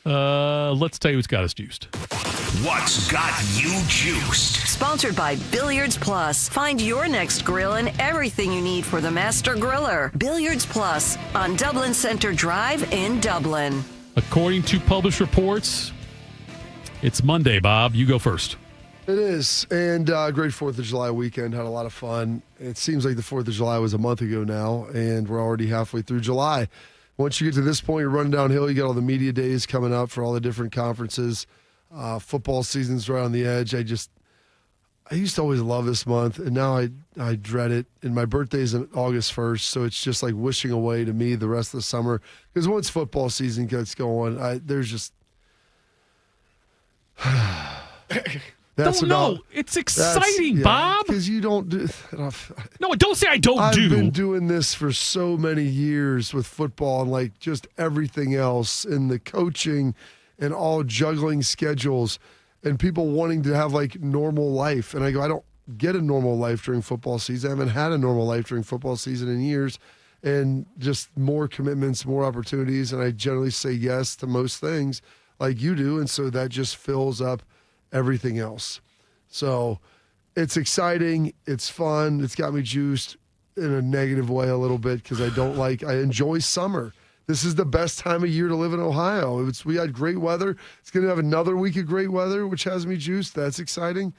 Let's tell you what's got us juiced. What's got you juiced? Sponsored by Billiards Plus. Find your next grill and everything you need for the master griller. Billiards Plus on Dublin Center Drive in Dublin. According to published reports, it's Monday, Bob. You go first. It is. And great 4th of July weekend. Had a lot of fun. It seems like the 4th of July was a month ago now, and we're already halfway through July. Once you get to this point, you're running downhill. You got all the media days coming up for all the different conferences. Football season's right on the edge. I used to always love this month, and now I dread it. And my birthday's on August 1st, so it's just like wishing away to me the rest of the summer. Because once football season gets going, there's just... Don't know. It's exciting, Bob. Because you don't do... No, don't say I don't I've been doing this for so many years with football and like just everything else and the coaching and all juggling schedules and people wanting to have like normal life. And I go, I don't get a normal life during football season. I haven't had a normal life during football season in years, and just more commitments, more opportunities. And I generally say yes to most things like you do. And so that just fills up everything else. So it's exciting. It's fun. It's got me juiced in a negative way a little bit because I enjoy summer. This is the best time of year to live in Ohio. We had great weather. It's going to have another week of great weather, which has me juiced. That's exciting.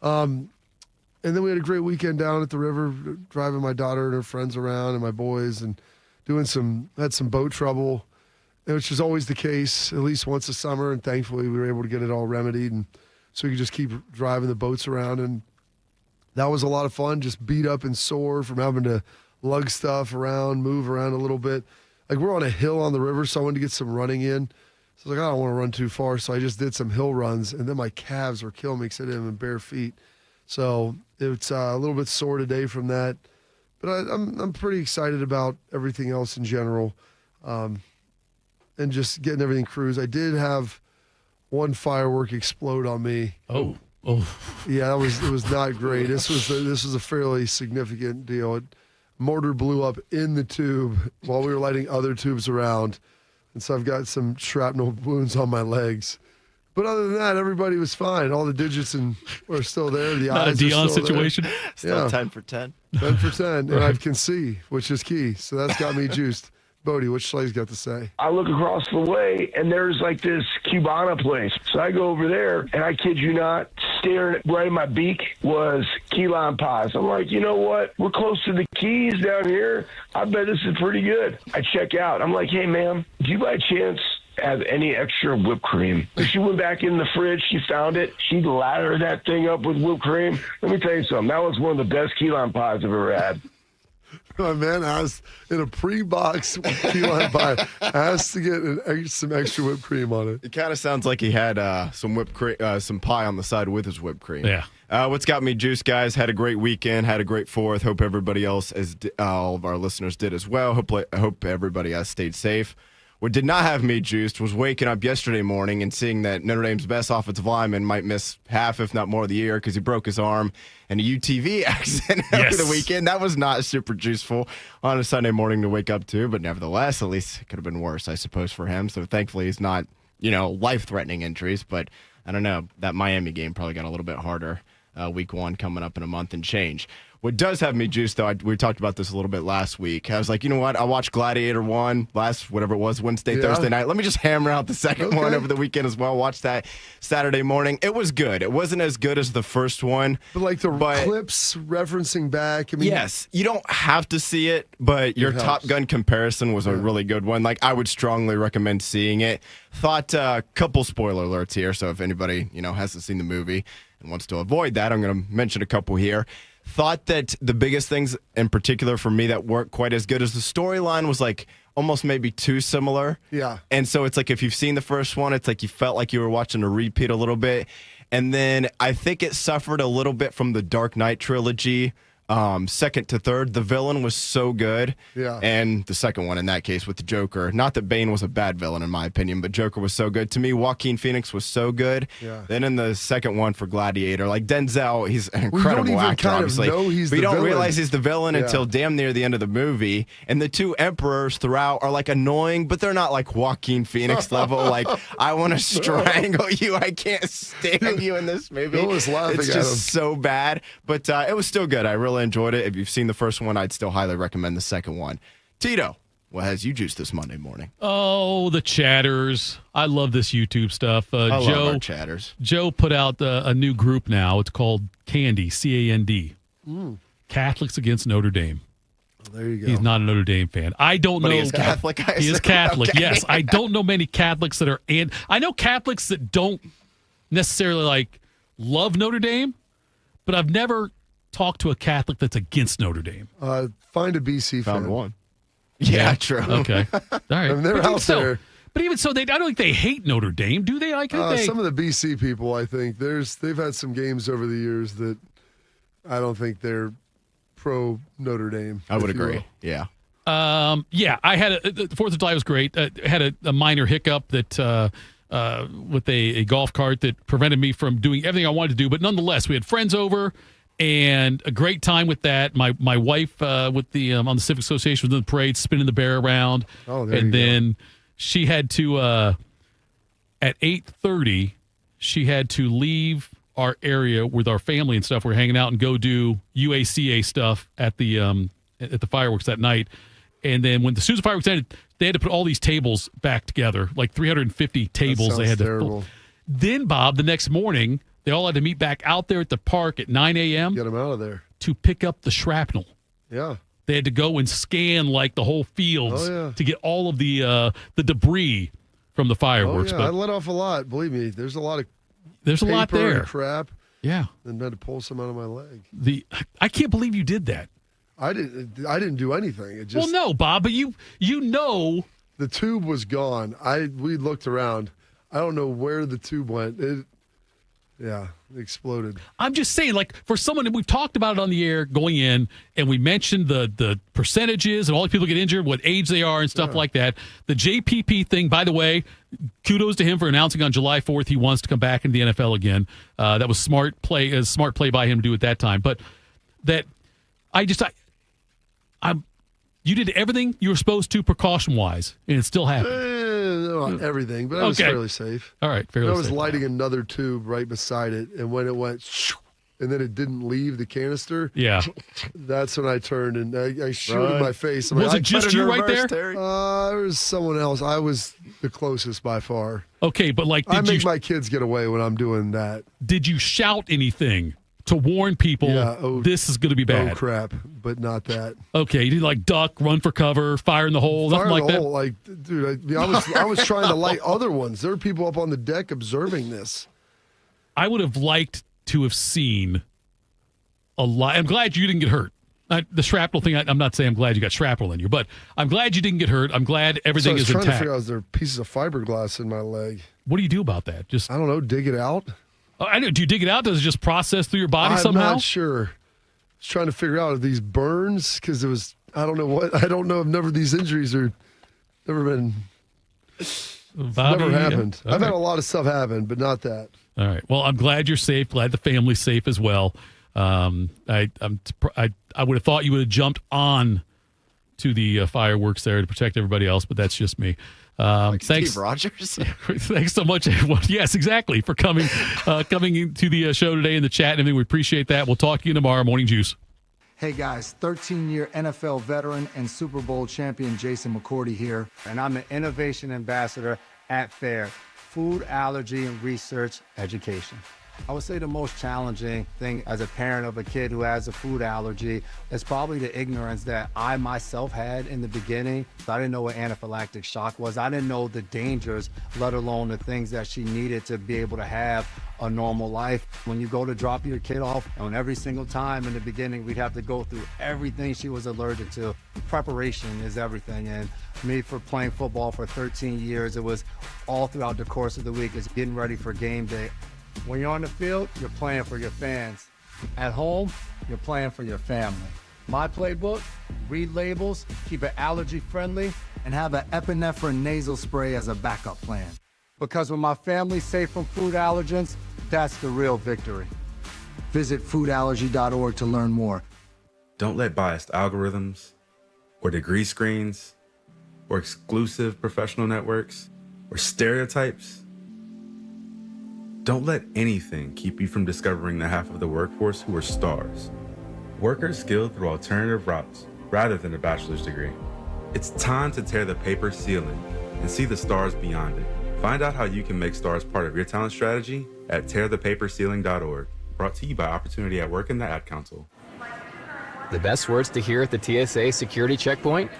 And then we had a great weekend down at the river, driving my daughter and her friends around and my boys and had some boat trouble, which is always the case at least once a summer. And thankfully we were able to get it all remedied. And so we could just keep driving the boats around. And that was a lot of fun, just beat up and sore from having to lug stuff around, move around a little bit. Like, we're on a hill on the river, so I wanted to get some running in. So I was like, I don't want to run too far. So I just did some hill runs, and then my calves were killing me because I did them in bare feet. So it's a little bit sore today from that. But I'm pretty excited about everything else in general, and just getting everything cruised. I did have one firework explode on me. Oh. Yeah, it was not great. This was a fairly significant deal. Mortar blew up in the tube while we were lighting other tubes around. And so I've got some shrapnel wounds on my legs. But other than that, everybody was fine. All the digits were still there. The Not eyes a Dion are still situation. There. Still 10 for 10. 10 for 10. And I can see, which is key. So that's got me juiced. Bodie, what Schlegel's got to say? I look across the way, and there's like this Cubana place. So I go over there, and I kid you not, staring right in my beak was key lime pies. I'm like, you know what? We're close to the Keys down here. I bet this is pretty good. I check out. I'm like, hey, ma'am, do you by chance have any extra whipped cream? She went back in the fridge. She found it. She lathered that thing up with whipped cream. Let me tell you something. That was one of the best key lime pies I've ever had. My man asked in a pre-box key lime pie, asked to get some extra whipped cream on it. It kind of sounds like he had some whipped cream, some pie on the side with his whipped cream. Yeah. What's got me juiced, guys? Had a great weekend. Had a great 4th. Hope everybody else, all of our listeners, did as well. Hope everybody has stayed safe. What did not have me juiced was waking up yesterday morning and seeing that Notre Dame's best offensive lineman might miss half, if not more, of the year because he broke his arm in a UTV accident over the weekend. That was not super juiceful on a Sunday morning to wake up to, but nevertheless, at least it could have been worse, I suppose, for him. So thankfully he's not, life-threatening injuries, but I don't know. That Miami game probably got a little bit harder week 1 coming up in a month and change. What does have me juiced, though, we talked about this a little bit last week. I was like, you know what? I watched Gladiator 1 Wednesday, Thursday night. Let me just hammer out the second one over the weekend as well. Watch that Saturday morning. It was good. It wasn't as good as the first one. But like clips referencing back. Yes. You don't have to see it, but your Top Gun comparison was a really good one. Like, I would strongly recommend seeing it. Thought couple spoiler alerts here, so if anybody, hasn't seen the movie and wants to avoid that, I'm going to mention a couple here. Thought that the biggest things in particular for me that weren't quite as good as the storyline was like almost maybe too similar. Yeah. And so it's like if you've seen the first one, it's like you felt like you were watching a repeat a little bit. And then I think it suffered a little bit from the Dark Knight trilogy. Second to third, the villain was so good. Yeah. And the second one in that case with the Joker. Not that Bane was a bad villain in my opinion, but Joker was so good. To me, Joaquin Phoenix was so good. Yeah. Then in the second one for Gladiator, like Denzel, he's an We don't incredible even actor, kind of obviously. know he's but you the don't villain. realize he's the villain Yeah. until damn near the end of the movie. And the two emperors throughout are like annoying, but they're not like Joaquin Phoenix level. Like, I want to strangle you. I can't stand you in this movie. Bill was laughing It's at just him. so bad. But it was still good. I really enjoyed it. If you've seen the first one, I'd still highly recommend the second one. Tito, what has you juiced this Monday morning? Oh, the chatters. I love this YouTube stuff. I love our chatters. Joe put out a new group now. It's called Candy, C-A-N-D. Catholics Against Notre Dame. There you go. He's not a Notre Dame fan. I don't know. But he is Catholic, I He is assume. Catholic, Okay. yes. I don't know many Catholics that are in. I know Catholics that don't necessarily like love Notre Dame, but I've never talked to a Catholic that's against Notre Dame. Find a BC Found fan. one. Yeah, true. Okay. All right. I mean, they're But even out so- there. But even so, I don't think they hate Notre Dame, do they? Like, they, Some of the BC people, I think, they've had some games over the years that I don't think they're pro Notre Dame. I would if you agree. will. Yeah. Yeah, I had the 4th of July was great. Had a minor hiccup that with a golf cart that prevented me from doing everything I wanted to do. But nonetheless, we had friends over and a great time with that. My wife with the on the Civic Association was in the parade, spinning the bear around. Oh, there and you go. then she had to at 8:30. She had to leave our area with our family and stuff. We're hanging out and go do UACA stuff at the fireworks that night. And then when the Susan fireworks ended, they had to put all these tables back together, like 350 tables. They had to. terrible. Then, Bob, the next morning, they all had to meet back out there at the park at 9 a.m. Get them out of there. to pick up the shrapnel. Yeah. They had to go and scan like the whole fields Oh, yeah. to get all of the debris from the Oh, fireworks. yeah. I But let off a lot. Believe me, there's a lot of there's a lot paper and there. crap. Yeah. And had to pull some out of my leg. I can't believe you did that. I didn't do anything. It just Well, no, Bob, but you know. the tube was gone. We looked around. I don't know where the tube went. It exploded. I'm just saying, like, for someone that we've talked about it on the air going in, and we mentioned the percentages and all the people get injured, what age they are, and stuff like that. The JPP thing, by the way, kudos to him for announcing on July 4th he wants to come back into the NFL again. That was smart play by him to do at that time. But that you did everything you were supposed to precaution wise, and it still happened. Not everything, but I was Okay. fairly safe. All right, fairly I was safe. lighting another tube right beside it, and when it went, and then it didn't leave the canister. Yeah. That's when I turned and I shooted Right. my face. Was I it just cut in you right reverse, there? There was someone else. I was the closest by far. Okay, but like, I make my kids get away when I'm doing that. Did you shout anything to warn people this is going to be bad? Oh crap! But not that. Okay, you did like duck, run for cover, fire in the hole, Fire nothing like the that. hole, like, dude, I was trying to light other ones. There were people up on the deck observing this. I would have liked to have seen a lot. I'm glad you didn't get hurt. The shrapnel thing, I'm not saying I'm glad you got shrapnel in you, but I'm glad you didn't get hurt. I'm glad everything So I was is trying to intact. figure out, is there pieces of fiberglass in my leg? What do you do about that? Just I don't know. Dig it out. I know. Do you dig it out? Does it just process through your body I'm somehow? not sure. I was trying to figure out if these burns, because it was, I don't know what, I don't know if never these injuries are, never been, Bobby, never happened. yeah. I've had Okay. a lot of stuff happen, but not that. All right. Well, I'm glad you're safe. Glad the family's safe as well. I would have thought you would have jumped on to the fireworks there to protect everybody else, but that's just me. Thanks, Steve Rogers. Thanks so much, everyone. Yes, exactly, for coming into the show today in the chat and everything. We appreciate that. We'll talk to you tomorrow. Morning Juice. Hey guys, 13-year NFL veteran and Super Bowl champion Jason McCourty here, and I'm an innovation ambassador at FAIR, Food Allergy and Research Education. I would say the most challenging thing as a parent of a kid who has a food allergy is probably the ignorance that I myself had in the beginning. I didn't know what anaphylactic shock was. I didn't know the dangers, let alone the things that she needed to be able to have a normal life. When you go to drop your kid off, and every single time in the beginning, we'd have to go through everything she was allergic to. Preparation is everything. And me, for playing football for 13 years, it was all throughout the course of the week. It's getting ready for game day. When you're on the field, you're playing for your fans. At home, you're playing for your family. My playbook: read labels, keep it allergy friendly, and have an epinephrine nasal spray as a backup plan. Because when my family's safe from food allergens, that's the real victory. Visit foodallergy.org to learn more. Don't let biased algorithms or degree screens or exclusive professional networks or stereotypes. Don't let anything keep you from discovering the half of the workforce who are stars. Workers skilled through alternative routes rather than a bachelor's degree. It's time to tear the paper ceiling and see the stars beyond it. Find out how you can make stars part of your talent strategy at tearthepaperceiling.org. Brought to you by Opportunity at Work and the Ad Council. The best words to hear at the TSA security checkpoint?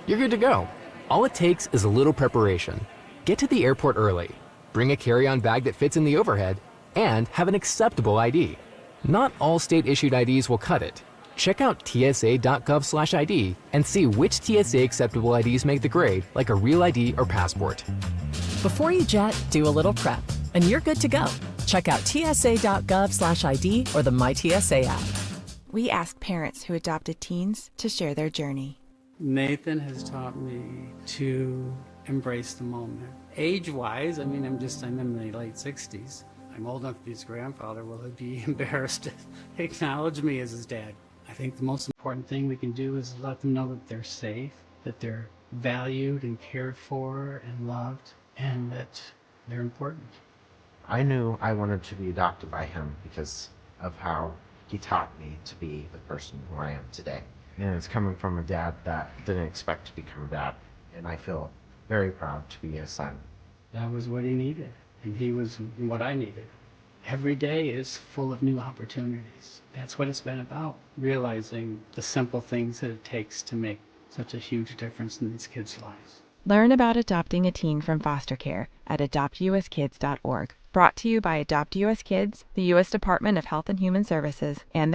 You're good to go. All it takes is a little preparation. Get to the airport early, bring a carry-on bag that fits in the overhead, and have an acceptable ID. Not all state-issued IDs will cut it. Check out tsa.gov/ID and see which TSA acceptable IDs make the grade, like a real ID or passport. Before you jet, do a little prep, and you're good to go. Check out tsa.gov/ID or the MyTSA app. We ask parents who adopted teens to share their journey. Nathan has taught me to embrace the moment. Age-wise, I'm in my late 60s. I'm old enough to be his grandfather. Will he be embarrassed to acknowledge me as his dad? I think the most important thing we can do is let them know that they're safe, that they're valued and cared for and loved, and that they're important. I knew I wanted to be adopted by him because of how he taught me to be the person who I am today. And it's coming from a dad that didn't expect to become a dad, and I feel very proud to be his son. That was what he needed, and he was what I needed. Every day is full of new opportunities. That's what it's been about, realizing the simple things that it takes to make such a huge difference in these kids' lives. Learn about adopting a teen from foster care at adoptuskids.org. Brought to you by Adopt US Kids, the U.S. Department of Health and Human Services, and